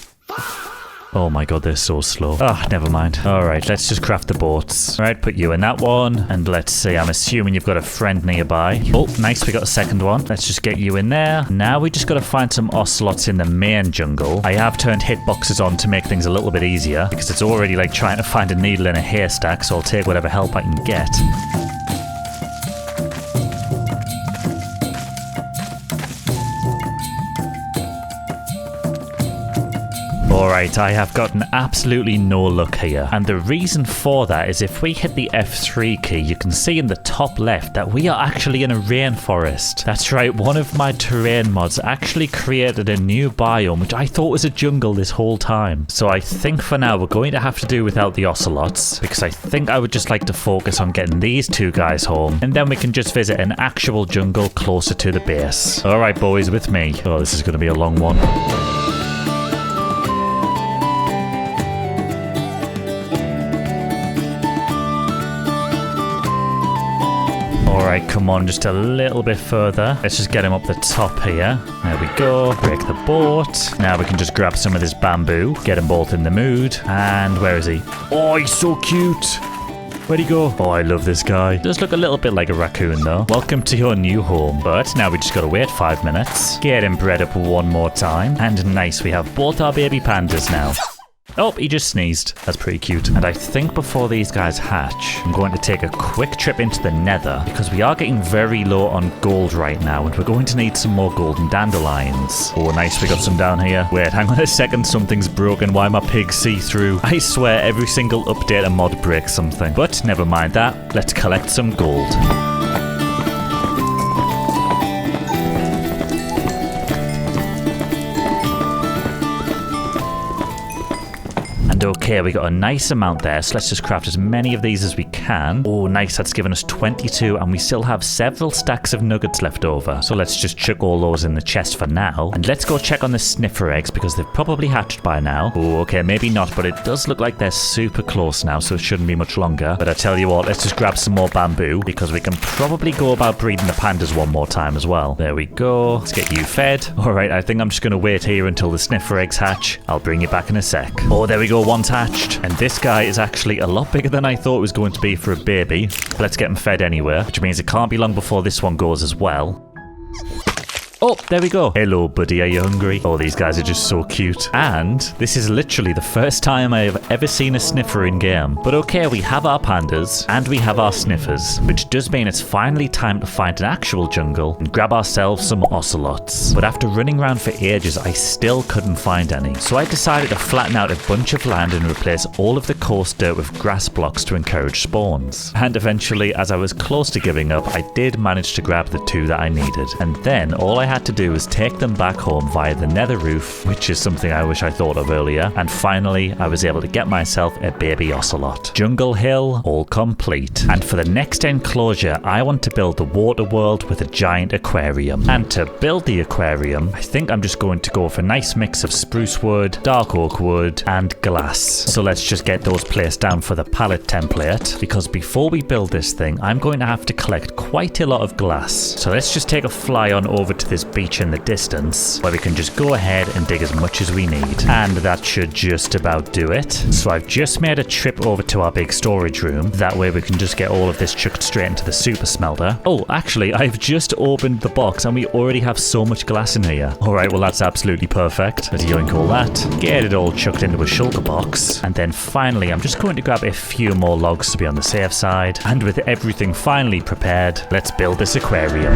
Oh my god, they're so slow. Never mind. Alright, let's just craft the boats. Alright, put you in that one. And let's see, I'm assuming you've got a friend nearby. Oh, nice, we got a second one. Let's just get you in there. Now we just got to find some ocelots in the main jungle. I have turned hitboxes on to make things a little bit easier, because it's already like trying to find a needle in a haystack, so I'll take whatever help I can get. Alright, I have gotten absolutely no luck here, and the reason for that is if we hit the F3 key, you can see in the top left that we are actually in a rainforest. That's right, one of my terrain mods actually created a new biome, which I thought was a jungle this whole time. So I think for now we're going to have to do without the ocelots, because I think I would just like to focus on getting these 2 guys home, and then we can just visit an actual jungle closer to the base. Alright boys, with me. Oh, this is going to be a long one. Alright, come on, just a little bit further. Let's just get him up the top here. There we go. Break the boat. Now we can just grab some of this bamboo. Get them both in the mood. And where is he? Oh, he's so cute. Where'd he go? Oh, I love this guy. Does look a little bit like a raccoon though. Welcome to your new home. But now we just gotta wait 5 minutes. Get him bred up one more time. And nice, we have both our baby pandas now. Oh, he just sneezed. That's pretty cute. And I think before these guys hatch, I'm going to take a quick trip into the nether because we are getting very low on gold right now and we're going to need some more golden dandelions. Oh, nice. We got some down here. Wait, hang on a second. Something's broken. Why my pigs see through? I swear every single update a mod breaks something. But never mind that. Let's collect some gold. Okay, we got a nice amount there, so let's just craft as many of these as we can. Oh, nice, that's given us 22, and we still have several stacks of nuggets left over. So let's just chuck all those in the chest for now. And let's go check on the sniffer eggs, because they've probably hatched by now. Oh, okay, maybe not, but it does look like they're super close now, so it shouldn't be much longer. But I tell you what, let's just grab some more bamboo, because we can probably go about breeding the pandas one more time as well. There we go. Let's get you fed. All right, I think I'm just going to wait here until the sniffer eggs hatch. I'll bring you back in a sec. Oh, there we go, one's hatched. And this guy is actually a lot bigger than I thought it was going to be for a baby. Let's get him fed anywhere, which means it can't be long before this one goes as well. Oh, there we go. Hello, buddy. Are you hungry? Oh, these guys are just so cute. And this is literally the first time I have ever seen a sniffer in game. But okay, we have our pandas and we have our sniffers, which does mean it's finally time to find an actual jungle and grab ourselves some ocelots. But after running around for ages, I still couldn't find any. So I decided to flatten out a bunch of land and replace all of the coarse dirt with grass blocks to encourage spawns. And eventually, as I was close to giving up, I did manage to grab the 2 that I needed. And then all I had to do was take them back home via the nether roof, which is something I wish I thought of earlier. And finally, I was able to get myself a baby ocelot. Jungle Hill, all complete. And for the next enclosure, I want to build the water world with a giant aquarium. And to build the aquarium, I think I'm just going to go for a nice mix of spruce wood, dark oak wood, and glass. So let's just get those placed down for the palette template, because before we build this thing, I'm going to have to collect quite a lot of glass. So let's just take a fly on over to this beach in the distance, where we can just go ahead and dig as much as we need. And that should just about do it. So I've just made a trip over to our big storage room. That way we can just get all of this chucked straight into the super smelter. Oh, actually, I've just opened the box and we already have so much glass in here. Alright, well that's absolutely perfect. Let's yoink all that. Get it all chucked into a shulker box. And then finally, I'm just going to grab a few more logs to be on the safe side. And with everything finally prepared, let's build this aquarium.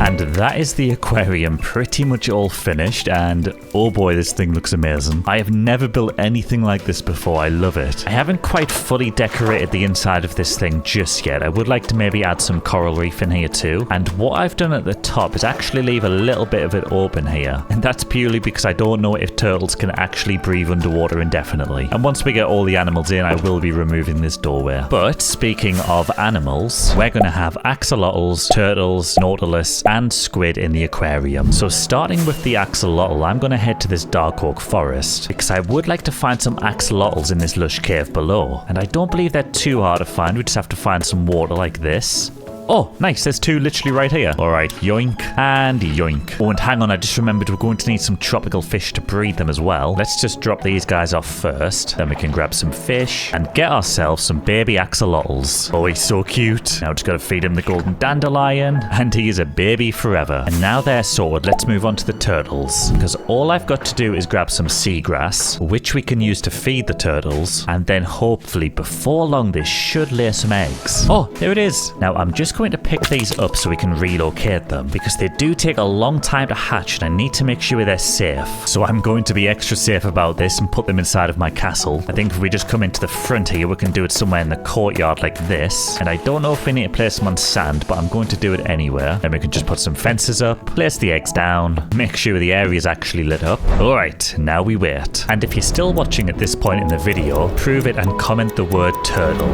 And that is the aquarium pretty much all finished, and oh boy, this thing looks amazing. I have never built anything like this before. I love it. I haven't quite fully decorated the inside of this thing just yet. I would like to maybe add some coral reef in here too. And what I've done at the top is actually leave a little bit of it open here. And that's purely because I don't know if turtles can actually breathe underwater indefinitely. And once we get all the animals in, I will be removing this doorway. But speaking of animals, we're going to have axolotls, turtles, nautilus, and squid in the aquarium. So starting with the axolotl, I'm going to head to this dark oak forest because I would like to find some axolotls in this lush cave below. And I don't believe they're too hard to find. We just have to find some water like this. Oh, nice. There's 2 literally right here. All right, yoink and yoink. Oh, and hang on. I just remembered we're going to need some tropical fish to breed them as well. Let's just drop these guys off first. Then we can grab some fish and get ourselves some baby axolotls. Oh, he's so cute. Now just got to feed him the golden dandelion and he is a baby forever. And now they're sorted, let's move on to the turtles, because all I've got to do is grab some seagrass, which we can use to feed the turtles. And then hopefully before long, this should lay some eggs. Oh, there it is. Now I'm just going to pick these up so we can relocate them, because they do take a long time to hatch and I need to make sure they're safe. So I'm going to be extra safe about this and put them inside of my castle. I think if we just come into the front here, we can do it somewhere in the courtyard like this. And I don't know if we need to place them on sand, but I'm going to do it anywhere. Then we can just put some fences up, place the eggs down, make sure the area is actually lit up. Alright, now we wait. And if you're still watching at this point in the video, prove it and comment the word turtle.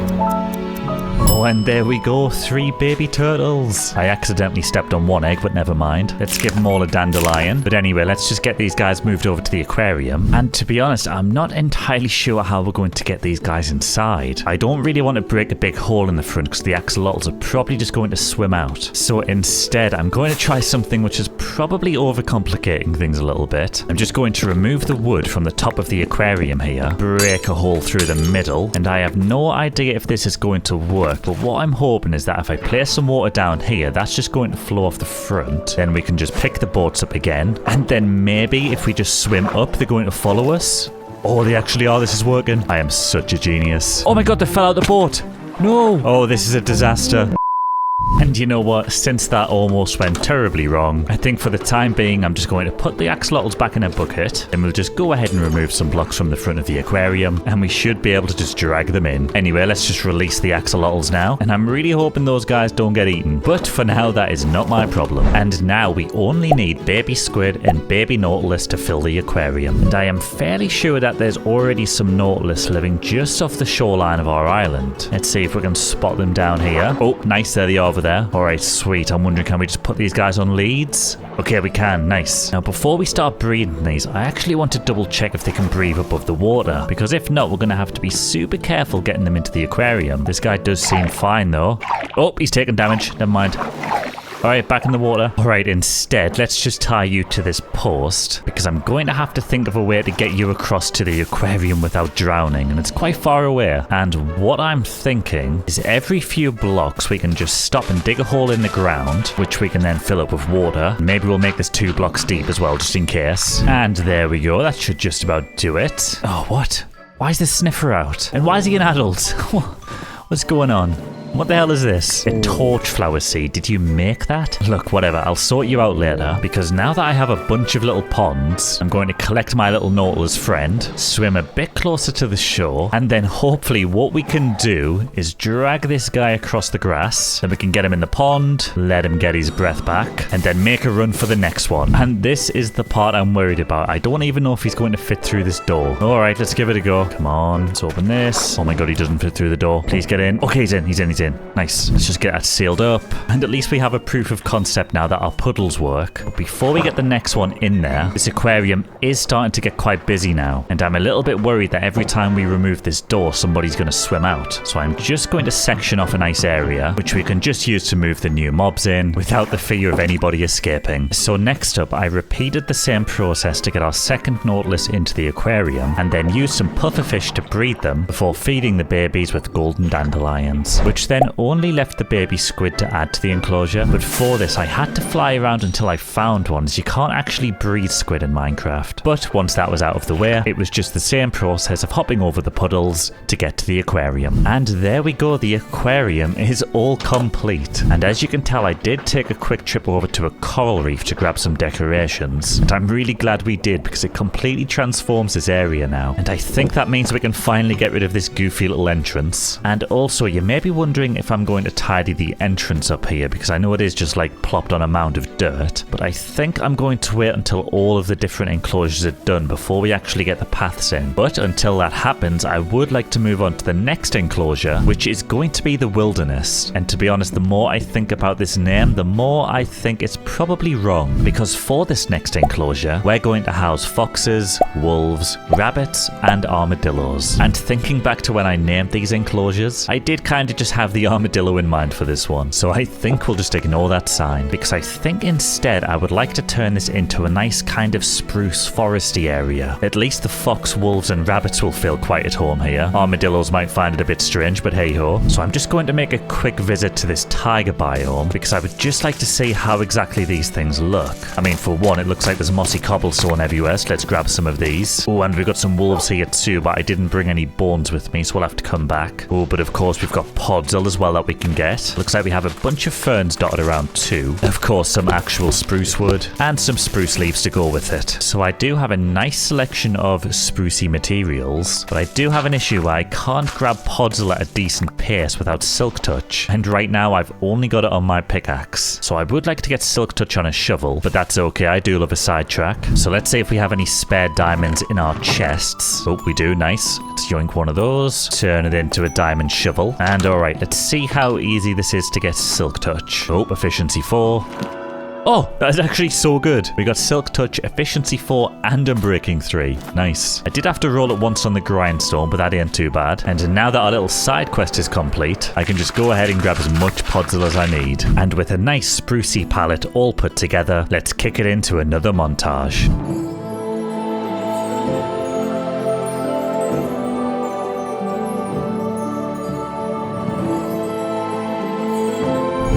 Oh, and there we go, 3 baby turtles. I accidentally stepped on 1 egg, but never mind. Let's give them all a dandelion. But anyway, let's just get these guys moved over to the aquarium. And to be honest, I'm not entirely sure how we're going to get these guys inside. I don't really want to break a big hole in the front because the axolotls are probably just going to swim out. So instead, I'm going to try something which is probably overcomplicating things a little bit. I'm just going to remove the wood from the top of the aquarium here, break a hole through the middle, and I have no idea if this is going to work But what I'm hoping is that if I place some water down here, that's just going to flow off the front. Then we can just pick the boats up again. And then maybe if we just swim up, they're going to follow us. Oh, they actually are. This is working. I am such a genius. Oh my god, they fell out the boat. No. Oh, this is a disaster. And you know what? Since that almost went terribly wrong, I think for the time being, I'm just going to put the axolotls back in a bucket, and we'll just go ahead and remove some blocks from the front of the aquarium, and we should be able to just drag them in. Anyway, let's just release the axolotls now, and I'm really hoping those guys don't get eaten. But for now, that is not my problem. And now we only need baby squid and baby nautilus to fill the aquarium. And I am fairly sure that there's already some nautilus living just off the shoreline of our island. Let's see if we can spot them down here. Oh, nice, there they are over there. Alright, sweet. I'm wondering, can we just put these guys on leads? Okay, we can. Nice. Now, before we start breeding these, I actually want to double check if they can breathe above the water, because if not, we're going to have to be super careful getting them into the aquarium. This guy does seem fine, though. Oh, he's taking damage. Never mind. Alright, back in the water. Alright, instead, let's just tie you to this post, because I'm going to have to think of a way to get you across to the aquarium without drowning, and it's quite far away. And what I'm thinking is every few blocks we can just stop and dig a hole in the ground, which we can then fill up with water. Maybe we'll make this 2 blocks deep as well, just in case. And there we go. That should just about do it. Oh, what? Why is the sniffer out? And why is he an adult? What's going on? What the hell is this? A torch flower seed. Did you make that? Look, whatever. I'll sort you out later, because now that I have a bunch of little ponds, I'm going to collect my little nautilus friend, swim a bit closer to the shore, and then hopefully what we can do is drag this guy across the grass, then we can get him in the pond, let him get his breath back, and then make a run for the next one. And this is the part I'm worried about. I don't even know if he's going to fit through this door. Alright, let's give it a go. Come on, let's open this. Oh my god, he doesn't fit through the door. Please get in. Okay, he's in. Nice. Let's just get that sealed up. And at least we have a proof of concept now that our puddles work. But before we get the next one in there, this aquarium is starting to get quite busy now. And I'm a little bit worried that every time we remove this door, somebody's going to swim out. So I'm just going to section off a nice area, which we can just use to move the new mobs in without the fear of anybody escaping. So next up, I repeated the same process to get our second nautilus into the aquarium, and then used some pufferfish to breed them before feeding the babies with golden dandelions, which then only left the baby squid to add to the enclosure. But for this, I had to fly around until I found one, as you can't actually breed squid in Minecraft. But once that was out of the way, it was just the same process of hopping over the puddles to get to the aquarium. And there we go, the aquarium is all complete. And as you can tell, I did take a quick trip over to a coral reef to grab some decorations. And I'm really glad we did, because it completely transforms this area now. And I think that means we can finally get rid of this goofy little entrance. And also, you may be wondering if I'm going to tidy the entrance up here, because I know it is just like plopped on a mound of dirt, but I think I'm going to wait until all of the different enclosures are done before we actually get the paths in. But until that happens, I would like to move on to the next enclosure, which is going to be the wilderness. And to be honest, the more I think about this name, the more I think it's probably wrong, because for this next enclosure, we're going to house foxes, wolves, rabbits, and armadillos. And thinking back to when I named these enclosures, I did kind of just have the armadillo in mind for this one, so I think we'll just ignore that sign, because I think instead I would like to turn this into a nice kind of spruce foresty area. At least the fox, wolves, and rabbits will feel quite at home here. Armadillos might find it a bit strange, but hey ho. So I'm just going to make a quick visit to this tiger biome, because I would just like to see how exactly these things look. I mean, for one, it looks like there's mossy cobblestone everywhere, so let's grab some of these. Oh, and we've got some wolves here too, but I didn't bring any bones with me, so we'll have to come back. Oh, but of course we've got podzol as well that we can get. Looks like we have a bunch of ferns dotted around too. Of course, some actual spruce wood and some spruce leaves to go with it. So I do have a nice selection of sprucey materials, but I do have an issue where I can't grab podzol at a decent pace without silk touch. And right now I've only got it on my pickaxe. So I would like to get silk touch on a shovel, but that's okay. I do love a sidetrack. So let's see if we have any spare diamonds in our chests. Oh, we do. Nice. Let's yoink one of those, turn it into a diamond shovel. And alright, let's see how easy this is to get silk touch. Oh, efficiency 4. Oh, that's actually so good. We got silk touch, efficiency 4, and unbreaking 3. Nice. I did have to roll it once on the grindstone, but that ain't too bad. And now that our little side quest is complete, I can just go ahead and grab as much podzol as I need. And with a nice sprucey palette all put together, let's kick it into another montage.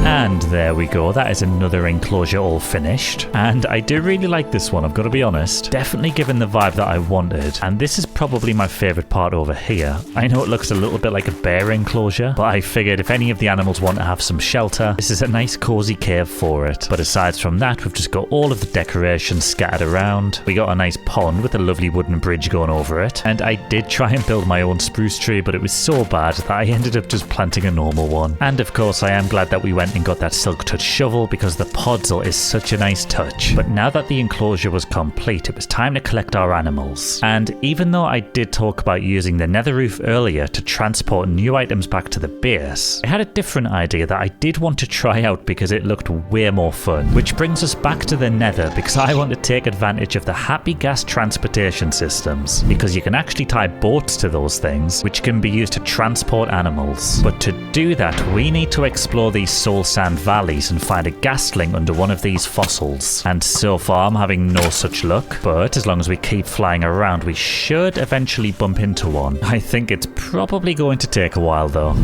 And there we go, that is another enclosure all finished. And I do really like this one, I've got to be honest. Definitely given the vibe that I wanted. And this is probably my favourite part over here. I know it looks a little bit like a bear enclosure, but I figured if any of the animals want to have some shelter, this is a nice cozy cave for it. But aside from that, we've just got all of the decorations scattered around. We got a nice pond with a lovely wooden bridge going over it. And I did try and build my own spruce tree, but it was so bad that I ended up just planting a normal one. And of course, I am glad that we went and got that silk touch shovel because the podzol is such a nice touch. But now that the enclosure was complete, it was time to collect our animals. And even though I did talk about using the nether roof earlier to transport new items back to the base, I had a different idea that I did want to try out because it looked way more fun. Which brings us back to the nether because I want to take advantage of the happy gas transportation systems, because you can actually tie boats to those things which can be used to transport animals. But to do that, we need to explore these soul sand valleys and find a gas link under one of these fossils. And so far I'm having no such luck, but as long as we keep flying around we should eventually bump into one. I think it's probably going to take a while though.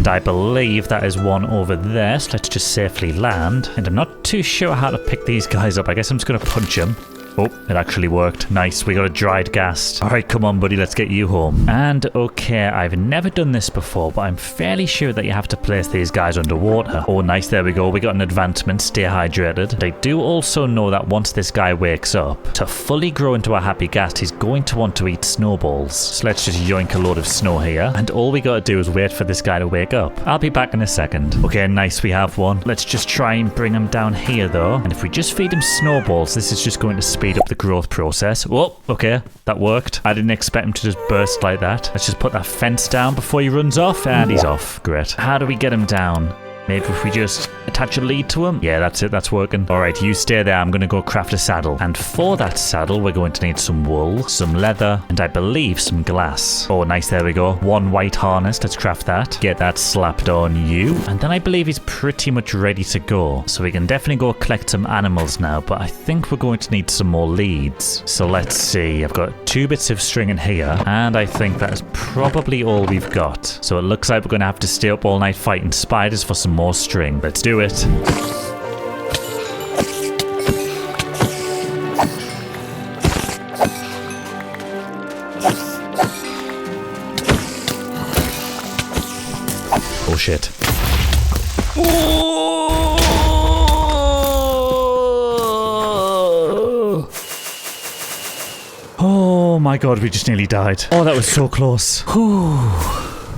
And I believe that is one over there, so let's just safely land. And I'm not too sure how to pick these guys up. I guess I'm just going to punch them. Oh, it actually worked. Nice, we got a dried ghast. Alright, come on buddy, let's get you home. And okay, I've never done this before, but I'm fairly sure that you have to place these guys underwater. Oh nice, there we go, we got an advancement, stay hydrated. And I do also know that once this guy wakes up, to fully grow into a happy ghast, he's going to want to eat snowballs. So let's just yoink a load of snow here, and all we gotta do is wait for this guy to wake up. I'll be back in a second. Okay, nice, we have one. Let's just try and bring him down here though, and if we just feed him snowballs, this is just going to speed up the growth process. Oh, okay, that worked. I didn't expect him to just burst like that. Let's just put that fence down before he runs off, and he's off. Great. How do we get him down? Maybe if we just attach a lead to him? Yeah, that's it. That's working. Alright, you stay there. I'm going to go craft a saddle. And for that saddle, we're going to need some wool, some leather, and I believe some glass. Oh, nice. There we go. One white harness. Let's craft that. Get that slapped on you. And then I believe he's pretty much ready to go. So we can definitely go collect some animals now, but I think we're going to need some more leads. So let's see. I've got 2 bits of string in here, and I think that is probably all we've got. So it looks like we're going to have to stay up all night fighting spiders for some more string. Let's do it. Oh shit. Oh my god, we just nearly died. Oh, that was so close. Whew.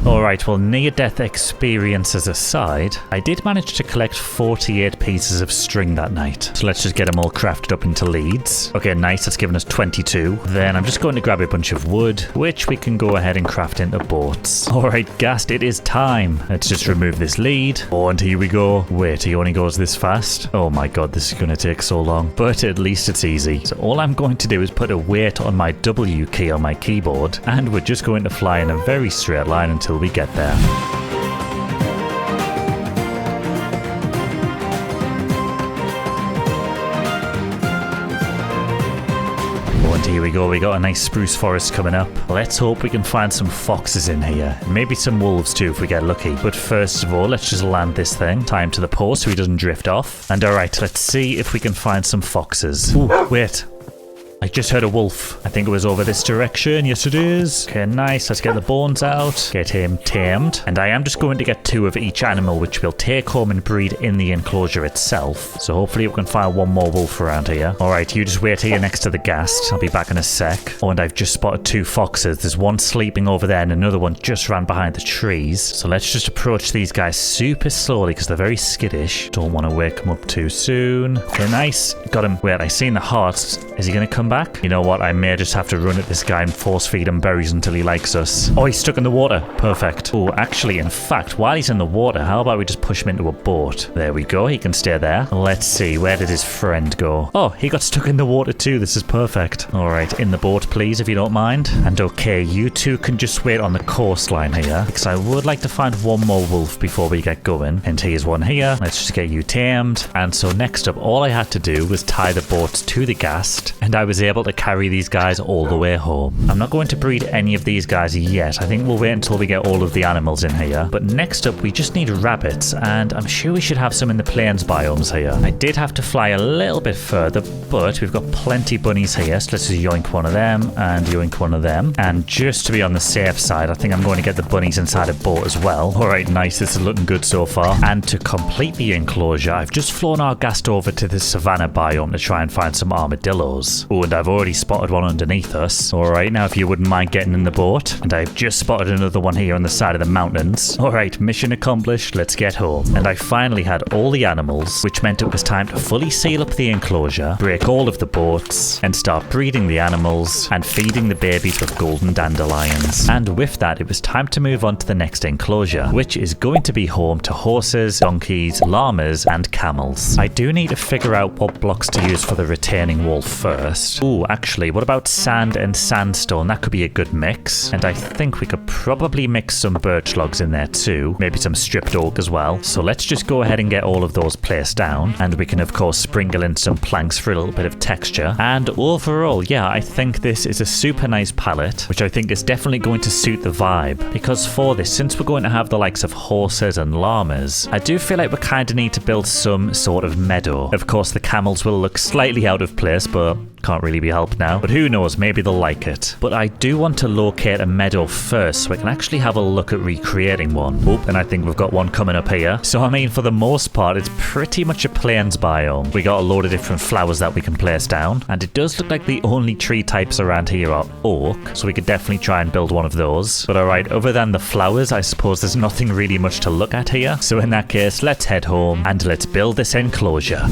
Alright, well, near-death experiences aside, I did manage to collect 48 pieces of string that night. So let's just get them all crafted up into leads. Okay, nice, that's given us 22. Then I'm just going to grab a bunch of wood, which we can go ahead and craft into boats. Alright, Ghast, it is time. Let's just remove this lead. Oh, and here we go. Wait, he only goes this fast? Oh my god, this is going to take so long. But at least it's easy. So all I'm going to do is put a weight on my W key on my keyboard, and we're just going to fly in a very straight line until we get there. And here we go, we got a nice spruce forest coming up. Let's hope we can find some foxes in here. Maybe some wolves too if we get lucky. But first of all, let's just land this thing. Tie him to the pole so he doesn't drift off. And alright, let's see if we can find some foxes. Ooh, wait. I just heard a wolf. I think it was over this direction. Yes, it is. Okay, nice. Let's get the bones out. Get him tamed. And I am just going to get 2 of each animal, which we'll take home and breed in the enclosure itself. So hopefully we can find one more wolf around here. Alright, you just wait here next to the ghast. I'll be back in a sec. Oh, and I've just spotted 2 foxes. There's one sleeping over there and another one just ran behind the trees. So let's just approach these guys super slowly because they're very skittish. Don't want to wake them up too soon. Okay, nice. Got him. Wait, I seen the hearts. Is he going to come back? You know what? I may just have to run at this guy and force feed him berries until he likes us. Oh, he's stuck in the water. Perfect. Oh, actually, in fact, while he's in the water, how about we just push him into a boat? There we go. He can stay there. Let's see. Where did his friend go? Oh, he got stuck in the water too. This is perfect. All right. In the boat, please, if you don't mind. And okay, you 2 can just wait on the coastline here because I would like to find one more wolf before we get going. And here's one here. Let's just get you tamed. And so next up, all I had to do was tie the boats to the ghast, and I was able to carry these guys all the way home. I'm not going to breed any of these guys yet. I think we'll wait until we get all of the animals in here. But next up, we just need rabbits, and I'm sure we should have some in the plains biomes here. I did have to fly a little bit further, but we've got plenty bunnies here, so let's just yoink one of them and yoink one of them. And just to be on the safe side, I think I'm going to get the bunnies inside a boat as well. Alright, nice, this is looking good so far. And to complete the enclosure, I've just flown our guest over to the savannah biome to try and find some armadillos. Oh, and I've already spotted one underneath us. Alright, now if you wouldn't mind getting in the boat. And I've just spotted another one here on the side of the mountains. Alright, mission accomplished, let's get home. And I finally had all the animals, which meant it was time to fully seal up the enclosure, break all of the boats, and start breeding the animals and feeding the babies with golden dandelions. And with that, it was time to move on to the next enclosure, which is going to be home to horses, donkeys, llamas, and camels. I do need to figure out what blocks to use for the retaining wall first. Ooh, actually, what about sand and sandstone? That could be a good mix. And I think we could probably mix some birch logs in there too. Maybe some stripped oak as well. So let's just go ahead and get all of those placed down. And we can, of course, sprinkle in some planks for a little bit of texture. And overall, yeah, I think this is a super nice palette, which I think is definitely going to suit the vibe. Because for this, since we're going to have the likes of horses and llamas, I do feel like we kind of need to build some sort of meadow. Of course, the camels will look slightly out of place, but can't really be helped now. But who knows, maybe they'll like it. But I do want to locate a meadow first so I can actually have a look at recreating one. Oh, and I think we've got one coming up here. So I mean, for the most part, it's pretty much a plains biome. We got a load of different flowers that we can place down. And it does look like the only tree types around here are oak. So we could definitely try and build one of those. But alright, other than the flowers, I suppose there's nothing really much to look at here. So in that case, let's head home and let's build this enclosure.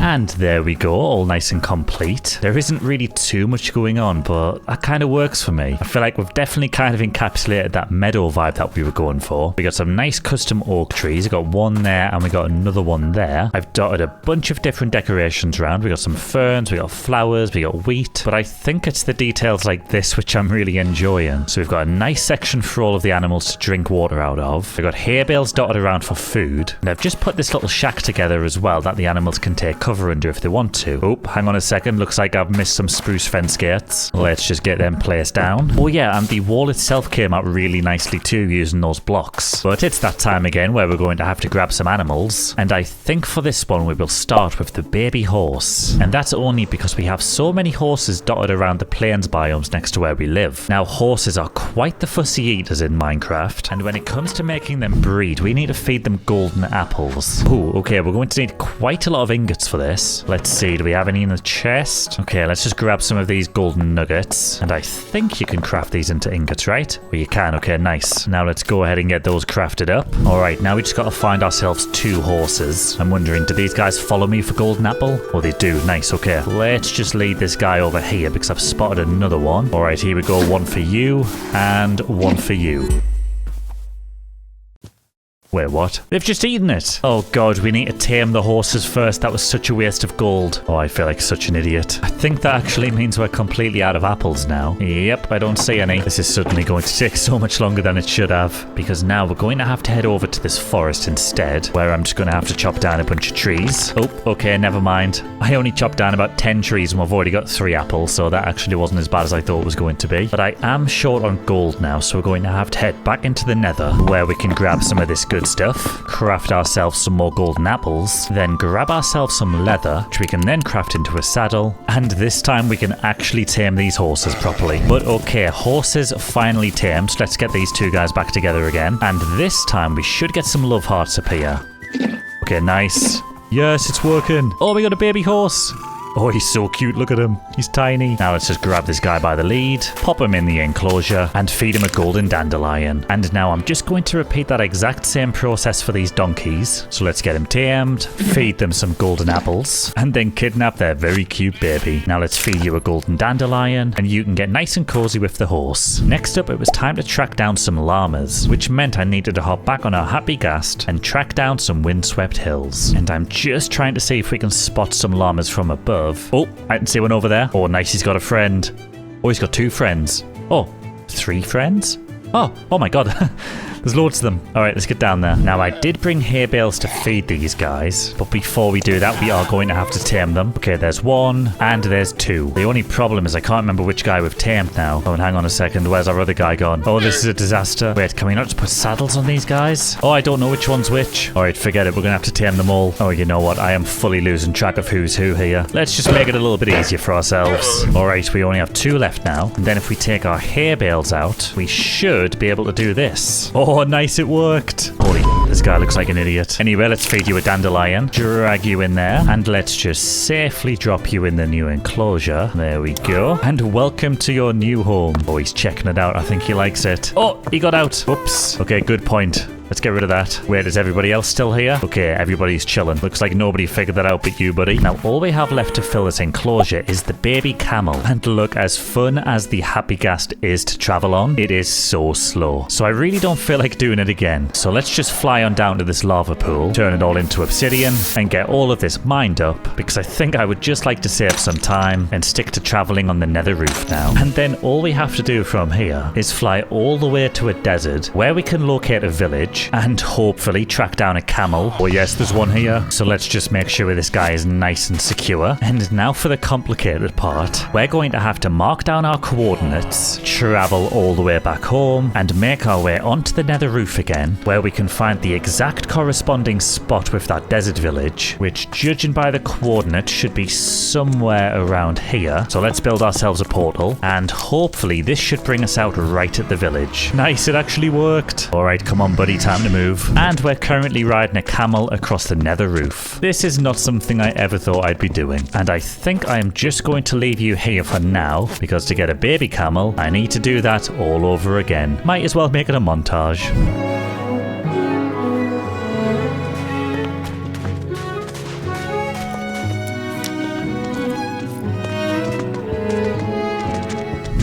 And there we go, all nice and complete. There isn't really too much going on, but that kind of works for me. I feel like we've definitely kind of encapsulated that meadow vibe that we were going for. We got some nice custom oak trees. We got one there and we got another one there. I've dotted a bunch of different decorations around. We got some ferns, we got flowers, we got wheat. But I think it's the details like this which I'm really enjoying. So we've got a nice section for all of the animals to drink water out of. We've got hay bales dotted around for food. And I've just put this little shack together as well that the animals can take cover under if they want to. Oh, hang on a second. Looks like I've missed some spruce fence gates. Let's just get them placed down. Oh yeah, and the wall itself came out really nicely too using those blocks. But it's that time again where we're going to have to grab some animals. And I think for this one we will start with the baby horse. And that's only because we have so many horses dotted around the plains biomes next to where we live. Now horses are quite the fussy eaters in Minecraft. And when it comes to making them breed, we need to feed them golden apples. Oh, okay, we're going to need quite a lot of ingots for this. Let's see, do we have any in the chest? Okay, let's just grab some of these golden nuggets. And I think you can craft these into ingots, right? Well, you can. Okay, nice. Now let's go ahead and get those crafted up. Alright, now we just got to find ourselves 2 horses. I'm wondering, do these guys follow me for golden apple? Oh, they do. Nice, okay. Let's just lead this guy over here because I've spotted another one. Alright, here we go. One for you and one for you. Wait, what? They've just eaten it! Oh god, we need to tame the horses first. That was such a waste of gold. Oh, I feel like such an idiot. I think that actually means we're completely out of apples now. Yep, I don't see any. This is suddenly going to take so much longer than it should have. Because now we're going to have to head over to this forest instead, where I'm just going to have to chop down a bunch of trees. Oh, okay, never mind. I only chopped down about 10 trees and we've already got 3 apples, so that actually wasn't as bad as I thought it was going to be. But I am short on gold now, so we're going to have to head back into the nether, where we can grab some of this good stuff, craft ourselves some more golden apples, then grab ourselves some leather, which we can then craft into a saddle, and this time we can actually tame these horses properly. But okay, horses finally tamed, so let's get these 2 guys back together again, and this time we should get some love hearts up here. Okay, nice. Yes, it's working. Oh, we got a baby horse. Oh, he's so cute, look at him. He's tiny. Now let's just grab this guy by the lead, pop him in the enclosure, and feed him a golden dandelion. And now I'm just going to repeat that exact same process for these donkeys. So let's get him tamed, feed them some golden apples, and then kidnap their very cute baby. Now let's feed you a golden dandelion, and you can get nice and cozy with the horse. Next up, it was time to track down some llamas, which meant I needed to hop back on our happy ghast and track down some windswept hills. And I'm just trying to see if we can spot some llamas from above. Oh, I can see one over there. Oh, nice, he's got a friend. Oh, he's got 2 friends. Oh, 3 friends? Oh my god. There's loads of them. Alright, let's get down there. Now, I did bring hay bales to feed these guys, but before we do that, we are going to have to tame them. Okay, there's one, and there's two. The only problem is I can't remember which guy we've tamed now. Oh, and hang on a second. Where's our other guy gone? Oh, this is a disaster. Wait, can we not just put saddles on these guys? Oh, I don't know which one's which. Alright, forget it. We're going to have to tame them all. Oh, you know what? I am fully losing track of who's who here. Let's just make it a little bit easier for ourselves. Alright, we only have two left now. And then if we take our hay bales out, we should be able to do this. Oh, nice. It worked. Holy, this guy looks like an idiot. Anyway, let's feed you a dandelion. Drag you in there. And let's just safely drop you in the new enclosure. There we go. And welcome to your new home. Oh, he's checking it out. I think he likes it. Oh, he got out. Oops. Okay, good point. Let's get rid of that. Wait, is everybody else still here? Okay, everybody's chilling. Looks like nobody figured that out but you, buddy. Now, all we have left to fill this enclosure is the baby camel. And look, as fun as the Happy Gast is to travel on, it is so slow. So I really don't feel like doing it again. So let's just fly on down to this lava pool, turn it all into obsidian, and get all of this mined up, because I think I would just like to save some time and stick to traveling on the nether roof now. And then all we have to do from here is fly all the way to a desert where we can locate a village and hopefully track down a camel. Oh yes, there's one here. So let's just make sure this guy is nice and secure. And now for the complicated part. We're going to have to mark down our coordinates, travel all the way back home, and make our way onto the nether roof again, where we can find the exact corresponding spot with that desert village, which, judging by the coordinates, should be somewhere around here. So let's build ourselves a portal, and hopefully this should bring us out right at the village. Nice, it actually worked. Alright, come on buddy, time to move. And we're currently riding a camel across the nether roof. This is not something I ever thought I'd be doing, and I think I am just going to leave you here for now, because to get a baby camel, I need to do that all over again. Might as well make it a montage.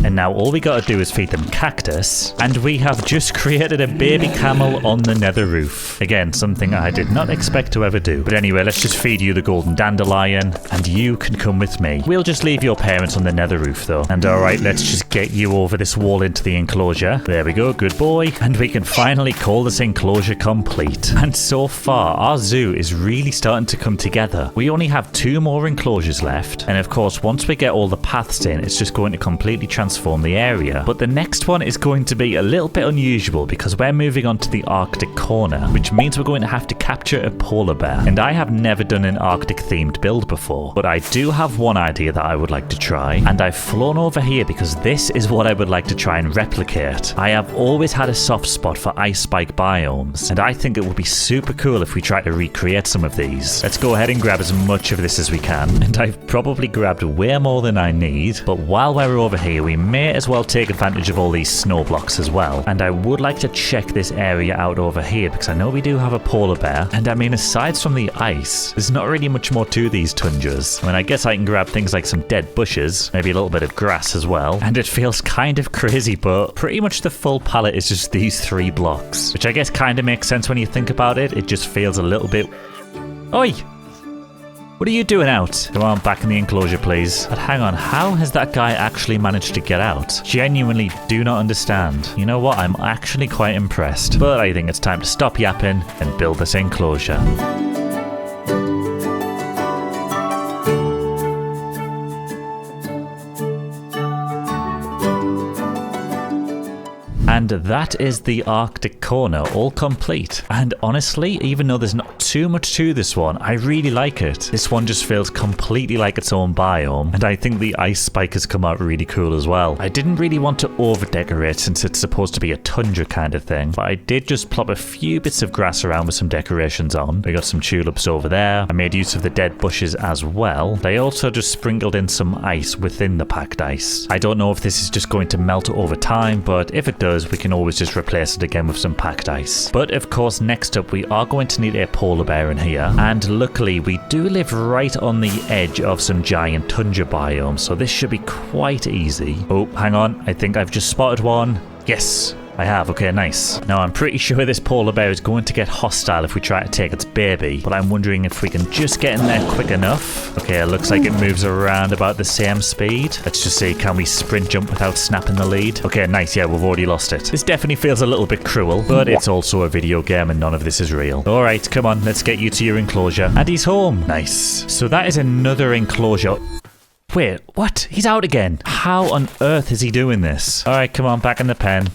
And now all we gotta do is feed them cactus, and we have just created a baby camel on the nether roof. Again, something I did not expect to ever do. But anyway, let's just feed you the golden dandelion, and you can come with me. We'll just leave your parents on the nether roof though. And alright, let's just get you over this wall into the enclosure. There we go, good boy. And we can finally call this enclosure complete. And so far, our zoo is really starting to come together. We only have 2 more enclosures left. And of course, once we get all the paths in, it's just going to completely transform the area. But the next one is going to be a little bit unusual, because we're moving on to the Arctic corner, which means we're going to have to capture a polar bear. And I have never done an Arctic themed build before, but I do have one idea that I would like to try, and I've flown over here because this is what I would like to try and replicate. I have always had a soft spot for ice spike biomes, and I think it would be super cool if we try to recreate some of these. Let's go ahead and grab as much of this as we can, and I've probably grabbed way more than I need, but while we're over here, we may as well take advantage of all these snow blocks as well. And I would like to check this area out over here, because I know we do have a polar bear, and I mean, aside from the ice, there's not really much more to these tundras. I mean, I guess I can grab things like some dead bushes, maybe a little bit of grass as well, and it feels kind of crazy, but pretty much the full palette is just these 3 blocks, which I guess kind of makes sense when you think about it. It just feels a little bit... Oi! What are you doing out? Come on, back in the enclosure, please. But hang on, how has that guy actually managed to get out? Genuinely do not understand. You know what? I'm actually quite impressed. But I think it's time to stop yapping and build this enclosure. And that is the Arctic corner, all complete. And honestly, even though there's not too much to this one, I really like it. This one just feels completely like its own biome, and I think the ice spike has come out really cool as well. I didn't really want to over-decorate since it's supposed to be a tundra kind of thing, but I did just plop a few bits of grass around with some decorations on. We got some tulips over there. I made use of the dead bushes as well. They also just sprinkled in some ice within the packed ice. I don't know if this is just going to melt over time, but if it does, we can always just replace it again with some packed ice. But of course, next up we are going to need a polar bear in here, and luckily we do live right on the edge of some giant tundra biomes, so this should be quite easy. Oh, hang on, I think I've just spotted one. Yes, I have. Okay, nice. Now, I'm pretty sure this polar bear is going to get hostile if we try to take its baby, but I'm wondering if we can just get in there quick enough. Okay, it looks like it moves around about the same speed. Let's just see, can we sprint jump without snapping the lead? Okay, nice. Yeah, we've already lost it. This definitely feels a little bit cruel, but it's also a video game and none of this is real. All right, come on, let's get you to your enclosure. And he's home. Nice. So that is another enclosure. Wait, what? He's out again. How on earth is he doing this? All right, come on, back in the pen.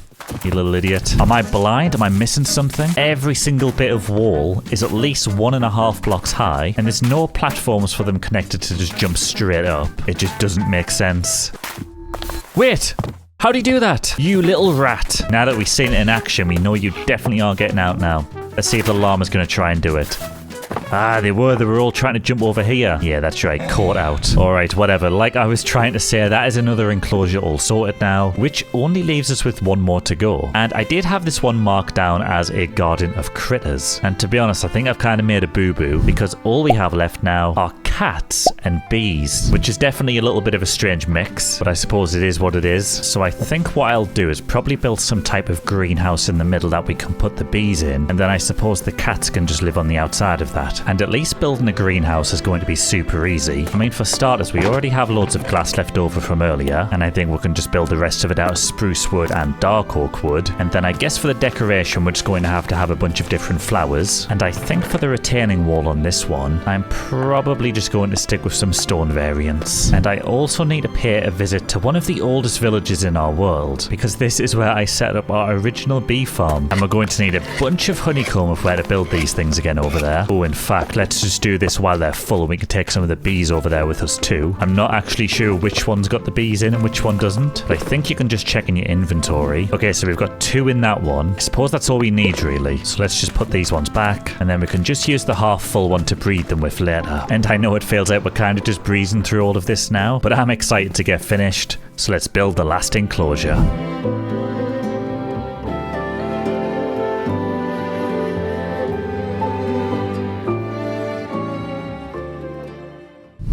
You little idiot. Am I blind? Am I missing something? Every single bit of wall is at least 1.5 blocks high, and there's no platforms for them connected to just jump straight up. It just doesn't make sense. Wait! How'd he do that? You little rat. Now that we've seen it in action, we know you definitely are getting out now. Let's see if the llama's going to try and do it. Ah, they were all trying to jump over here. Yeah, that's right, caught out. Alright, whatever. Like I was trying to say, that is another enclosure all sorted now, which only leaves us with one more to go. And I did have this one marked down as a garden of critters. And to be honest, I think I've kind of made a boo-boo, because all we have left now are cats and bees, which is definitely a little bit of a strange mix, but I suppose it is what it is. So I think what I'll do is probably build some type of greenhouse in the middle that we can put the bees in, and then I suppose the cats can just live on the outside of that. And at least building a greenhouse is going to be super easy. I mean, for starters, we already have loads of glass left over from earlier, and I think we can just build the rest of it out of spruce wood and dark oak wood. And then I guess for the decoration, we're just going to have a bunch of different flowers. And I think for the retaining wall on this one, I'm probably just going to stick with some stone variants. And I also need to pay a visit to one of the oldest villages in our world, because this is where I set up our original bee farm. And we're going to need a bunch of honeycomb of where to build these things again over there. Oh, in fact, let's just do this while they're full. We can take some of the bees over there with us too. I'm not actually sure which one's got the bees in and which one doesn't, but I think you can just check in your inventory. Okay, so we've got 2 in that one. I suppose that's all we need really. So let's just put these ones back, and then we can just use the half full one to breed them with later. And I know it feels like we're kind of just breezing through all of this now, but I'm excited to get finished. So let's build the last enclosure.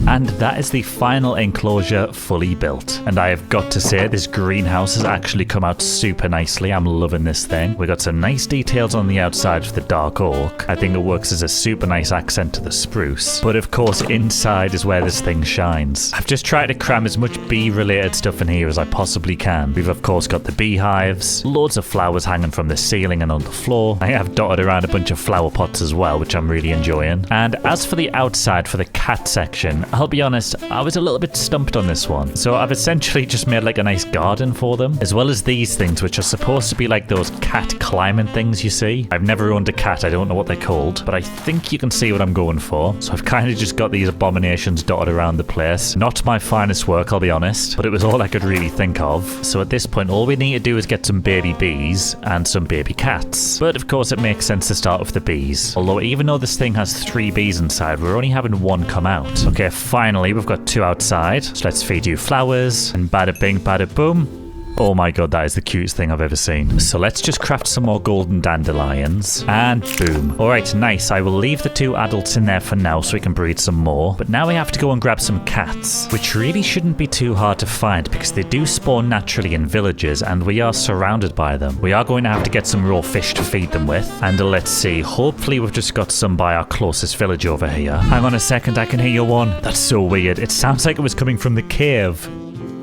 And that is the final enclosure fully built. And I have got to say, this greenhouse has actually come out super nicely. I'm loving this thing. We got some nice details on the outside of the dark oak. I think it works as a super nice accent to the spruce. But of course, inside is where this thing shines. I've just tried to cram as much bee-related stuff in here as I possibly can. We've of course got the beehives, loads of flowers hanging from the ceiling and on the floor. I have dotted around a bunch of flower pots as well, which I'm really enjoying. And as for the outside, for the cat section, I'll be honest, I was a little bit stumped on this one. So I've essentially just made like a nice garden for them, as well as these things, which are supposed to be like those cat climbing things you see. I've never owned a cat, I don't know what they're called, but I think you can see what I'm going for. So I've kind of just got these abominations dotted around the place. Not my finest work, I'll be honest, but it was all I could really think of. So at this point, all we need to do is get some baby bees and some baby cats. But of course, it makes sense to start with the bees. Although even though this thing has 3 bees inside, we're only having 1 come out. Okay, finally, we've got 2 outside. So let's feed you flowers, and bada bing, bada boom. Oh my god, that is the cutest thing I've ever seen. So let's just craft some more golden dandelions, and boom. Alright, nice. I will leave the 2 adults in there for now so we can breed some more. But now we have to go and grab some cats, which really shouldn't be too hard to find because they do spawn naturally in villages and we are surrounded by them. We are going to have to get some raw fish to feed them with. And let's see, hopefully we've just got some by our closest village over here. Hang on a second, I can hear your one. That's so weird. It sounds like it was coming from the cave.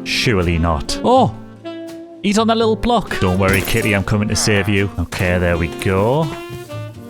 Surely not. Oh! He's on that little block. Don't worry, kitty, I'm coming to save you. Okay, there we go.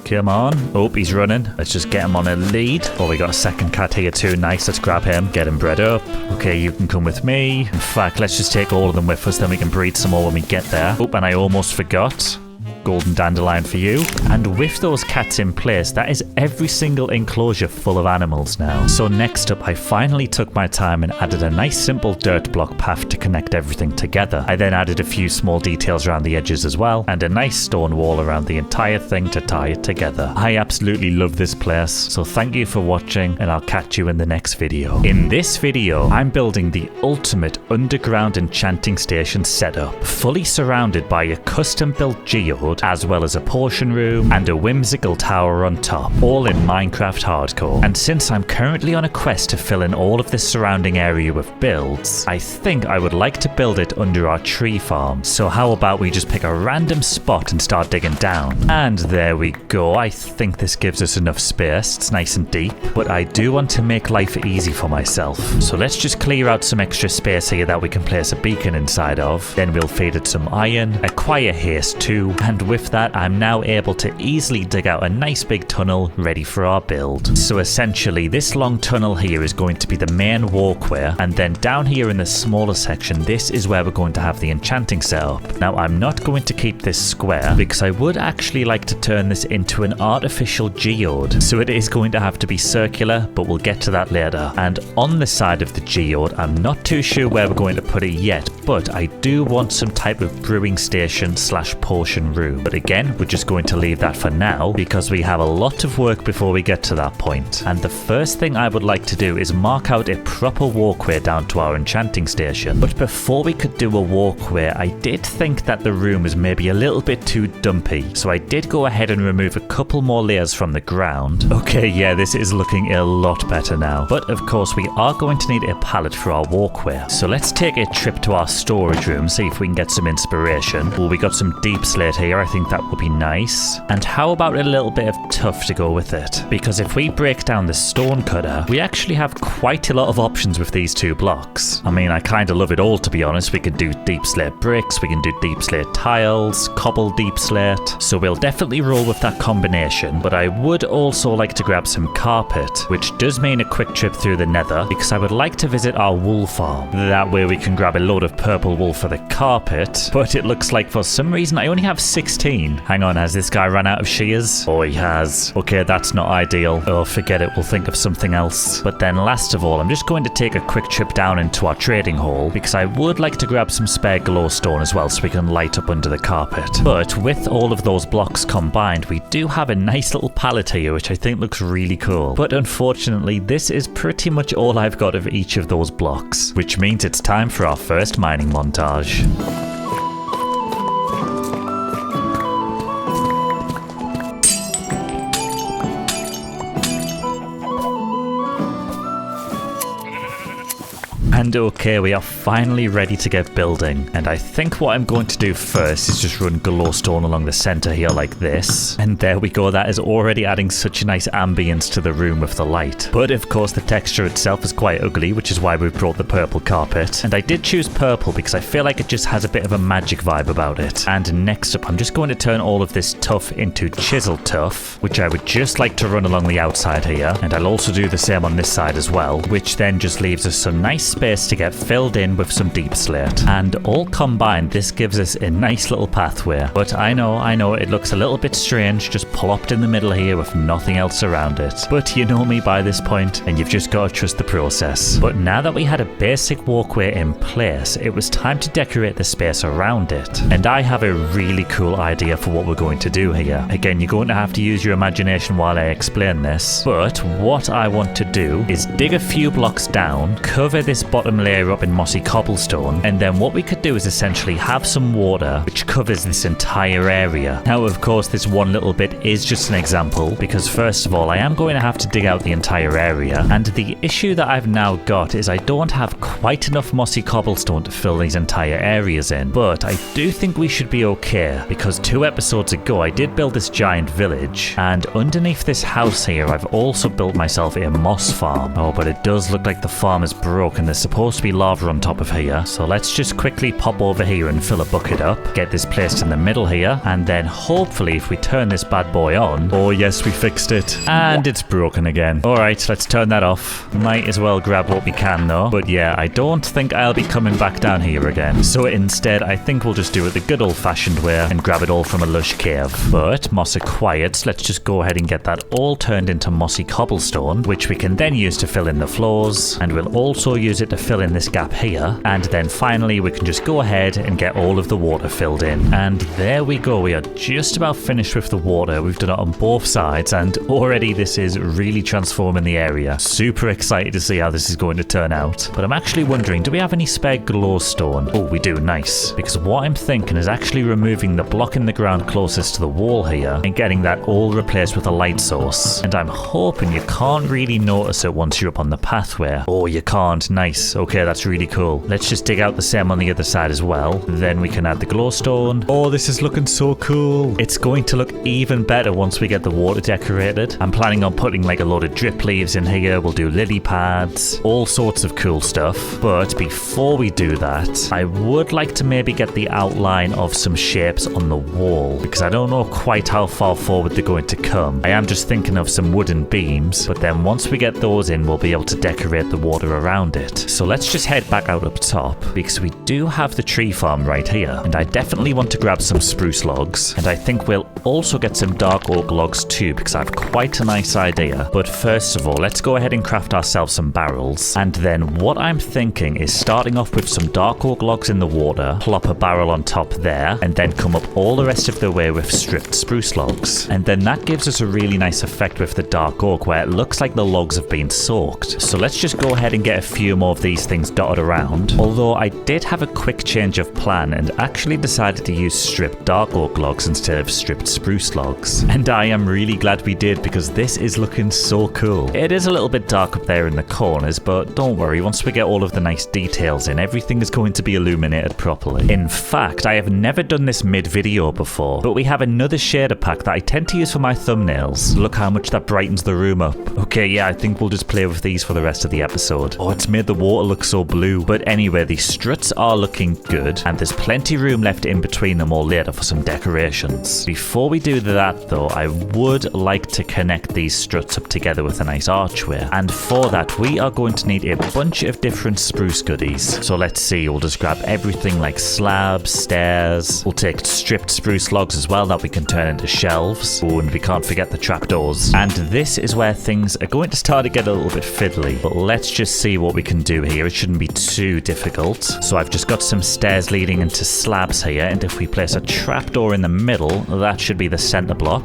Come on. Oh, he's running. Let's just get him on a lead. Oh, we got a second cat here too. Nice, let's grab him. Get him bred up. Okay, you can come with me. In fact, let's just take all of them with us, then we can breed some more when we get there. Oh, and I almost forgot. Golden dandelion for you. And with those cats in place, that is every single enclosure full of animals now. So next up, I finally took my time and added a nice simple dirt block path to connect everything together. I then added a few small details around the edges as well, and a nice stone wall around the entire thing to tie it together. I absolutely love this place, so thank you for watching, and I'll catch you in the next video. In this video, I'm building the ultimate underground enchanting station setup, fully surrounded by a custom built geode board, as well as a potion room and a whimsical tower on top, all in Minecraft Hardcore. And since I'm currently on a quest to fill in all of this surrounding area with builds, I think I would like to build it under our tree farm. So how about we just pick a random spot and start digging down? And there we go. I think this gives us enough space. It's nice and deep, but I do want to make life easy for myself. So let's just clear out some extra space here that we can place a beacon inside of. Then we'll feed it some iron, acquire haste too, and with that I'm now able to easily dig out a nice big tunnel ready for our build. So essentially this long tunnel here is going to be the main walkway, and then down here in the smaller section, this is where we're going to have the enchanting setup. Now I'm not going to keep this square because I would actually like to turn this into an artificial geode. So it is going to have to be circular, but we'll get to that later. And on the side of the geode, I'm not too sure where we're going to put it yet, but I do want some type of brewing station slash potion room. But again, we're just going to leave that for now because we have a lot of work before we get to that point. And the first thing I would like to do is mark out a proper walkway down to our enchanting station. But before we could do a walkway, I did think that the room was maybe a little bit too dumpy. So I did go ahead and remove a couple more layers from the ground. Okay, yeah, this is looking a lot better now. But of course, we are going to need a pallet for our walkway. So let's take a trip to our storage room, see if we can get some inspiration. Oh, we got some deep slate here. I think that would be nice. And how about a little bit of tuff to go with it? Because if we break down the stone cutter, we actually have quite a lot of options with these two blocks. I mean, I kind of love it all, to be honest. We can do deep slate bricks, we can do deep slate tiles, cobble deep slate. So we'll definitely roll with that combination. But I would also like to grab some carpet, which does mean a quick trip through the nether, because I would like to visit our wool farm. That way we can grab a load of purple wool for the carpet. But it looks like for some reason I only have 16. Hang on, has this guy run out of shears? Oh, he has. Okay, that's not ideal. Oh, forget it. We'll think of something else. But then last of all, I'm just going to take a quick trip down into our trading hall, because I would like to grab some spare glowstone as well so we can light up under the carpet. But with all of those blocks combined, we do have a nice little pallet here, which I think looks really cool. But unfortunately, this is pretty much all I've got of each of those blocks, which means it's time for our first mining montage. And okay, we are finally ready to get building. And I think what I'm going to do first is just run glowstone along the center here like this. And there we go, that is already adding such a nice ambience to the room with the light. But of course the texture itself is quite ugly, which is why we've brought the purple carpet. And I did choose purple because I feel like it just has a bit of a magic vibe about it. And next up, I'm just going to turn all of this tuff into chisel tuff, which I would just like to run along the outside here. And I'll also do the same on this side as well, which then just leaves us some nice space to get filled in with some deep slate. And all combined, this gives us a nice little pathway. But I know, it looks a little bit strange just plopped in the middle here with nothing else around it. But you know me by this point, and you've just got to trust the process. But now that we had a basic walkway in place, it was time to decorate the space around it. And I have a really cool idea for what we're going to do here. Again, you're going to have to use your imagination while I explain this. But what I want to do is dig a few blocks down, cover this bottom layer up in mossy cobblestone, and then what we could do is essentially have some water which covers this entire area. Now of course this one little bit is just an example, because first of all I am going to have to dig out the entire area, and the issue that I've now got is I don't have quite enough mossy cobblestone to fill these entire areas in. But I do think we should be okay, because 2 episodes ago I did build this giant village, and underneath this house here I've also built myself a moss farm. Oh, but it does look like the farm is broken. There's supposed to be lava on top of here, so let's just quickly pop over here and fill a bucket up, get this placed in the middle here, and then hopefully if we turn this bad boy on, oh yes, we fixed it, and it's broken again. Alright, let's turn that off. Might as well grab what we can though, but yeah, I don't think I'll be coming back down here again. So instead I think we'll just do it the good old-fashioned way and grab it all from a lush cave. But moss acquired, so let's just go ahead and get that all turned into mossy cobblestone, which we can then use to fill in the floors, and we'll also use it to fill in this gap here, and then finally we can just go ahead and get all of the water filled in. And there we go, we are just about finished with the water. We've done it on both sides, and already this is really transforming the area. Super excited to see how this is going to turn out. But I'm actually wondering, do we have any spare glowstone? Oh, we do, nice. Because what I'm thinking is actually removing the block in the ground closest to the wall here and getting that all replaced with a light source. And I'm hoping you can't really notice it once you're up on the pathway. Oh, you can't, nice. Okay, that's really cool. Let's just dig out the same on the other side as well. Then we can add the glowstone. Oh, this is looking so cool. It's going to look even better once we get the water decorated. I'm planning on putting like a load of drip leaves in here. We'll do lily pads, all sorts of cool stuff. But before we do that, I would like to maybe get the outline of some shapes on the wall, because I don't know quite how far forward they're going to come. I am just thinking of some wooden beams, but then once we get those in, we'll be able to decorate the water around it. So let's just head back out up top, because we do have the tree farm right here, and I definitely want to grab some spruce logs, and I think we'll also get some dark oak logs too, because I have quite a nice idea. But first of all, let's go ahead and craft ourselves some barrels, and then what I'm thinking is starting off with some dark oak logs in the water, plop a barrel on top there, and then come up all the rest of the way with stripped spruce logs. And then that gives us a really nice effect with the dark oak where it looks like the logs have been soaked. So let's just go ahead and get a few more of these things dotted around. Although I did have a quick change of plan and actually decided to use stripped dark oak logs instead of stripped spruce logs. And I am really glad we did, because this is looking so cool. It is a little bit dark up there in the corners, but don't worry, once we get all of the nice details in, everything is going to be illuminated properly. In fact, I have never done this mid-video before, but we have another shader pack that I tend to use for my thumbnails. Look how much that brightens the room up. Okay, yeah, I think we'll just play with these for the rest of the episode. Oh, it's made the water look so blue. But anyway, the struts are looking good, and there's plenty room left in between them all later for some decorations. Before we do that though, I would like to connect these struts up together with a nice archway. And for that, we are going to need a bunch of different spruce goodies. So let's see, we'll just grab everything like slabs, stairs. We'll take stripped spruce logs as well that we can turn into shelves. Oh, and we can't forget the trapdoors. And this is where things are going to start to get a little bit fiddly. But let's just see what we can do here. It shouldn't be too difficult. So I've just got some stairs leading into slabs here, and if we place a trapdoor in the middle, that should be the center block.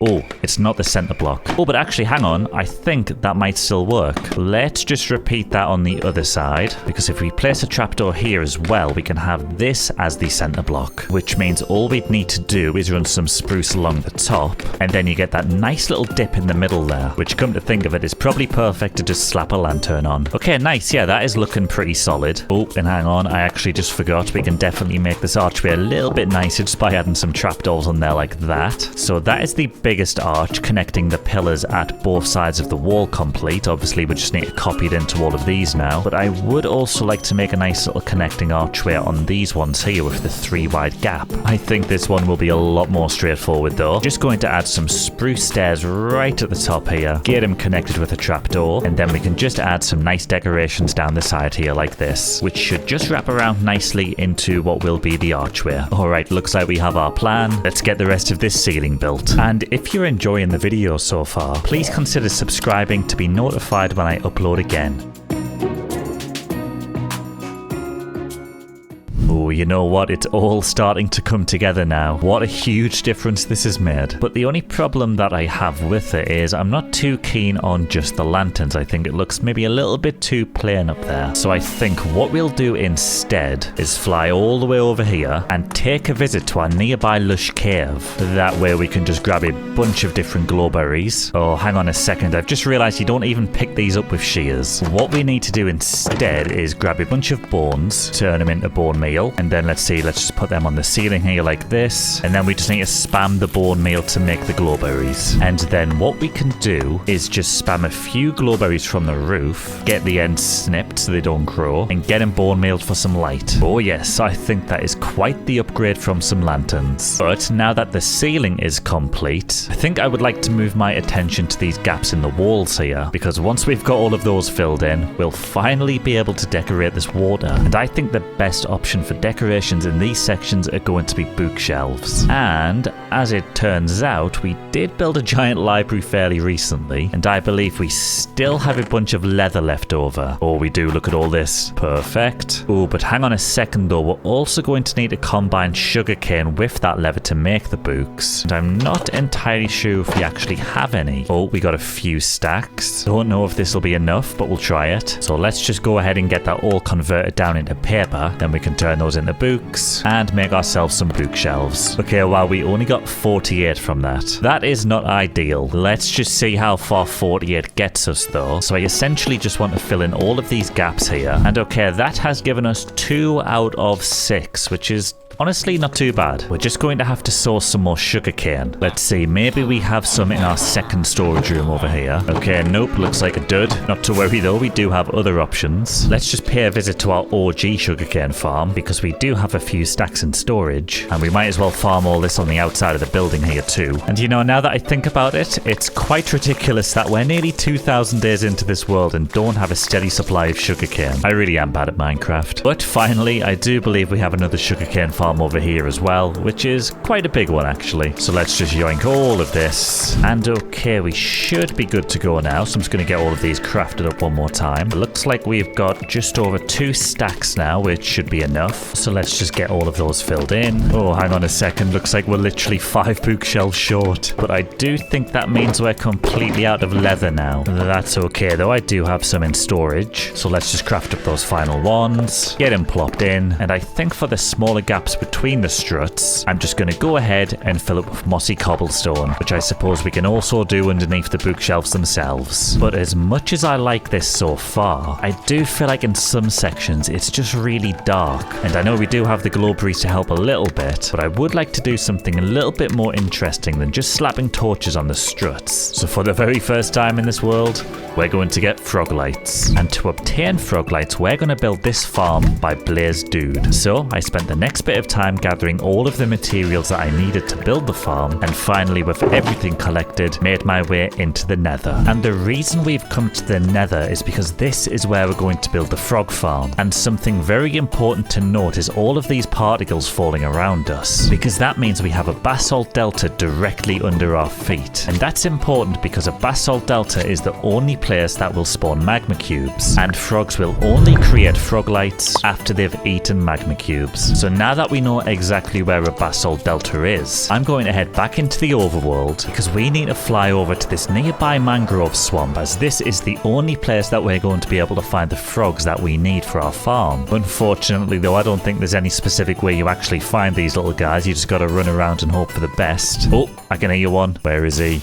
Oh, it's not the center block. Oh, but actually, hang on. I think that might still work. Let's just repeat that on the other side, because if we place a trapdoor here as well, we can have this as the center block, which means all we'd need to do is run some spruce along the top, and then you get that nice little dip in the middle there, which, come to think of it, is probably perfect to just slap a lantern on. Okay, nice. Yeah, that is looking pretty solid. Oh, and hang on. I actually just forgot. We can definitely make this archway a little bit nicer just by adding some trapdoors on there like that. So that is the biggest arch connecting the pillars at both sides of the wall complete. Obviously, we just need to copy it into all of these now, but I would also like to make a nice little connecting archway on these ones here with the 3 wide gap. I think this one will be a lot more straightforward though. Just going to add some spruce stairs right at the top here, get them connected with a trapdoor, and then we can just add some nice decorations down the side here like this, which should just wrap around nicely into what will be the archway. Alright, looks like we have our plan. Let's get the rest of this ceiling built. And if you're enjoying the video so far, please consider subscribing to be notified when I upload again. Oh, you know what? It's all starting to come together now. What a huge difference this has made. But the only problem that I have with it is I'm not too keen on just the lanterns. I think it looks maybe a little bit too plain up there. So I think what we'll do instead is fly all the way over here and take a visit to our nearby Lush cave. That way we can just grab a bunch of different glowberries. Oh, hang on a second. I've just realized you don't even pick these up with shears. What we need to do instead is grab a bunch of bones, turn them into bone meal, and then let's just put them on the ceiling here like this, and then we just need to spam the bone meal to make the glowberries. And then what we can do is just spam a few glowberries from the roof, get the ends snipped so they don't grow, and get them bone mealed for some light. Oh yes, I think that is quite the upgrade from some lanterns. But now that the ceiling is complete, I think I would like to move my attention to these gaps in the walls here, because once we've got all of those filled in, we'll finally be able to decorate this water. And I think the best option for decorating decorations in these sections are going to be bookshelves. And as it turns out, we did build a giant library fairly recently, and I believe we still have a bunch of leather left over. Oh, we do. Look at all this. Perfect. Oh, but hang on a second though. We're also going to need to combine sugarcane with that leather to make the books. And I'm not entirely sure if we actually have any. Oh, we got a few stacks. Don't know if this will be enough, but we'll try it. So let's just go ahead and get that all converted down into paper. Then we can turn those into books and make ourselves some bookshelves. Okay, well, we only got 48 from that. That is not ideal. Let's just see how far 48 gets us though. So I essentially just want to fill in all of these gaps here. And okay, that has given us 2 out of 6, which is honestly not too bad. We're just going to have to source some more sugarcane. Let's see, maybe we have some in our second storage room over here. Okay, nope, looks like a dud. Not to worry though, we do have other options. Let's just pay a visit to our OG sugarcane farm, because we do have a few stacks in storage, and we might as well farm all this on the outside of the building here too. And you know, now that I think about it, it's quite ridiculous that we're nearly 2,000 days into this world and don't have a steady supply of sugarcane. I really am bad at Minecraft. But finally, I do believe we have another sugarcane farm over here as well, which is quite a big one actually. So let's just yoink all of this. And okay, we should be good to go now. So I'm just going to get all of these crafted up one more time. It looks like we've got just over 2 stacks now, which should be enough. So let's just get all of those filled in. Oh, hang on a second. Looks like we're literally 5 bookshelves short. But I do think that means we're completely out of leather now. That's okay though. I do have some in storage. So let's just craft up those final ones. Get them plopped in. And I think for the smaller gaps between the struts, I'm just going to go ahead and fill up with mossy cobblestone, which I suppose we can also do underneath the bookshelves themselves. But as much as I like this so far, I do feel like in some sections it's just really dark. And I know we do have the glow breeze to help a little bit, but I would like to do something a little bit more interesting than just slapping torches on the struts. So for the very first time in this world, we're going to get frog lights. And to obtain frog lights, we're going to build this farm by Blaze Dude. So I spent the next bit of time gathering all of the materials that I needed to build the farm, and finally, with everything collected, made my way into the nether. And the reason we've come to the nether is because this is where we're going to build the frog farm. And something very important to note is all of these particles falling around us, because that means we have a basalt delta directly under our feet. And that's important because a basalt delta is the only place that will spawn magma cubes, and frogs will only create frog lights after they've eaten magma cubes. So now that we know exactly where a basalt delta is, I'm going to head back into the overworld, because we need to fly over to this nearby mangrove swamp, as this is the only place that we're going to be able to find the frogs that we need for our farm. Unfortunately though, I don't think there's any specific way you actually find these little guys. You just gotta run around and hope for the best. Oh, I can hear one. Where is he?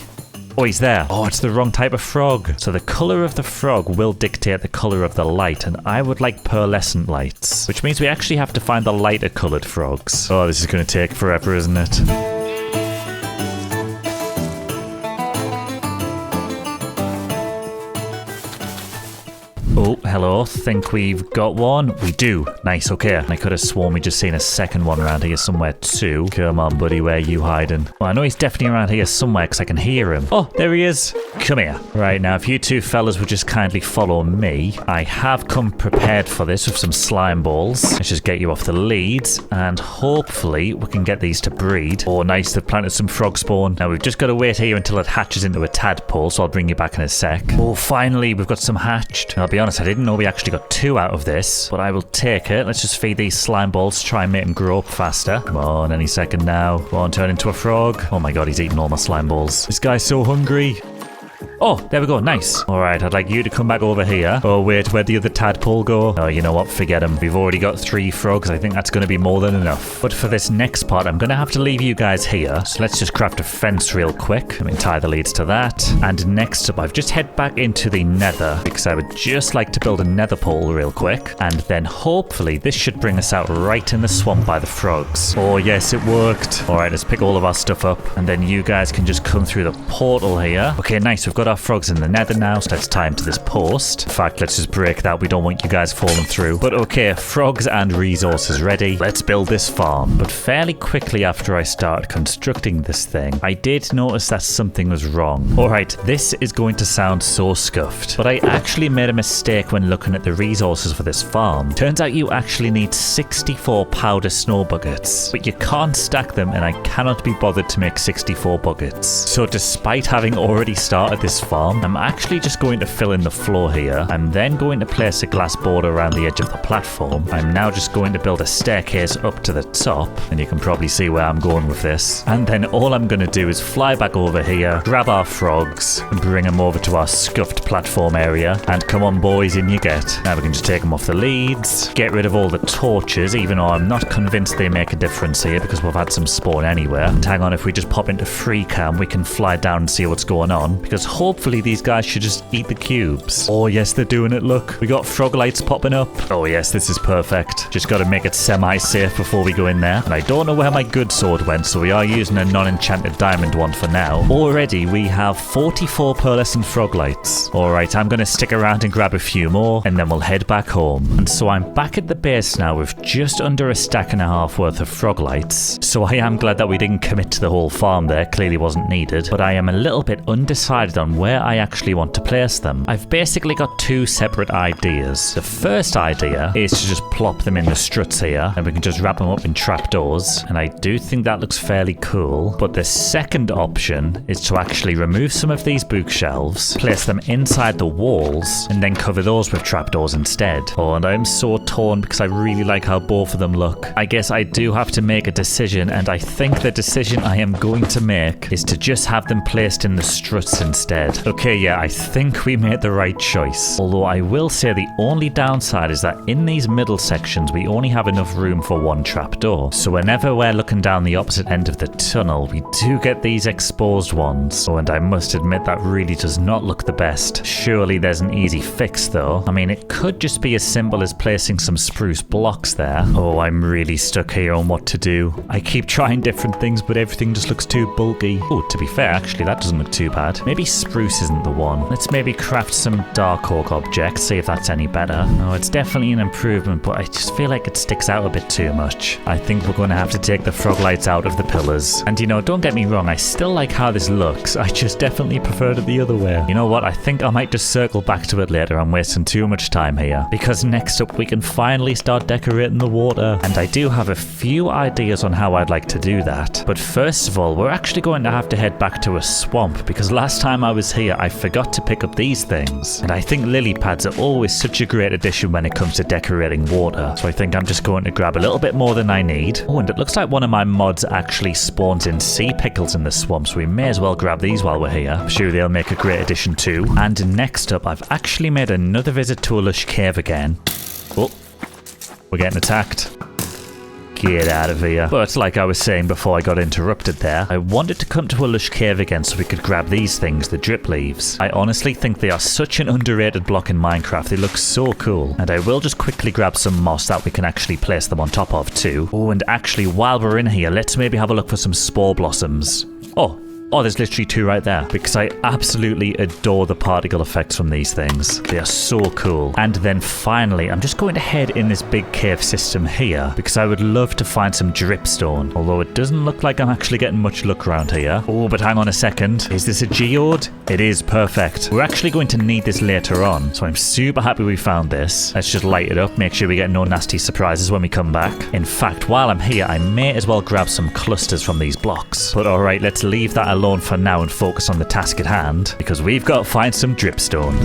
Oh, he's there. Oh, it's the wrong type of frog. So the color of the frog will dictate the color of the light, and I would like pearlescent lights, which means we actually have to find the lighter colored frogs. Oh, this is going to take forever, isn't it? Oh, hello. Think we've got one? We do. Nice, okay. I could have sworn we just seen a second one around here somewhere too. Come on, buddy, where are you hiding? Well, I know he's definitely around here somewhere because I can hear him. Oh, there he is. Come here. Right, now if you two fellas would just kindly follow me. I have come prepared for this with some slime balls. Let's just get you off the leads, and hopefully we can get these to breed. Oh, nice. They've planted some frog spawn. Now we've just got to wait here until it hatches into a tadpole, so I'll bring you back in a sec. Oh, finally, we've got some hatched. I'll be honest, I didn't know we actually got 2 out of this, but I will take it. Let's just feed these slime balls to try and make them grow up faster. Come on, any second now. Come on, turn into a frog. Oh my god, he's eating all my slime balls. This guy's so hungry. Oh, there we go. Nice. All right, I'd like you to come back over here. Oh, wait, where'd the other tadpole go? Oh, you know what? Forget him. We've already got 3 frogs. I think that's going to be more than enough. But for this next part, I'm going to have to leave you guys here. So let's just craft a fence real quick. I mean, tie the leads to that. And next up, I've just head back into the nether because I would just like to build a nether pole real quick. And then hopefully this should bring us out right in the swamp by the frogs. Oh, yes, it worked. All right, let's pick all of our stuff up. And then you guys can just come through the portal here. Okay, nice. We've got our frogs in the nether now, so let's tie them to this post. In fact, let's just break that. We don't want you guys falling through. But okay, frogs and resources ready. Let's build this farm. But fairly quickly after I started constructing this thing, I did notice that something was wrong. Alright, this is going to sound so scuffed, but I actually made a mistake when looking at the resources for this farm. Turns out you actually need 64 powder snow buckets, but you can't stack them and I cannot be bothered to make 64 buckets. So despite having already started this farm, I'm actually just going to fill in the floor here. I'm then going to place a glass border around the edge of the platform. I'm now just going to build a staircase up to the top, and you can probably see where I'm going with this. And then all I'm going to do is fly back over here, grab our frogs, and bring them over to our scuffed platform area. And come on boys, in you get. Now we can just take them off the leads, get rid of all the torches, even though I'm not convinced they make a difference here because we've had some spawn anywhere. And hang on, if we just pop into free cam, we can fly down and see what's going on, because hopefully these guys should just eat the cubes. Oh yes, they're doing it. Look, we got frog lights popping up. Oh yes, this is perfect. Just got to make it semi-safe before we go in there. And I don't know where my good sword went, so we are using a non-enchanted diamond one for now. Already we have 44 pearlescent frog lights. Alright, I'm going to stick around and grab a few more, and then we'll head back home. And so I'm back at the base now with just under a stack and a half worth of frog lights. So I am glad that we didn't commit to the whole farm there. Clearly wasn't needed. But I am a little bit undecided on where I actually want to place them. I've basically got two separate ideas. The first idea is to just plop them in the struts here, and we can just wrap them up in trapdoors, and I do think that looks fairly cool. But the second option is to actually remove some of these bookshelves, place them inside the walls, and then cover those with trapdoors instead. Oh, and I'm so torn because I really like how both of them look. I guess I do have to make a decision, and I think the decision I am going to make is to just have them placed in the struts instead. Okay, yeah, I think we made the right choice. Although I will say the only downside is that in these middle sections we only have enough room for one trapdoor. So whenever we're looking down the opposite end of the tunnel, we do get these exposed ones. Oh, and I must admit that really does not look the best. Surely there's an easy fix though. I mean, it could just be as simple as placing some spruce blocks there. Oh, I'm really stuck here on what to do. I keep trying different things, but everything just looks too bulky. Oh, to be fair, actually that doesn't look too bad. Maybe spruce isn't the one. Let's maybe craft some dark oak objects, see if that's any better. No, it's definitely an improvement, but I just feel like it sticks out a bit too much. I think we're going to have to take the frog lights out of the pillars. And you know, don't get me wrong, I still like how this looks. I just definitely preferred it the other way. You know what? I think I might just circle back to it later. I'm wasting too much time here. Because next up we can finally start decorating the water. And I do have a few ideas on how I'd like to do that. But first of all, we're actually going to have to head back to a swamp, because last time I was here I forgot to pick up these things. And I think lily pads are always such a great addition when it comes to decorating water. So I think I'm just going to grab a little bit more than I need. Oh, and it looks like one of my mods actually spawns in sea pickles in the swamp, so we may as well grab these while we're here. I'm sure they'll make a great addition too. And next up, I've actually made another visit to a Lush cave again. Oh, we're getting attacked. Get out of here. But like I was saying before I got interrupted there, I wanted to come to a Lush cave again so we could grab these things, the drip leaves. I honestly think they are such an underrated block in Minecraft. They look so cool. And I will just quickly grab some moss that we can actually place them on top of too. Oh, and actually while we're in here, let's maybe have a look for some spore blossoms. Oh, there's literally two right there, because I absolutely adore the particle effects from these things. They are so cool. And then finally, I'm just going to head in this big cave system here, because I would love to find some dripstone, although it doesn't look like I'm actually getting much luck around here. Oh, but hang on a second. Is this a geode? It is. Perfect. We're actually going to need this later on, so I'm super happy we found this. Let's just light it up, make sure we get no nasty surprises when we come back. In fact, while I'm here, I may as well grab some clusters from these blocks. But alright, let's leave that alone for now and focus on the task at hand, because we've got to find some dripstone.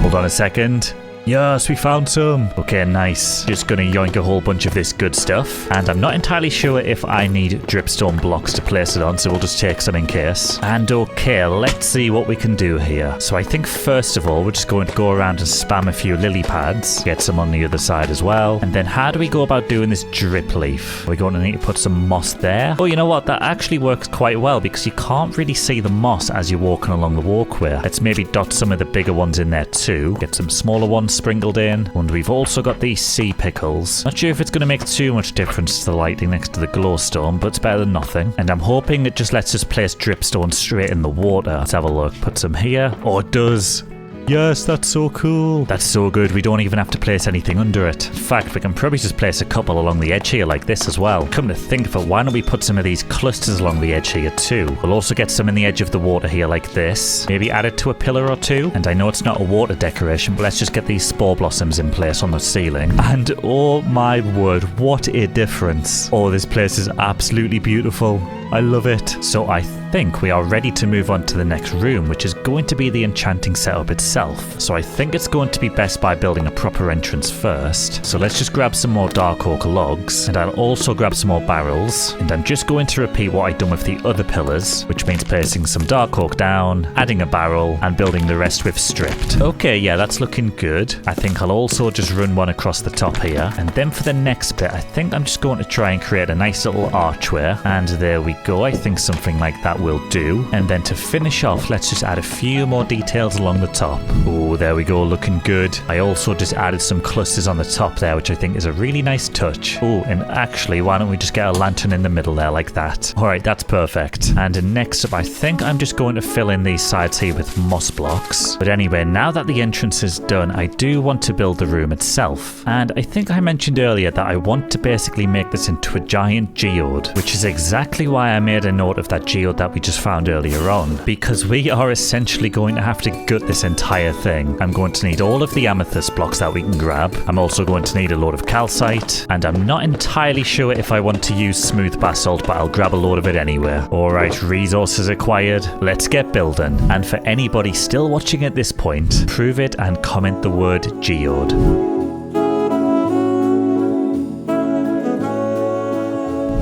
Hold on a second. Yes, we found some. Okay, nice. Just gonna yoink a whole bunch of this good stuff. And I'm not entirely sure if I need dripstone blocks to place it on, so we'll just take some in case. And okay, let's see what we can do here. So I think first of all, we're just going to go around and spam a few lily pads. Get some on the other side as well. And then how do we go about doing this drip leaf? We're going to need to put some moss there. Oh, you know what? That actually works quite well, because you can't really see the moss as you're walking along the walkway. Let's maybe dot some of the bigger ones in there too. Get some smaller ones sprinkled in. And we've also got these sea pickles. Not sure if it's going to make too much difference to the lighting next to the glowstone, but it's better than nothing. And I'm hoping it just lets us place dripstone straight in the water. Let's have a look. Put some here. Oh, it does. Yes, that's so cool. That's so good. We don't even have to place anything under it. In fact, we can probably just place a couple along the edge here like this as well. Come to think of it, why don't we put some of these clusters along the edge here too? We'll also get some in the edge of the water here like this. Maybe add it to a pillar or two. And I know it's not a water decoration, but let's just get these spore blossoms in place on the ceiling. And oh my word, what a difference. Oh, this place is absolutely beautiful. I love it. So I think we are ready to move on to the next room, which is going to be the enchanting setup itself. So I think it's going to be best by building a proper entrance first. So let's just grab some more dark oak logs, and I'll also grab some more barrels. And I'm just going to repeat what I've done with the other pillars, which means placing some dark oak down, adding a barrel, and building the rest with stripped. Okay, yeah, that's looking good. I think I'll also just run one across the top here. And then for the next bit, I think I'm just going to try and create a nice little archway. And there we go. I think something like that will do. And then to finish off, let's just add a few more details along the top. Oh, there we go, looking good. I also just added some clusters on the top there, which I think is a really nice touch. Oh, and actually, why don't we just get a lantern in the middle there like that? All right, that's perfect. And next up, I think I'm just going to fill in these sides here with moss blocks. But anyway, now that the entrance is done, I do want to build the room itself. And I think I mentioned earlier that I want to basically make this into a giant geode, which is exactly why I made a note of that geode that we just found earlier on, because we are essentially going to have to gut this entire thing. I'm going to need all of the amethyst blocks that we can grab. I'm also going to need a load of calcite, and I'm not entirely sure if I want to use smooth basalt, but I'll grab a load of it anyway. Alright, resources acquired. Let's get building. And for anybody still watching at this point, prove it and comment the word geode.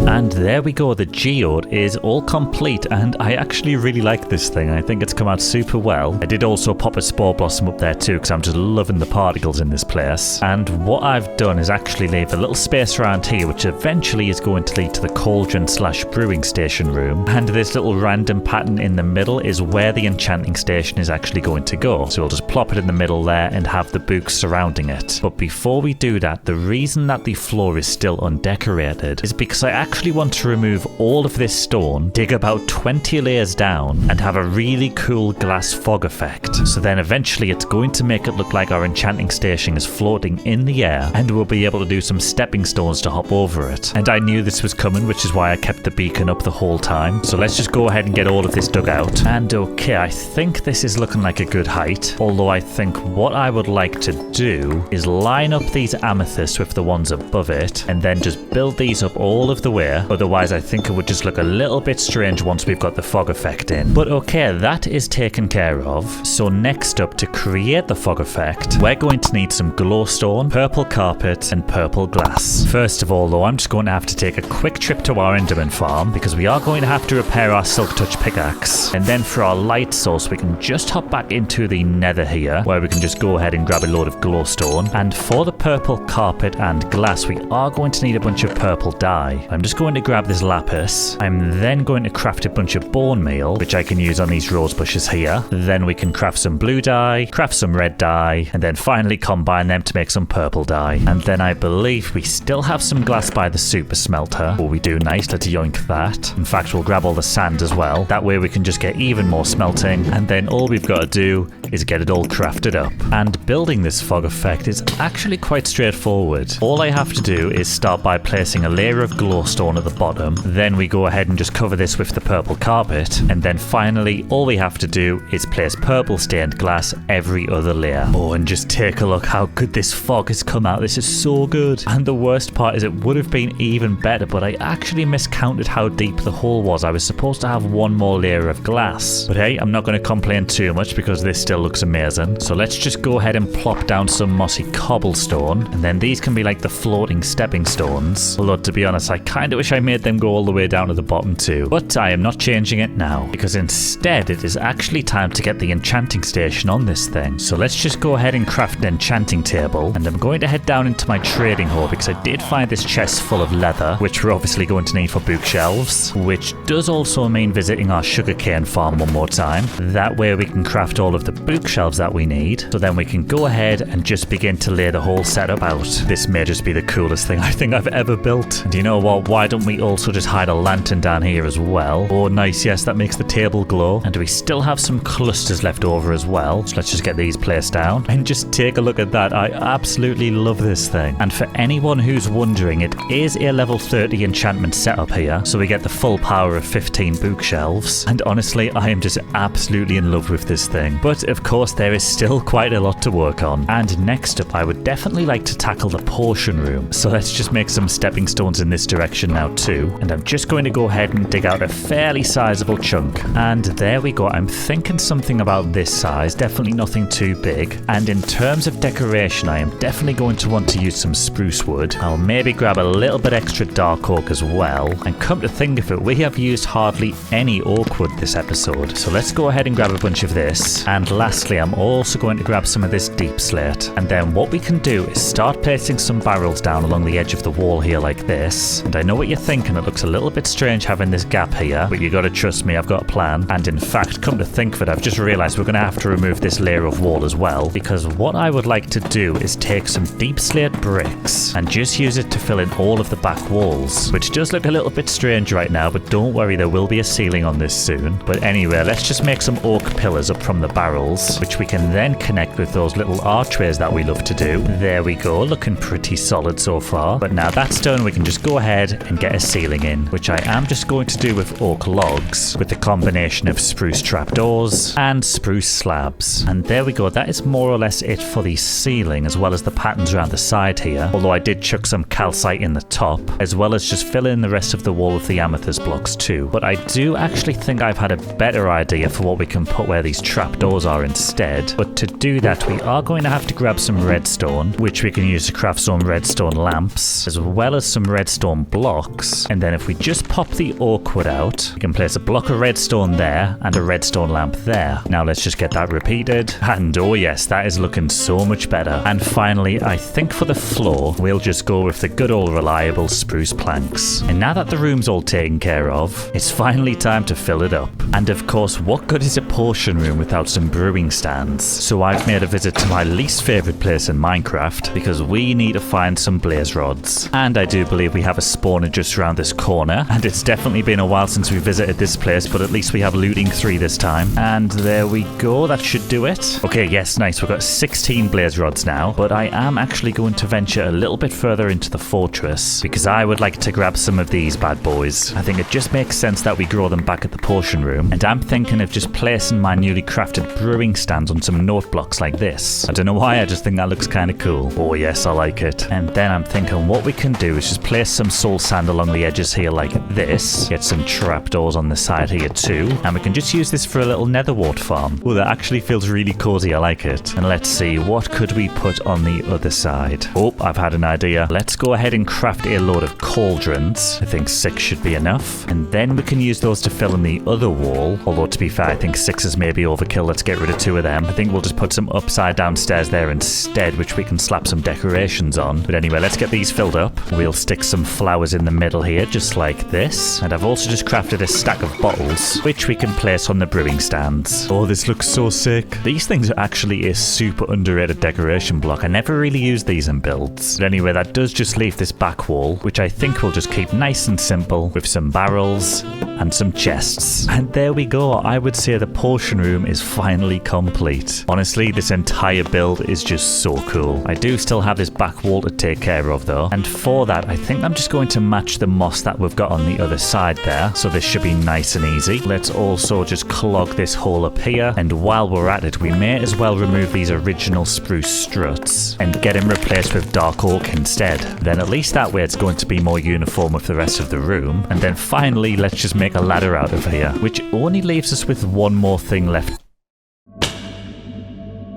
And there we go, the geode is all complete, and I actually really like this thing. I think it's come out super well. I did also pop a spore blossom up there too, because I'm just loving the particles in this place. And what I've done is actually leave a little space around here, which eventually is going to lead to the cauldron / brewing station room. And this little random pattern in the middle is where the enchanting station is actually going to go. So we'll just plop it in the middle there and have the books surrounding it. But before we do that, the reason that the floor is still undecorated is because I actually want to remove all of this stone, dig about 20 layers down, and have a really cool glass fog effect. So then eventually it's going to make it look like our enchanting station is floating in the air, and we'll be able to do some stepping stones to hop over it. And I knew this was coming, which is why I kept the beacon up the whole time. So let's just go ahead and get all of this dug out. And okay, I think this is looking like a good height, although I think what I would like to do is line up these amethysts with the ones above it, and then just build these up all of the way. Otherwise, I think it would just look a little bit strange once we've got the fog effect in. But okay, that is taken care of. So next up, to create the fog effect, we're going to need some glowstone, purple carpet, and purple glass. First of all, though, I'm just going to have to take a quick trip to our Enderman farm, because we are going to have to repair our Silk Touch pickaxe. And then for our light source, we can just hop back into the nether here, where we can just go ahead and grab a load of glowstone. And for the purple carpet and glass, we are going to need a bunch of purple dye. I'm just going to grab this lapis. I'm then going to craft a bunch of bone meal, which I can use on these rose bushes here. Then we can craft some blue dye, craft some red dye, and then finally combine them to make some purple dye. And then I believe we still have some glass by the super smelter. Oh, we do. Nice. Let's yoink that. In fact, we'll grab all the sand as well. That way we can just get even more smelting, and then all we've got to do is get it all crafted up. And building this fog effect is actually quite straightforward. All I have to do is start by placing a layer of glowstone at the bottom. Then we go ahead and just cover this with the purple carpet, and then finally all we have to do is place purple stained glass every other layer. Oh, and just take a look how good this fog has come out. This is so good. And the worst part is it would have been even better, but I actually miscounted how deep the hole was. I was supposed to have one more layer of glass, but hey, I'm not going to complain too much because this still looks amazing. So let's just go ahead and plop down some mossy cobblestone, and then these can be like the floating stepping stones. Although to be honest, I kind of wish I made them go all the way down to the bottom too, but I am not changing it now, because instead it is actually time to get the enchanting station on this thing. So let's just go ahead and craft an enchanting table, and I'm going to head down into my trading hall because I did find this chest full of leather, which we're obviously going to need for bookshelves, which does also mean visiting our sugarcane farm one more time. That way we can craft all of the bookshelves that we need, so then we can go ahead and just begin to lay the whole setup out. This may just be the coolest thing I think I've ever built. And you know what, why don't we also just hide a lantern down here as well? Oh nice, yes, that makes the table glow. And we still have some clusters left over as well, so let's just get these placed down and just take a look at that. I absolutely love this thing. And for anyone who's wondering, it is a level 30 enchantment setup here, so we get the full power of 15 bookshelves, and honestly I am just absolutely in love with this thing. But of course there is still quite a lot to work on, and next up I would definitely like to tackle the potion room, so let's just make some stepping stones in this direction now too, and I'm just going to go ahead and dig out a fairly sizable chunk, and there we go. I'm thinking something about this size, definitely nothing too big. And in terms of decoration, I am definitely going to want to use some spruce wood. I'll maybe grab a little bit extra dark oak as well, and come to think of it, we have used hardly any oak wood this episode, so let's go ahead and grab a bunch of this. And lastly, I'm also going to grab some of this deep slate, and then what we can do is start placing some barrels down along the edge of the wall here like this. And I know what you're thinking, it looks a little bit strange having this gap here, but you gotta trust me, I've got a plan. And in fact, come to think of it, I've just realized we're gonna have to remove this layer of wall as well, because what I would like to do is take some deep slate bricks and just use it to fill in all of the back walls, which does look a little bit strange right now, but don't worry, there will be a ceiling on this soon. But anyway, let's just make some oak pillars up from the barrels, which we can then connect with those little archways that we love to do. There we go, looking pretty solid so far. But now that's done, we can just go ahead and get a ceiling in, which I am just going to do with oak logs, with the combination of spruce trapdoors and spruce slabs. And there we go, that is more or less it for the ceiling, as well as the patterns around the side here, although I did chuck some calcite in the top, as well as just fill in the rest of the wall with the amethyst blocks too. But I do actually think I've had a better idea for what we can put where these trapdoors are instead. But to do that, we are going to have to grab some redstone, which we can use to craft some redstone lamps, as well as some redstone blocks. And then if we just pop the oak wood out, we can place a block of redstone there and a redstone lamp there. Now let's just get that repeated, and oh yes, that is looking so much better. And finally, I think for the floor, we'll just go with the good old reliable spruce planks. And now that the room's all taken care of, it's finally time to fill it up. And of course, what good is a potion room without some brewing stands? So I've made a visit to my least favorite place in Minecraft, because we need to find some blaze rods. And I do believe we have a spawner just around this corner, and it's definitely been a while since we visited this place, but at least we have looting 3 this time. And there we go, that should do it. Okay, yes, nice, we've got 16 blaze rods now, but I am actually going to venture a little bit further into the fortress, because I would like to grab some of these bad boys. I think it just makes sense that we grow them back at the potion room, and I'm thinking of just placing my newly crafted brewing stands on some note blocks like this. I don't know why, I just think that looks kind of cool. Oh yes, I like it. And then I'm thinking what we can do is just place some soul sand along the edges here like this, get some trapdoors on the side here too, and we can just use this for a little nether wart farm. Oh, that actually feels really cozy, I like it. And let's see, what could we put on the other side? Oh, I've had an idea. Let's go ahead and craft a load of cauldrons. I think 6 should be enough. And then we can use those to fill in the other wall. Although to be fair, I think 6 is maybe overkill. Let's get rid of 2 of them. I think we'll just put some upside down stairs there instead, which we can slap some decorations on. But anyway, let's get these filled up. We'll stick some flowers in the middle here, just like this. And I've also just crafted a stack of bottles, which we can place on the brewing stands. Oh, this looks so sick. These things are actually a super underrated decoration block. I never really use these in builds. But anyway, that does just leave this back wall, which I think we'll just keep nice and simple with some barrels and some chests. And there we go. I would say the potion room is finally complete. Honestly, this entire build is just so cool. I do still have this back wall to take care of though. And for that, I think I'm just going to match the moss that we've got on the other side there. So this should be nice and easy. Let's also just clog this hole up here. And while we're at it, we may as well remove these original spruce struts and get them replaced with dark oak instead. Then at least that way it's going to be more uniform with the rest of the room. And then finally, let's just make a ladder out of here, which only leaves us with one more thing left.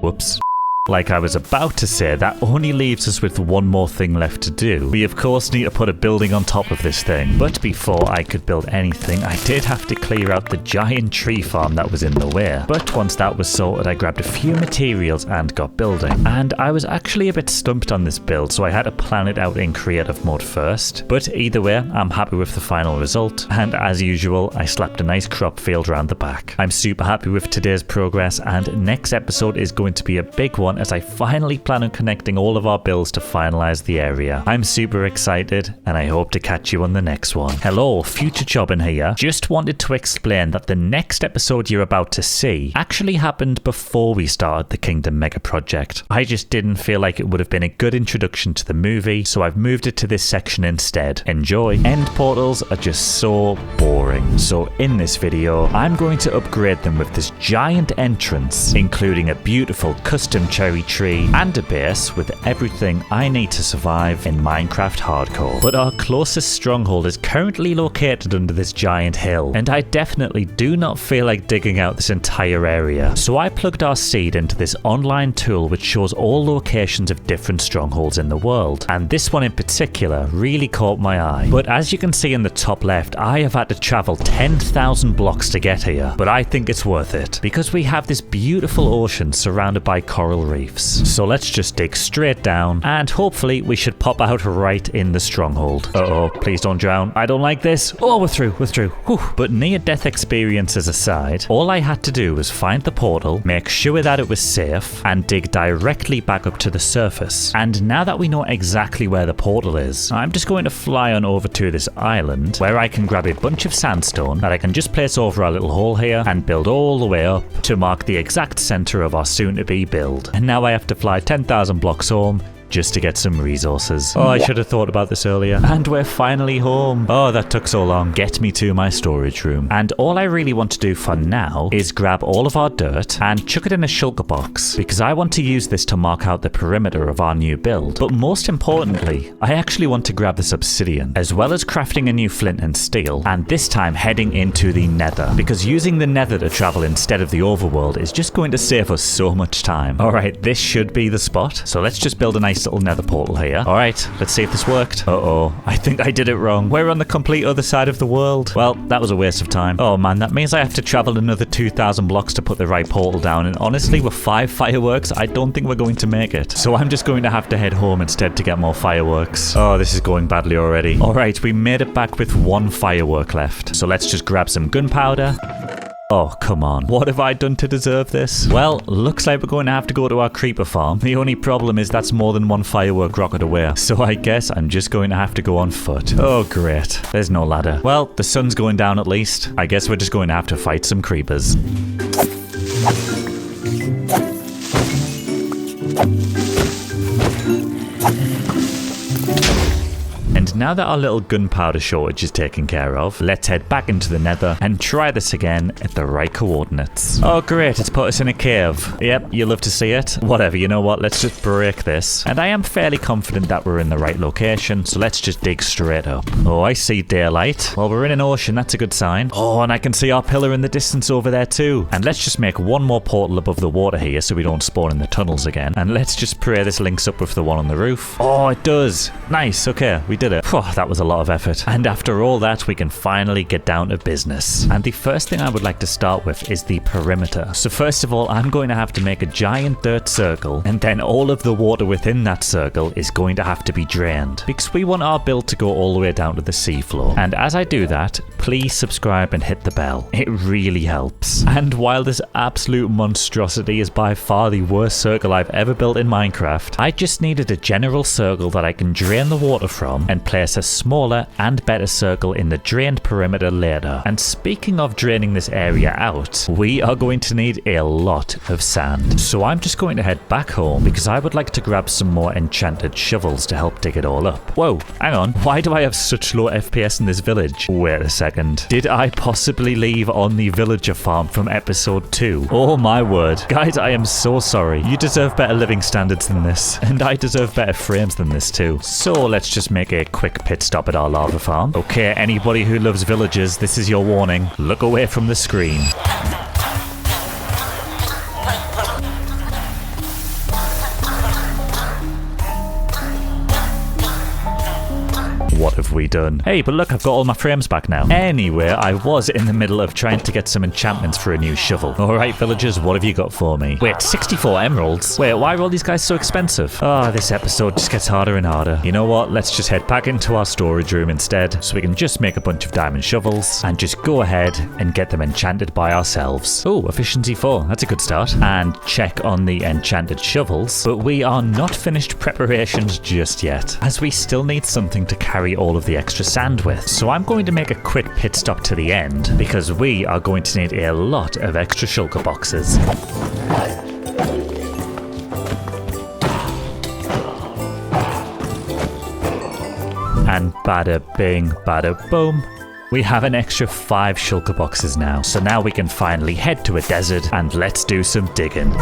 Whoops. Like I was about to say, that only leaves us with one more thing left to do. We of course need to put a building on top of this thing. But before I could build anything, I did have to clear out the giant tree farm that was in the way. But once that was sorted, I grabbed a few materials and got building. And I was actually a bit stumped on this build, so I had to plan it out in creative mode first. But either way, I'm happy with the final result. And as usual, I slapped a nice crop field around the back. I'm super happy with today's progress, and next episode is going to be a big one as I finally plan on connecting all of our builds to finalize the area. I'm super excited, and I hope to catch you on the next one. Hello, Future Jobbin here. Just wanted to explain that the next episode you're about to see actually happened before we started the Kingdom Mega Project. I just didn't feel like it would have been a good introduction to the movie, so I've moved it to this section instead. Enjoy. End portals are just so boring. So in this video, I'm going to upgrade them with this giant entrance, including a beautiful custom cherry tree and a base with everything I need to survive in Minecraft Hardcore. But our closest stronghold is currently located under this giant hill, and I definitely do not feel like digging out this entire area. So I plugged our seed into this online tool which shows all locations of different strongholds in the world, and this one in particular really caught my eye. But as you can see in the top left, I have had to travel 10,000 blocks to get here, but I think it's worth it because we have this beautiful ocean surrounded by coral reefs. So let's just dig straight down, and hopefully we should pop out right in the stronghold. Uh-oh, please don't drown. I don't like this. Oh, we're through. Whew. But near-death experiences aside, all I had to do was find the portal, make sure that it was safe, and dig directly back up to the surface. And now that we know exactly where the portal is, I'm just going to fly on over to this island where I can grab a bunch of sandstone that I can just place over our little hole here and build all the way up to mark the exact center of our soon-to-be build. And now I have to fly 10,000 blocks home just to get some resources. Oh, I should have thought about this earlier. And we're finally home. Oh, that took so long. Get me to my storage room. And all I really want to do for now is grab all of our dirt and chuck it in a shulker box, because I want to use this to mark out the perimeter of our new build. But most importantly, I actually want to grab this obsidian, as well as crafting a new flint and steel, and this time heading into the nether, because using the nether to travel instead of the overworld is just going to save us so much time. Alright, this should be the spot. So let's just build a nice little nether portal here. Alright, let's see if this worked. Uh-oh, I think I did it wrong. We're on the complete other side of the world. Well, that was a waste of time. Oh man, that means I have to travel another 2,000 blocks to put the right portal down, and honestly, with 5 fireworks, I don't think we're going to make it. So I'm just going to have to head home instead to get more fireworks. Oh, this is going badly already. Alright, we made it back with 1 firework left. So let's just grab some gunpowder. Oh, come on. What have I done to deserve this? Well, looks like we're going to have to go to our creeper farm. The only problem is that's more than 1 firework rocket away. So I guess I'm just going to have to go on foot. Oh, great. There's no ladder. Well, the sun's going down at least. I guess we're just going to have to fight some creepers. And now that our little gunpowder shortage is taken care of, let's head back into the nether and try this again at the right coordinates. Oh great, it's put us in a cave. Yep, you love to see it. Whatever, you know what, let's just break this. And I am fairly confident that we're in the right location, so let's just dig straight up. Oh, I see daylight. Well, we're in an ocean, that's a good sign. Oh, and I can see our pillar in the distance over there too. And let's just make 1 more portal above the water here so we don't spawn in the tunnels again. And let's just pray this links up with the one on the roof. Oh, it does. Nice, okay, we did it. Whew, that was a lot of effort. And after all that, we can finally get down to business. And the first thing I would like to start with is the perimeter. So first of all, I'm going to have to make a giant dirt circle, and then all of the water within that circle is going to have to be drained, because we want our build to go all the way down to the seafloor. And as I do that, please subscribe and hit the bell. It really helps. And while this absolute monstrosity is by far the worst circle I've ever built in Minecraft, I just needed a general circle that I can drain the water from and place a smaller and better circle in the drained perimeter later. And speaking of draining this area out, we are going to need a lot of sand. So I'm just going to head back home because I would like to grab some more enchanted shovels to help dig it all up. Whoa, hang on. Why do I have such low FPS in this village? Wait a second. Did I possibly leave on the villager farm from episode 2? Oh my word. Guys, I am so sorry. You deserve better living standards than this. And I deserve better frames than this too. So let's just make a quick pit stop at our lava farm. Okay, anybody who loves villagers, this is your warning. Look away from the screen. What have we done? Hey, but look, I've got all my frames back now. Anyway, I was in the middle of trying to get some enchantments for a new shovel. Alright, villagers, what have you got for me? Wait, 64 emeralds? Wait, why are all these guys so expensive? Oh, this episode just gets harder and harder. You know what? Let's just head back into our storage room instead, so we can just make a bunch of diamond shovels and just go ahead and get them enchanted by ourselves. Oh, efficiency 4. That's a good start. And check on the enchanted shovels. But we are not finished preparations just yet, as we still need something to carry all of the extra sand with. So I'm going to make a quick pit stop to the end, because we are going to need a lot of extra shulker boxes. And bada bing, bada boom. We have an extra 5 shulker boxes now. So now we can finally head to a desert and let's do some digging.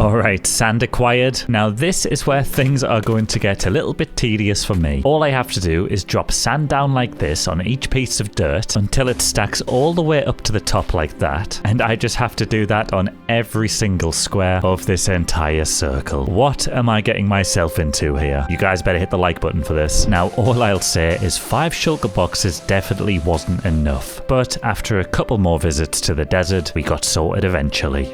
Alright, sand acquired. Now this is where things are going to get a little bit tedious for me. All I have to do is drop sand down like this on each piece of dirt until it stacks all the way up to the top like that. And I just have to do that on every single square of this entire circle. What am I getting myself into here? You guys better hit the like button for this. Now all I'll say is 5 shulker boxes definitely wasn't enough. But after a couple more visits to the desert, we got sorted eventually.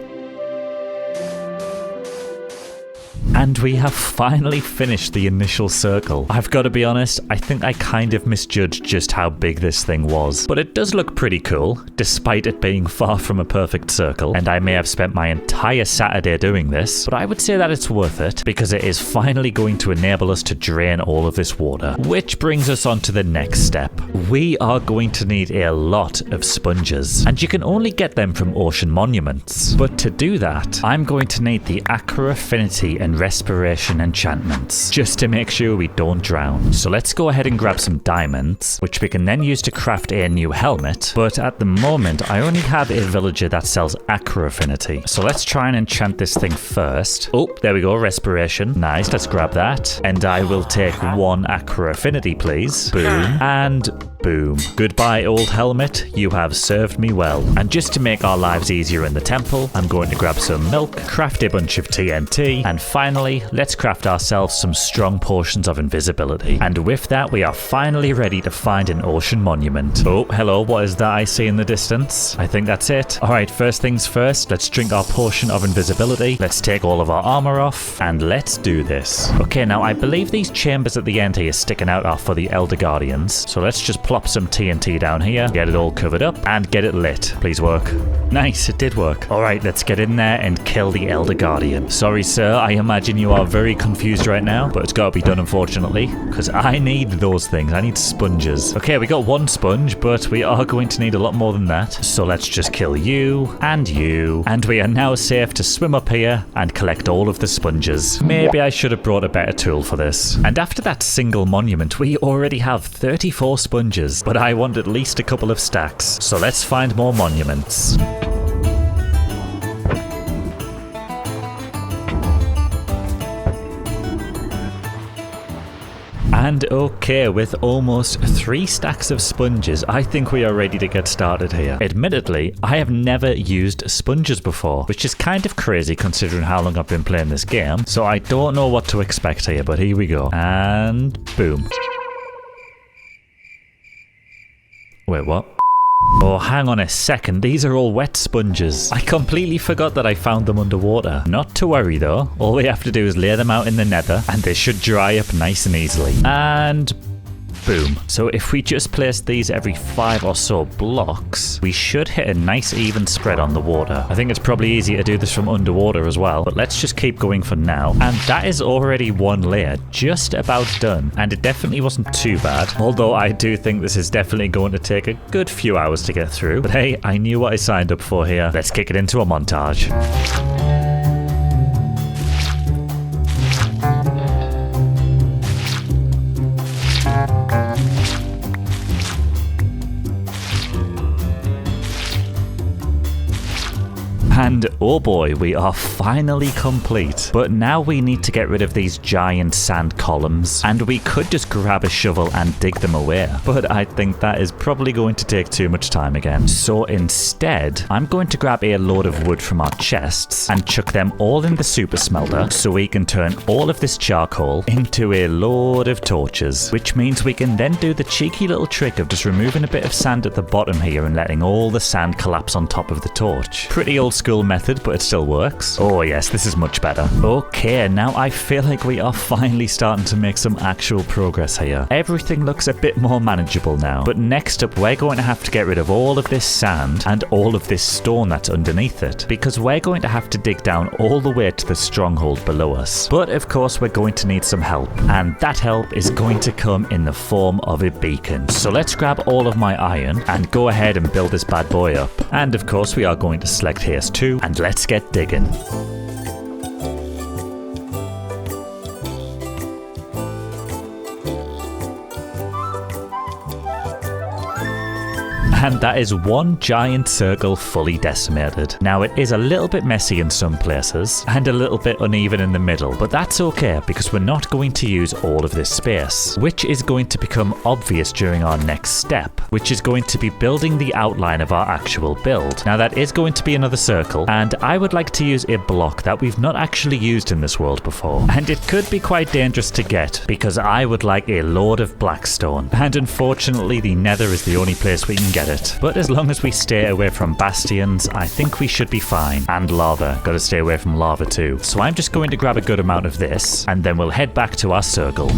And we have finally finished the initial circle. I've got to be honest, I think I kind of misjudged just how big this thing was. But it does look pretty cool, despite it being far from a perfect circle. And I may have spent my entire Saturday doing this, but I would say that it's worth it, because it is finally going to enable us to drain all of this water. Which brings us on to the next step. We are going to need a lot of sponges, and you can only get them from ocean monuments. But to do that, I'm going to need the Aqua Affinity and Respiration enchantments, just to make sure we don't drown. So let's go ahead and grab some diamonds, which we can then use to craft a new helmet. But at the moment, I only have a villager that sells Aqua Affinity. So let's try and enchant this thing first. Oh, there we go, Respiration. Nice, let's grab that. And I will take 1 Aqua Affinity, please. Boom. And boom. Goodbye, old helmet. You have served me well. And just to make our lives easier in the temple, I'm going to grab some milk, craft a bunch of TNT, and finally, let's craft ourselves some strong potions of invisibility. And with that, we are finally ready to find an ocean monument. Oh, hello, what is that I see in the distance? I think that's it. Alright, first things first, let's drink our potion of invisibility. Let's take all of our armor off, and let's do this. Okay, now I believe these chambers at the end here sticking out are for the Elder Guardians. So let's just plop some TNT down here, get it all covered up, and get it lit. Please work. Nice, it did work. Alright, let's get in there and kill the Elder Guardian. Sorry, sir, I imagine you are very confused right now, but it's got to be done, unfortunately, because I need those things. I need sponges. Okay, we got 1 sponge, but we are going to need a lot more than that. So let's just kill you, and we are now safe to swim up here and collect all of the sponges. Maybe I should have brought a better tool for this. And after that single monument, we already have 34 sponges, but I want at least a couple of stacks. So let's find more monuments. And okay, with almost 3 stacks of sponges, I think we are ready to get started here. Admittedly, I have never used sponges before, which is kind of crazy considering how long I've been playing this game. So I don't know what to expect here, but here we go. And boom. Wait, what? Oh, hang on a second, these are all wet sponges. I completely forgot that I found them underwater. Not to worry though, all we have to do is lay them out in the nether and they should dry up nice and easily. And boom. So if we just place these every 5 or so blocks, we should hit a nice even spread on the water. I think it's probably easier to do this from underwater as well, but let's just keep going for now. And that is already 1 layer, just about done. And it definitely wasn't too bad, although I do think this is definitely going to take a good few hours to get through. But hey, I knew what I signed up for here. Let's kick it into a montage. And oh boy, we are finally complete. But now we need to get rid of these giant sand columns, and we could just grab a shovel and dig them away. But I think that is probably going to take too much time again. So instead, I'm going to grab a load of wood from our chests and chuck them all in the super smelter so we can turn all of this charcoal into a load of torches, which means we can then do the cheeky little trick of just removing a bit of sand at the bottom here and letting all the sand collapse on top of the torch. Pretty old school method, but it still works. Oh yes, this is much better. Okay, now I feel like we are finally starting to make some actual progress here. Everything looks a bit more manageable now. But next up, we're going to have to get rid of all of this sand and all of this stone that's underneath it, because we're going to have to dig down all the way to the stronghold below us. But of course, we're going to need some help, and that help is going to come in the form of a beacon. So let's grab all of my iron and go ahead and build this bad boy up. And of course, we are going to select haste 2 and let's get digging. And that is one giant circle fully decimated. Now it is a little bit messy in some places and a little bit uneven in the middle, but that's okay because we're not going to use all of this space, which is going to become obvious during our next step, which is going to be building the outline of our actual build. Now that is going to be another circle, and I would like to use a block that we've not actually used in this world before. And it could be quite dangerous to get because I would like a load of blackstone, and unfortunately the nether is the only place we can get it. But as long as we stay away from bastions, I think we should be fine. And lava, gotta stay away from lava too. So I'm just going to grab a good amount of this, and then we'll head back to our circle.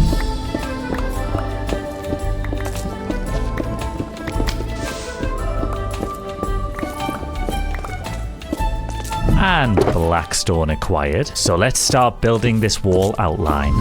And blackstone acquired. So let's start building this wall outline.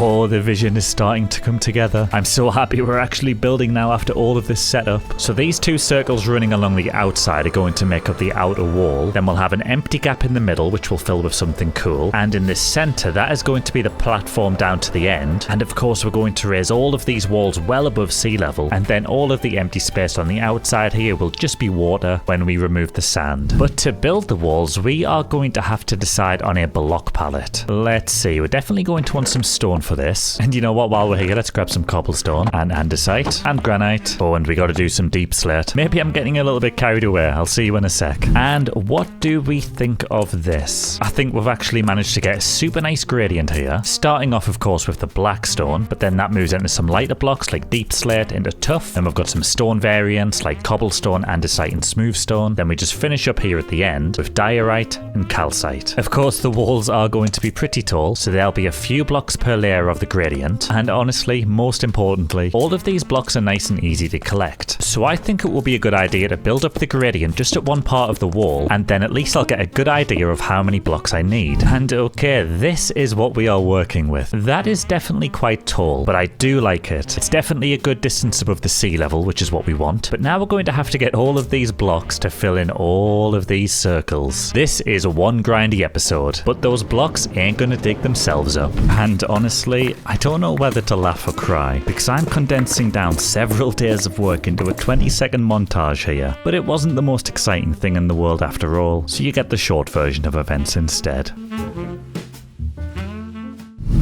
Oh, the vision is starting to come together. I'm so happy we're actually building now after all of this setup. So these two circles running along the outside are going to make up the outer wall. Then we'll have an empty gap in the middle, which we'll fill with something cool. And in the center, that is going to be the platform down to the end. And of course, we're going to raise all of these walls well above sea level. And then all of the empty space on the outside here will just be water when we remove the sand. But to build the walls, we are going to have to decide on a block palette. Let's see, we're definitely going to want some stone for this. And you know what, while we're here, let's grab some cobblestone and andesite and granite. Oh, and we got to do some deep slate. Maybe I'm getting a little bit carried away. I'll see you in a sec. And what do we think of this? I think we've actually managed to get a super nice gradient here. Starting off, of course, with the black stone, but then that moves into some lighter blocks like deep slate into tough. Then we've got some stone variants like cobblestone, andesite, and smooth stone. Then we just finish up here at the end with diorite and calcite. Of course, the walls are going to be pretty tall, so there'll be a few blocks per layer of the gradient. And honestly, most importantly, all of these blocks are nice and easy to collect. So I think it will be a good idea to build up the gradient just at one part of the wall, and then at least I'll get a good idea of how many blocks I need. And okay, this is what we are working with. That is definitely quite tall, but I do like it. It's definitely a good distance above the sea level, which is what we want. But now we're going to have to get all of these blocks to fill in all of these circles. This is one grindy episode, but those blocks ain't gonna dig themselves up. And honestly, I don't know whether to laugh or cry, because I'm condensing down several days of work into a 20-second montage here, but it wasn't the most exciting thing in the world after all, so you get the short version of events instead.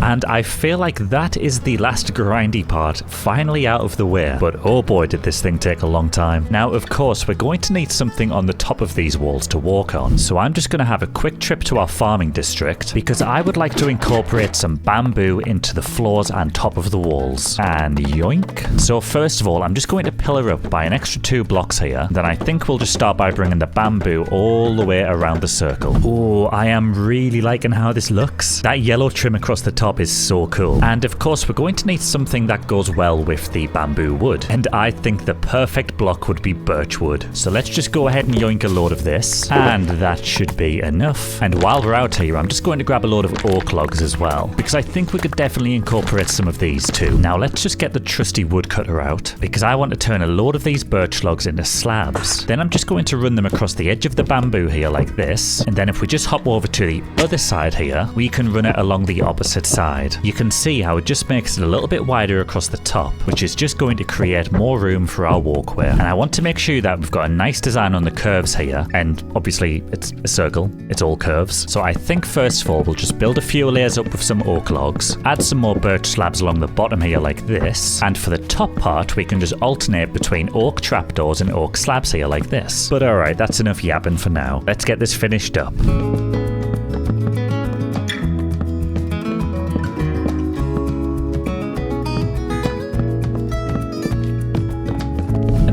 And I feel like that is the last grindy part finally out of the way, but oh boy did this thing take a long time. Now of course we're going to need something on the top of these walls to walk on, so I'm just going to have a quick trip to our farming district because I would like to incorporate some bamboo into the floors and top of the walls. And yoink. So first of all, I'm just going to pillar up by an extra 2 blocks here, then I think we'll just start by bringing the bamboo all the way around the circle. Oh, I am really liking how this looks. That yellow trim across the top is so cool. And of course we're going to need something that goes well with the bamboo wood, and I think the perfect block would be birch wood. So let's just go ahead and yoink think a load of this, and that should be enough. And while we're out here, I'm just going to grab a load of oak logs as well, because I think we could definitely incorporate some of these too. Now let's just get the trusty woodcutter out, because I want to turn a load of these birch logs into slabs. Then I'm just going to run them across the edge of the bamboo here like this, and then if we just hop over to the other side here, we can run it along the opposite side. You can see how it just makes it a little bit wider across the top, which is just going to create more room for our walkway. And I want to make sure that we've got a nice design on the curves here, and obviously it's a circle, it's all curves. So I think first of all we'll just build a few layers up with some oak logs, add some more birch slabs along the bottom here like this, and for the top part we can just alternate between oak trapdoors and oak slabs here like this. But alright, that's enough yapping for now. Let's get this finished up.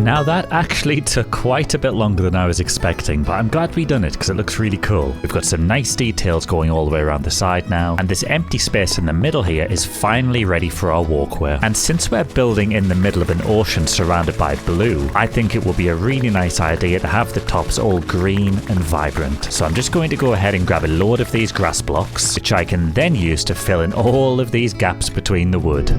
Now that actually took quite a bit longer than I was expecting, but I'm glad we done it because it looks really cool. We've got some nice details going all the way around the side now, and this empty space in the middle here is finally ready for our walkway. And since we're building in the middle of an ocean surrounded by blue, I think it will be a really nice idea to have the tops all green and vibrant. So I'm just going to go ahead and grab a load of these grass blocks, which I can then use to fill in all of these gaps between the wood.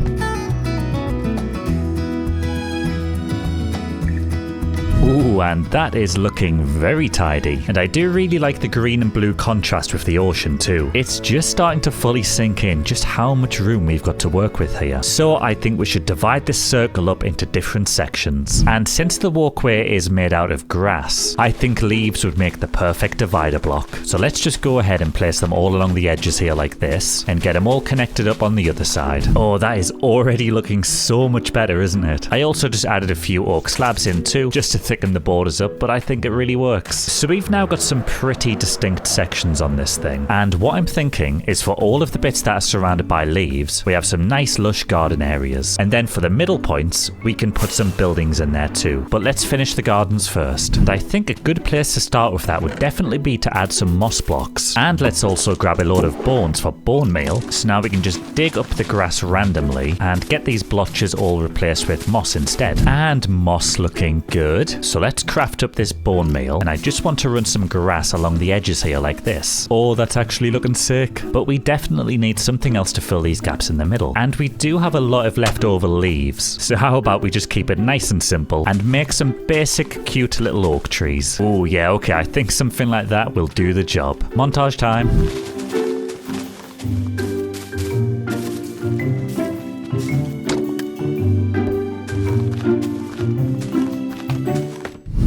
Ooh, and that is looking very tidy. And I do really like the green and blue contrast with the ocean too. It's just starting to fully sink in just how much room we've got to work with here. So I think we should divide this circle up into different sections. And since the walkway is made out of grass, I think leaves would make the perfect divider block. So let's just go ahead and place them all along the edges here like this, and get them all connected up on the other side. Oh, that is already looking so much better, isn't it? I also just added a few oak slabs in too, just to thicken the borders up, but I think it really works. So we've now got some pretty distinct sections on this thing, and what I'm thinking is for all of the bits that are surrounded by leaves, we have some nice lush garden areas, and then for the middle points we can put some buildings in there too. But let's finish the gardens first, and I think a good place to start with that would definitely be to add some moss blocks. And let's also grab a load of bones for bone meal, so now we can just dig up the grass randomly and get these blotches all replaced with moss instead. And moss looking good, so let's craft up this bone meal, and I just want to run some grass along the edges here like this. Oh, that's actually looking sick. But we definitely need something else to fill these gaps in the middle, and we do have a lot of leftover leaves, so how about we just keep it nice and simple and make some basic cute little oak trees. Oh yeah, okay, I think something like that will do the job. Montage time.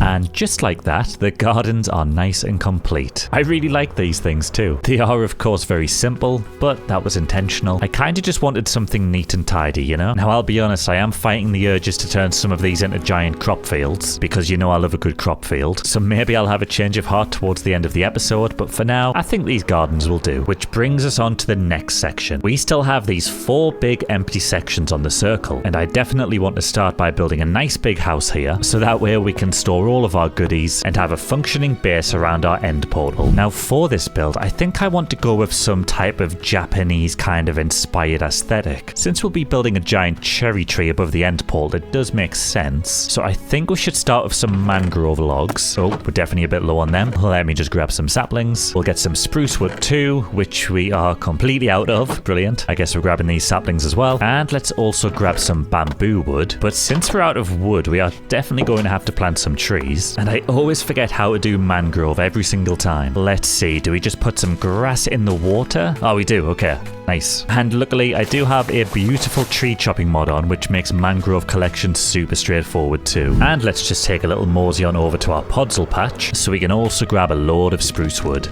And just like that, the gardens are nice and complete. I really like these things too. They are of course very simple, but that was intentional. I kind of just wanted something neat and tidy, you know? Now I'll be honest, I am fighting the urges to turn some of these into giant crop fields, because you know I love a good crop field. So maybe I'll have a change of heart towards the end of the episode, but for now, I think these gardens will do. Which brings us on to the next section. We still have these 4 big empty sections on the circle, and I definitely want to start by building a nice big house here, so that way we can store all of our goodies and have a functioning base around our end portal. Now for this build, I think I want to go with some type of Japanese kind of inspired aesthetic. Since we'll be building a giant cherry tree above the end portal, it does make sense. So I think we should start with some mangrove logs. Oh, we're definitely a bit low on them. Let me just grab some saplings. We'll get some spruce wood too, which we are completely out of. Brilliant. I guess we're grabbing these saplings as well. And let's also grab some bamboo wood. But since we're out of wood, we are definitely going to have to plant some trees. And I always forget how to do mangrove every single time. Let's see, do we just put some grass in the water? Oh, we do, okay. Nice. And luckily, I do have a beautiful tree chopping mod on, which makes mangrove collection super straightforward too. And let's just take a little mosey on over to our podzol patch, so we can also grab a load of spruce wood.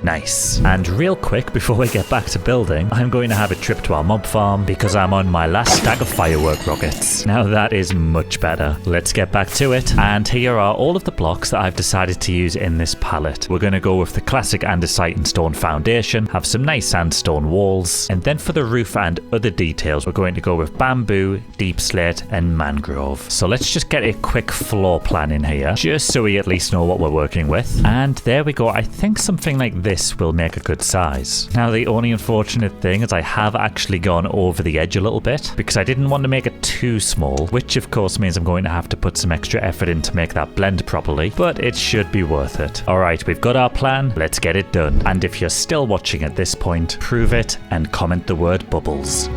Nice. And real quick, before we get back to building, I'm going to have a trip to our mob farm because I'm on my last stack of firework rockets. Now that is much better. Let's get back to it. And here are all of the blocks that I've decided to use in this palette. We're going to go with the classic andesite and stone foundation, have some nice sandstone walls, and then for the roof and other details, we're going to go with bamboo, deep slate, and mangrove. So let's just get a quick floor plan in here, just so we at least know what we're working with. And there we go. I think something like this this will make a good size. Now the only unfortunate thing is I have actually gone over the edge a little bit because I didn't want to make it too small, which of course means I'm going to have to put some extra effort in to make that blend properly, but it should be worth it. Alright, we've got our plan, let's get it done. And if you're still watching at this point, prove it and comment the word bubbles.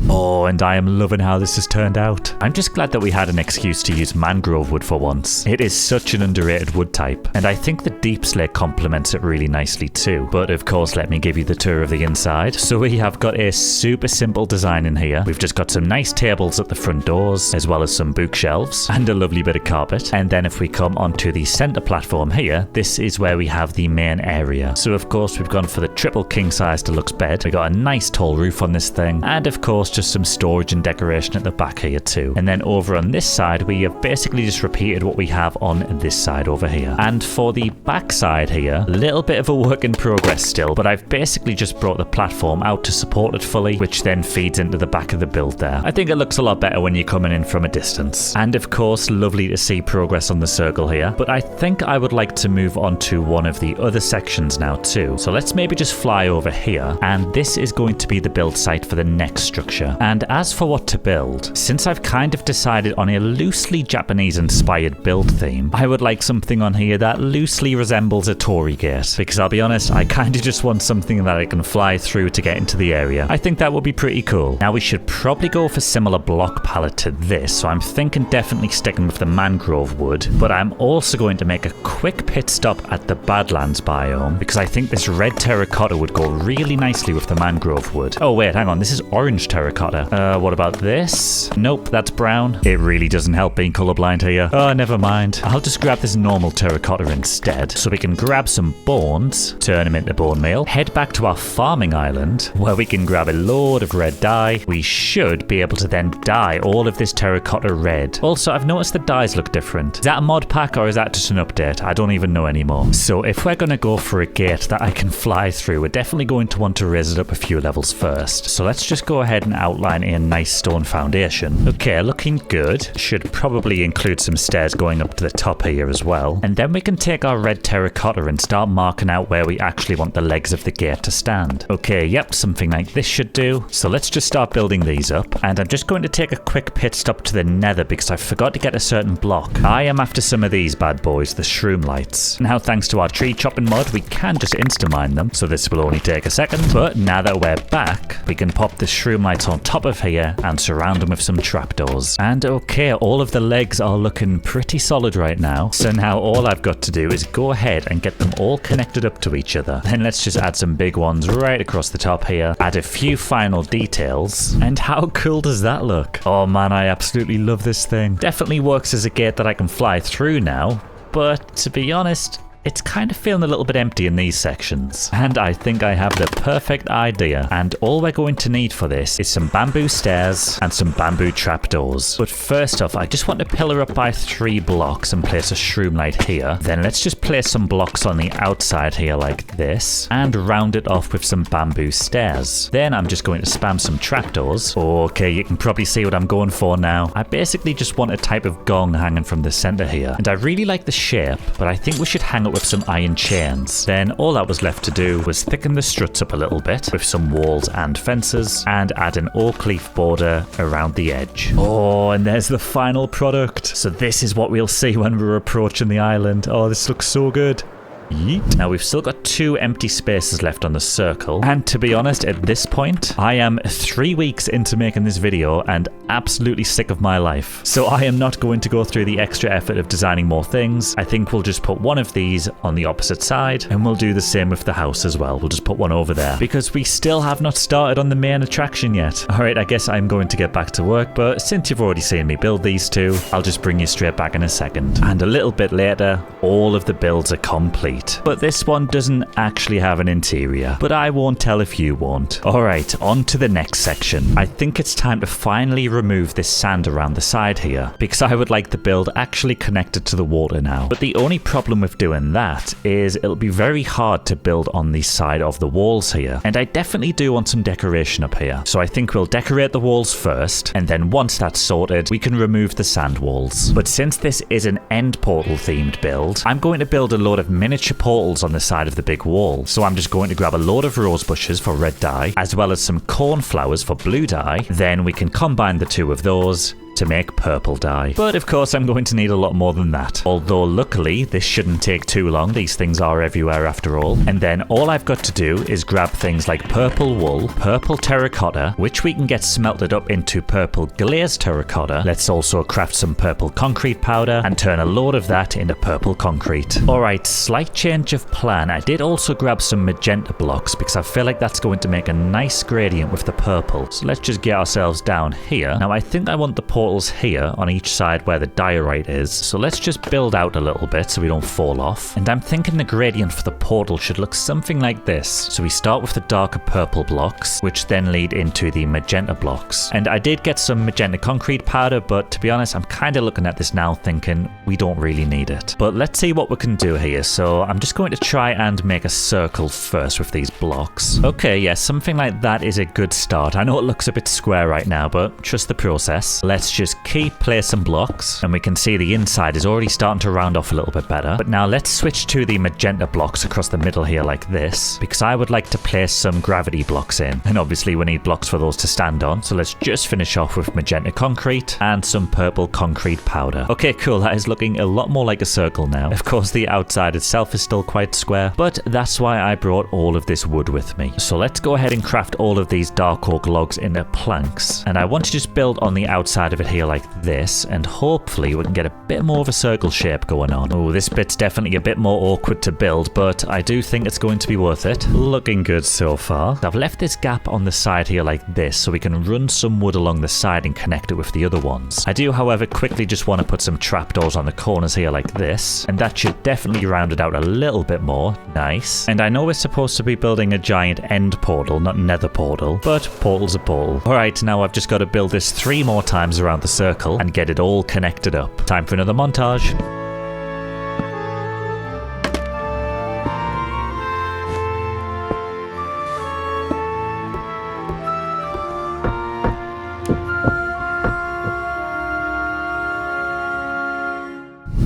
Oh, and I am loving how this has turned out. I'm just glad that we had an excuse to use mangrove wood for once. It is such an underrated wood type, and I think the deep slate complements it really nicely too. But of course, let me give you the tour of the inside. So we have got a super simple design in here. We've just got some nice tables at the front doors, as well as some bookshelves, and a lovely bit of carpet. And then if we come onto the center platform here, this is where we have the main area. So of course, we've gone for the triple king size deluxe bed. We got a nice tall roof on this thing, and of course, just some storage and decoration at the back here too. And then over on this side, we have basically just repeated what we have on this side over here. And for the back side here, a little bit of a work in progress still, but I've basically just brought the platform out to support it fully, which then feeds into the back of the build there. I think it looks a lot better when you're coming in from a distance. And of course, lovely to see progress on the circle here, but I think I would like to move on to one of the other sections now too. So let's maybe just fly over here, and this is going to be the build site for the next structure. And as for what to build, since I've kind of decided on a loosely Japanese-inspired build theme, I would like something on here that loosely resembles a torii gate, because I'll be honest, I kind of just want something that I can fly through to get into the area. I think that would be pretty cool. Now we should probably go for similar block palette to this, so I'm thinking definitely sticking with the mangrove wood, but I'm also going to make a quick pit stop at the Badlands biome, because I think this red terracotta would go really nicely with the mangrove wood. Oh wait, hang on, this is orange terracotta. What about this? Nope, that's brown. It really doesn't help being colorblind here. Oh, never mind. I'll just grab this normal terracotta instead. So we can grab some bones, turn them into bone meal, head back to our farming island, where we can grab a load of red dye. We should be able to then dye all of this terracotta red. Also, I've noticed the dyes look different. Is that a mod pack or is that just an update? I don't even know anymore. So if we're going to go for a gate that I can fly through, we're definitely going to want to raise it up a few levels first. So let's just go ahead and outline a nice stone foundation. Okay, looking good. Should probably include some stairs going up to the top here as well. And then we can take our red terracotta and start marking out where we actually want the legs of the gate to stand. Okay, yep, something like this should do. So let's just start building these up. And I'm just going to take a quick pit stop to the nether because I forgot to get a certain block. I am after some of these bad boys, the shroom lights. Now, thanks to our tree chopping mod, we can just insta-mine them. So this will only take a second. But now that we're back, we can pop the shroom lights on top of here and surround them with some trapdoors. And okay, all of the legs are looking pretty solid right now. So now all I've got to do is go ahead and get them all connected up to each other. Then let's just add some big ones right across the top here. Add a few final details. And how cool does that look? Oh man, I absolutely love this thing. Definitely works as a gate that I can fly through now. But to be honest, it's kind of feeling a little bit empty in these sections. And I think I have the perfect idea. And all we're going to need for this is some bamboo stairs and some bamboo trapdoors. But first off, I just want to pillar up by 3 blocks and place a shroom light here. Then let's just place some blocks on the outside here like this and round it off with some bamboo stairs. Then I'm just going to spam some trapdoors. Okay, you can probably see what I'm going for now. I basically just want a type of gong hanging from the center here. And I really like the shape, but I think we should hang it with some iron chains. Then all that was left to do was thicken the struts up a little bit with some walls and fences and add an oak leaf border around the edge. Oh, and there's the final product. So this is what we'll see when we're approaching the island. Oh, this looks so good. Yeet. Now we've still got 2 empty spaces left on the circle, and to be honest, at this point I am 3 weeks into making this video and absolutely sick of my life, so I am not going to go through the extra effort of designing more things. I think we'll just put one of these on the opposite side, and we'll do the same with the house as well. We'll just put one over there because we still have not started on the main attraction yet. Alright, I guess I'm going to get back to work, but since you've already seen me build these 2, I'll just bring you straight back in a second. And a little bit later, all of the builds are complete. concrete. But this one doesn't actually have an interior. But I won't tell if you won't. Alright, on to the next section. I think it's time to finally remove this sand around the side here, because I would like the build actually connected to the water now. But the only problem with doing that is it'll be very hard to build on the side of the walls here. And I definitely do want some decoration up here. So I think we'll decorate the walls first, and then once that's sorted, we can remove the sand walls. But since this is an end portal themed build, I'm going to build a load of miniature portals on the side of the big wall. So I'm just going to grab a load of rose bushes for red dye, as well as some cornflowers for blue dye. Then we can combine the two of those to make purple dye. But of course I'm going to need a lot more than that. Although luckily this shouldn't take too long, these things are everywhere after all. And then all I've got to do is grab things like purple wool, purple terracotta, which we can get smelted up into purple glazed terracotta. Let's also craft some purple concrete powder and turn a load of that into purple concrete. Alright, slight change of plan. I did also grab some magenta blocks because I feel like that's going to make a nice gradient with the purple. So let's just get ourselves down here. Now I think I want the portals here on each side where the diorite is. So let's just build out a little bit so we don't fall off. And I'm thinking the gradient for the portal should look something like this. So we start with the darker purple blocks, which then lead into the magenta blocks. And I did get some magenta concrete powder, but to be honest, I'm kind of looking at this now thinking we don't really need it. But let's see what we can do here. So I'm just going to try and make a circle first with these blocks. Okay, yeah, something like that is a good start. I know it looks a bit square right now, but trust the process. Let's just keep placing blocks, and we can see the inside is already starting to round off a little bit better. But now let's switch to the magenta blocks across the middle here like this, because I would like to place some gravity blocks in. And obviously we need blocks for those to stand on. So let's just finish off with magenta concrete and some purple concrete powder. Okay, cool. That is looking a lot more like a circle now. Of course, the outside itself is still quite square, but that's why I brought all of this wood with me. So let's go ahead and craft all of these dark oak logs into planks. And I want to just build on the outside of it here like this, and hopefully we can get a bit more of a circle shape going on. Oh, this bit's definitely a bit more awkward to build, but I do think it's going to be worth it. Looking good so far. I've left this gap on the side here like this so we can run some wood along the side and connect it with the other ones. I do, however, quickly just want to put some trapdoors on the corners here like this, and that should definitely round it out a little bit more. Nice. And I know we're supposed to be building a giant end portal, not nether portal, but portal's a portal. Alright, now I've just got to build this 3 more times around the circle and get it all connected up. Time for another montage.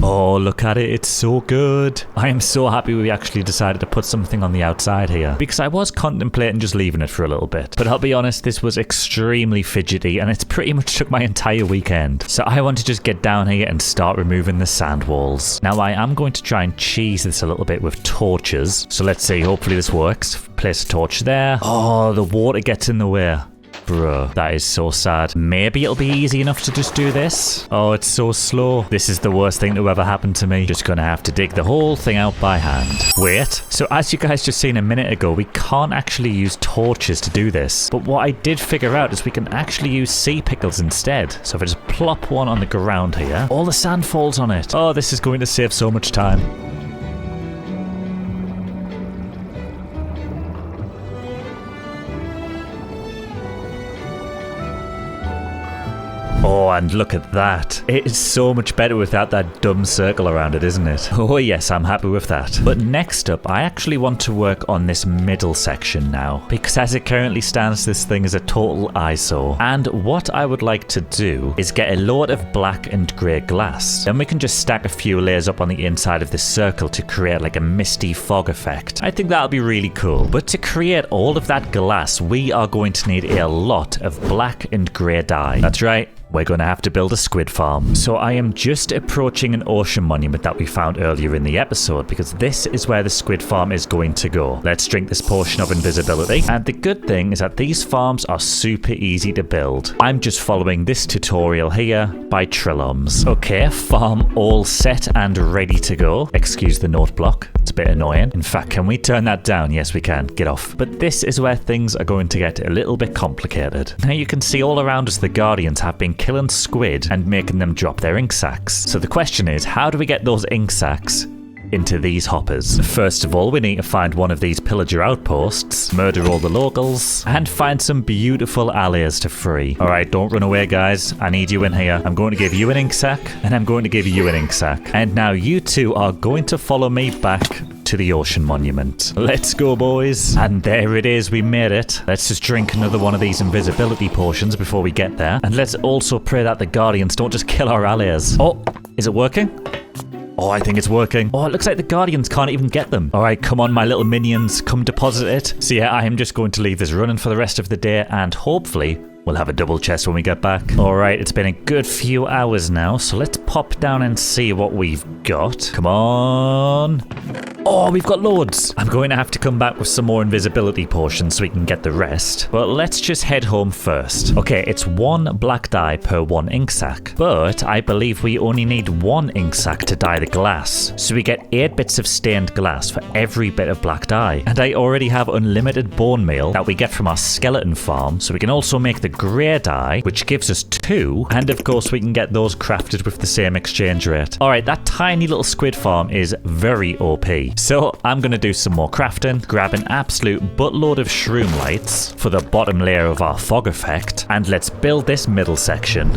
Oh, look at it, it's so good. I am so happy we actually decided to put something on the outside here, because I was contemplating just leaving it for a little bit. But I'll be honest, this was extremely fidgety and it's pretty much took my entire weekend. So I want to just get down here and start removing the sand walls. Now I am going to try and cheese this a little bit with torches. So let's see, hopefully this works. Place a torch there. Oh, the water gets in the way. Bruh, that is so sad. Maybe it'll be easy enough to just do this. Oh, it's so slow. This is the worst thing to ever happen to me. Just gonna have to dig the whole thing out by hand. Wait, so as you guys just seen a minute ago, we can't actually use torches to do this. But what I did figure out is we can actually use sea pickles instead. So if I just plop one on the ground here, all the sand falls on it. Oh, this is going to save so much time. Oh, and look at that. It is so much better without that dumb circle around it, isn't it? Oh yes, I'm happy with that. But next up, I actually want to work on this middle section now, because as it currently stands, this thing is a total eyesore. And what I would like to do is get a load of black and grey glass. Then we can just stack a few layers up on the inside of this circle to create like a misty fog effect. I think that'll be really cool. But to create all of that glass, we are going to need a lot of black and grey dye. That's right. We're going to have to build a squid farm. So I am just approaching an ocean monument that we found earlier in the episode, because this is where the squid farm is going to go. Let's drink this potion of invisibility. And the good thing is that these farms are super easy to build. I'm just following this tutorial here by Trilloms. Okay, farm all set and ready to go. Excuse the note block. It's a bit annoying. In fact, can we turn that down? Yes, we can. Get off. But this is where things are going to get a little bit complicated. Now you can see all around us the Guardians have been killing squid and making them drop their ink sacs. So the question is, how do we get those ink sacs into these hoppers. First of all, we need to find one of these pillager outposts, murder all the locals, and find some beautiful allies to free. Alright, don't run away, guys. I need you in here. I'm going to give you an ink sac, and I'm going to give you an ink sac. And now you two are going to follow me back to the ocean monument. Let's go, boys. And there it is, we made it. Let's just drink another one of these invisibility potions before we get there. And let's also pray that the Guardians don't just kill our allies. Oh, is it working? Oh, I think it's working. Oh, it looks like the Guardians can't even get them. All right, come on, my little minions. Come deposit it. So yeah, I am just going to leave this running for the rest of the day, and hopefully we'll have a double chest when we get back. All right, it's been a good few hours now, so let's pop down and see what we've got. Come on. Oh, we've got loads. I'm going to have to come back with some more invisibility potions so we can get the rest. But let's just head home first. Okay, it's 1 black dye per 1 ink sac. But I believe we only need 1 ink sac to dye the glass. So we get 8 bits of stained glass for every bit of black dye. And I already have unlimited bone meal that we get from our skeleton farm. So we can also make the grey dye, which gives us 2. And of course, we can get those crafted with the same exchange rate. All right, that tiny little squid farm is very OP. So I'm going to do some more crafting, grab an absolute buttload of shroom lights for the bottom layer of our fog effect, and let's build this middle section.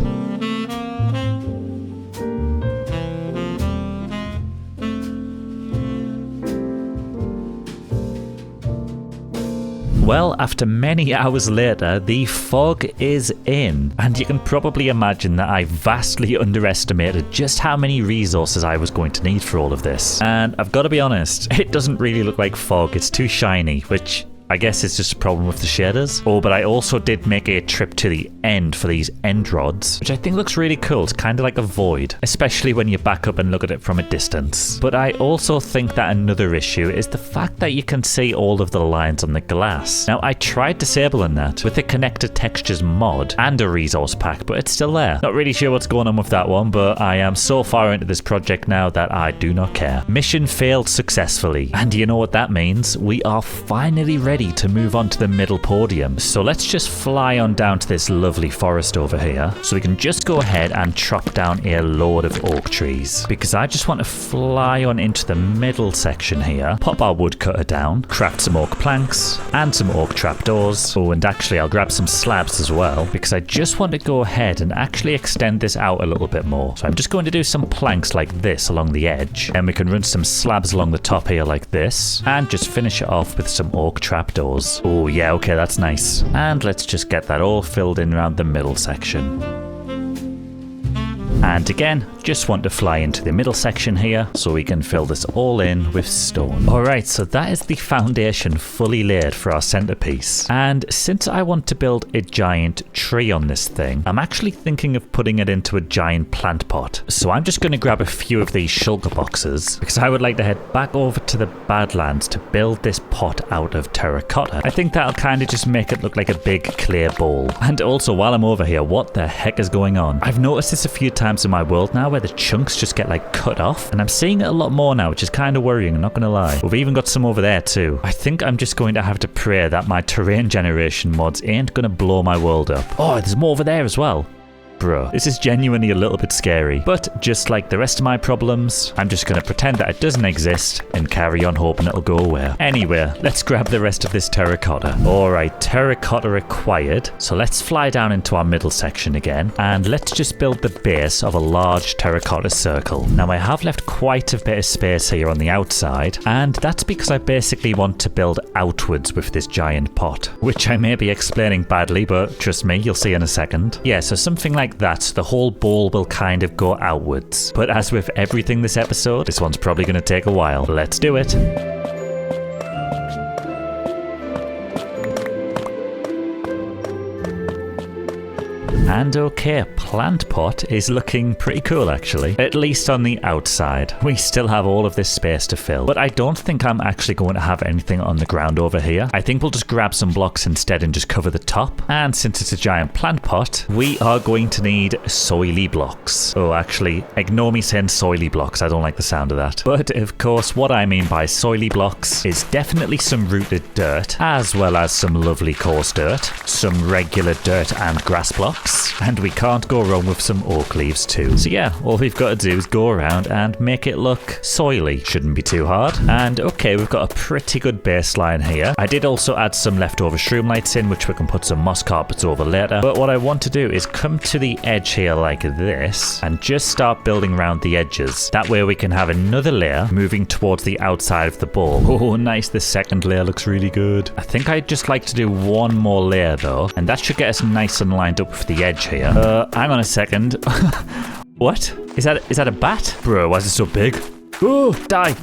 Well, after many hours later, the fog is in, and you can probably imagine that I vastly underestimated just how many resources I was going to need for all of this. And I've got to be honest, it doesn't really look like fog, it's too shiny, which I guess it's just a problem with the shaders. Oh, but I also did make a trip to the end for these end rods, which I think looks really cool. It's kind of like a void, especially when you back up and look at it from a distance. But I also think that another issue is the fact that you can see all of the lines on the glass. Now, I tried disabling that with a connected textures mod and a resource pack, but it's still there. Not really sure what's going on with that one, but I am so far into this project now that I do not care. Mission failed successfully. And you know what that means? We are finally ready to move on to the middle podium. So let's just fly on down to this lovely forest over here, so we can just go ahead and chop down a load of oak trees, because I just want to fly on into the middle section here, pop our woodcutter down, craft some oak planks and some oak trapdoors. Oh, and actually I'll grab some slabs as well, because I just want to go ahead and actually extend this out a little bit more. So I'm just going to do some planks like this along the edge, and we can run some slabs along the top here like this, and just finish it off with some oak trapdoors. Oh yeah, okay, that's nice. And let's just get that all filled in around the middle section. And again, just want to fly into the middle section here so we can fill this all in with stone. Alright, so that is the foundation fully laid for our centerpiece. And since I want to build a giant tree on this thing, I'm actually thinking of putting it into a giant plant pot. So I'm just going to grab a few of these shulker boxes, because I would like to head back over to the Badlands to build this pot out of terracotta. I think that'll kind of just make it look like a big clay bowl. And also, while I'm over here, what the heck is going on? I've noticed this a few times in my world now, where the chunks just get like cut off, and I'm seeing it a lot more now, which is kind of worrying, I'm not gonna lie. We've even got some over there too. I think I'm just going to have to pray that my terrain generation mods ain't gonna blow my world up. Oh, there's more over there as well. Bruh, this is genuinely a little bit scary. But just like the rest of my problems, I'm just going to pretend that it doesn't exist and carry on hoping it'll go away. Anyway, let's grab the rest of this terracotta. Alright, terracotta acquired. So let's fly down into our middle section again, and let's just build the base of a large terracotta circle. Now I have left quite a bit of space here on the outside, and that's because I basically want to build outwards with this giant pot, which I may be explaining badly, but trust me, you'll see in a second. Yeah, so something like that, the whole bowl will kind of go outwards. But as with everything this episode, this one's probably going to take a while. Let's do it. And okay, plant pot is looking pretty cool actually, at least on the outside. We still have all of this space to fill, but I don't think I'm actually going to have anything on the ground over here. I think we'll just grab some blocks instead and just cover the top. And since it's a giant plant pot, we are going to need soily blocks. Oh, actually, ignore me saying soily blocks, I don't like the sound of that. But of course, what I mean by soily blocks is definitely some rooted dirt, as well as some lovely coarse dirt, some regular dirt and grass blocks, nice. And we can't go wrong with some oak leaves too. So yeah, all we've got to do is go around and make it look soily. Shouldn't be too hard. And okay, we've got a pretty good baseline here. I did also add some leftover shroom lights in, which we can put some moss carpets over later. But what I want to do is come to the edge here like this and just start building around the edges. That way we can have another layer moving towards the outside of the bowl. Oh, nice. The second layer looks really good. I think I'd just like to do one more layer though, and that should get us nice and lined up with the edge here. Hang on a second. What? Is that a bat? Bro, why is it so big? Oh, die.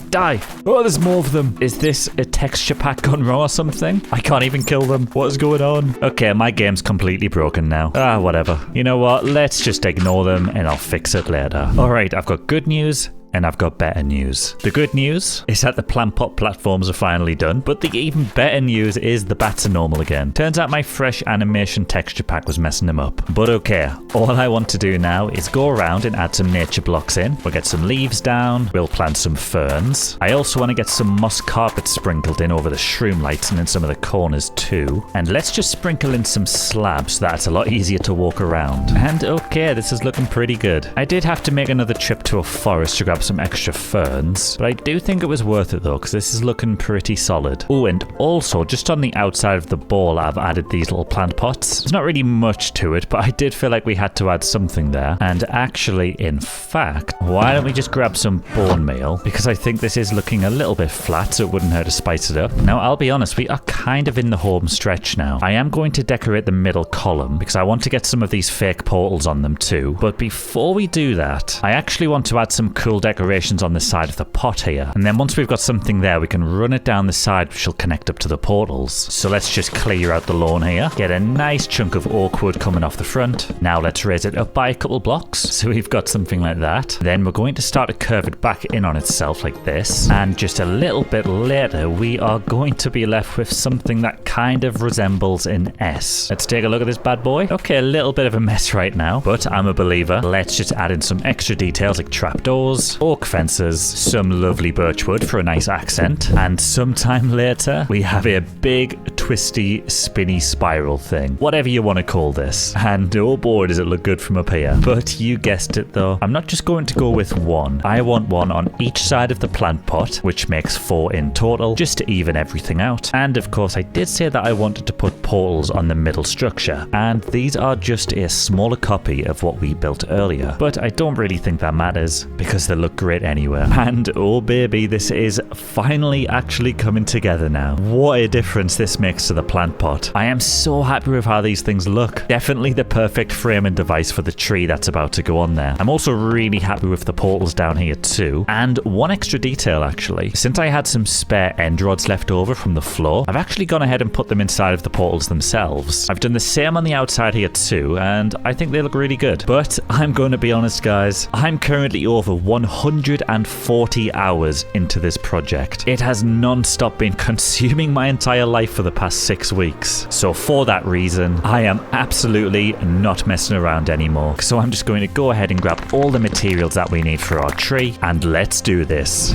Oh, there's more of them. Is this a texture pack gone wrong or something? I can't even kill them. What is going on? Okay, my game's completely broken now. Ah, whatever. You know what? Let's just ignore them and I'll fix it later. All right, I've got good news. And I've got better news. The good news is that the plant pot platforms are finally done, but the even better news is the bats are normal again. Turns out my fresh animation texture pack was messing them up. But okay, all I want to do now is go around and add some nature blocks in. We'll get some leaves down, we'll plant some ferns. I also want to get some moss carpet sprinkled in over the shroom lights and in some of the corners too. And let's just sprinkle in some slabs so that it's a lot easier to walk around. And okay, this is looking pretty good. I did have to make another trip to a forest to grab some extra ferns, but I do think it was worth it though, because this is looking pretty solid. Oh, and also just on the outside of the bowl I've added these little plant pots. There's not really much to it, but I did feel like we had to add something there. And actually, in fact, why don't we just grab some bone meal, because I think this is looking a little bit flat, so it wouldn't hurt to spice it up. Now, I'll be honest, we are kind of in the home stretch now. I am going to decorate the middle column because I want to get some of these fake portals on them too. But before we do that, I actually want to add some cool decorations on the side of the pot here. And then once we've got something there, we can run it down the side, which will connect up to the portals. So let's just clear out the lawn here. Get a nice chunk of oak wood coming off the front. Now let's raise it up by a couple blocks. So we've got something like that. Then we're going to start to curve it back in on itself like this. And just a little bit later, we are going to be left with something that kind of resembles an S. Let's take a look at this bad boy. Okay, a little bit of a mess right now, but I'm a believer. Let's just add in some extra details like trapdoors, oak fences, some lovely birch wood for a nice accent, and sometime later we have a big twisty spinny spiral thing, whatever you want to call this. And oh boy, does it look good from up here. But you guessed it though, I'm not just going to go with one. I want one on each side of the plant pot, which makes 4 in total, just to even everything out. And of course I did say that I wanted to put portals on the middle structure, and these are just a smaller copy of what we built earlier, but I don't really think that matters because they look great anywhere. And oh baby, this is finally actually coming together now. What a difference this makes to the plant pot. I am so happy with how these things look. Definitely the perfect frame and device for the tree that's about to go on there. I'm also really happy with the portals down here too. And one extra detail actually, since I had some spare end rods left over from the floor, I've actually gone ahead and put them inside of the portals themselves. I've done the same on the outside here too, and I think they look really good. But I'm going to be honest guys, I'm currently over 140 hours into this project. It has non-stop been consuming my entire life for the past 6 weeks. So for that reason, I am absolutely not messing around anymore. So I'm just going to go ahead and grab all the materials that we need for our tree, and let's do this.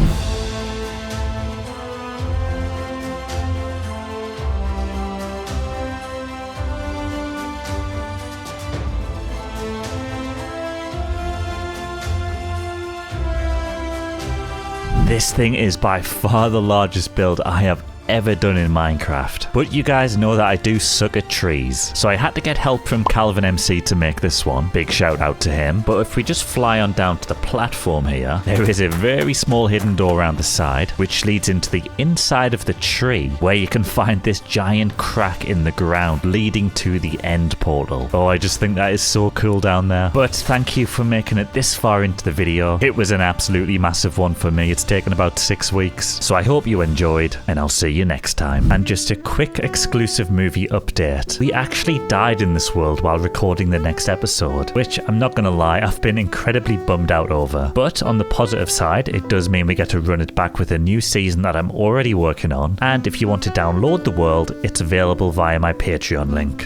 This thing is by far the largest build I have ever done in Minecraft. But you guys know that I do suck at trees, so I had to get help from Calvin MC to make this one. Big shout out to him. But if we just fly on down to the platform here, there is a very small hidden door around the side, which leads into the inside of the tree, where you can find this giant crack in the ground leading to the end portal. Oh, I just think that is so cool down there. But thank you for making it this far into the video. It was an absolutely massive one for me. It's taken about 6 weeks. So I hope you enjoyed, and I'll see you next time. And just a quick exclusive movie update. We actually died in this world while recording the next episode, which I'm not gonna lie, I've been incredibly bummed out over. But on the positive side, it does mean we get to run it back with a new season that I'm already working on. And if you want to download the world, it's available via my Patreon link.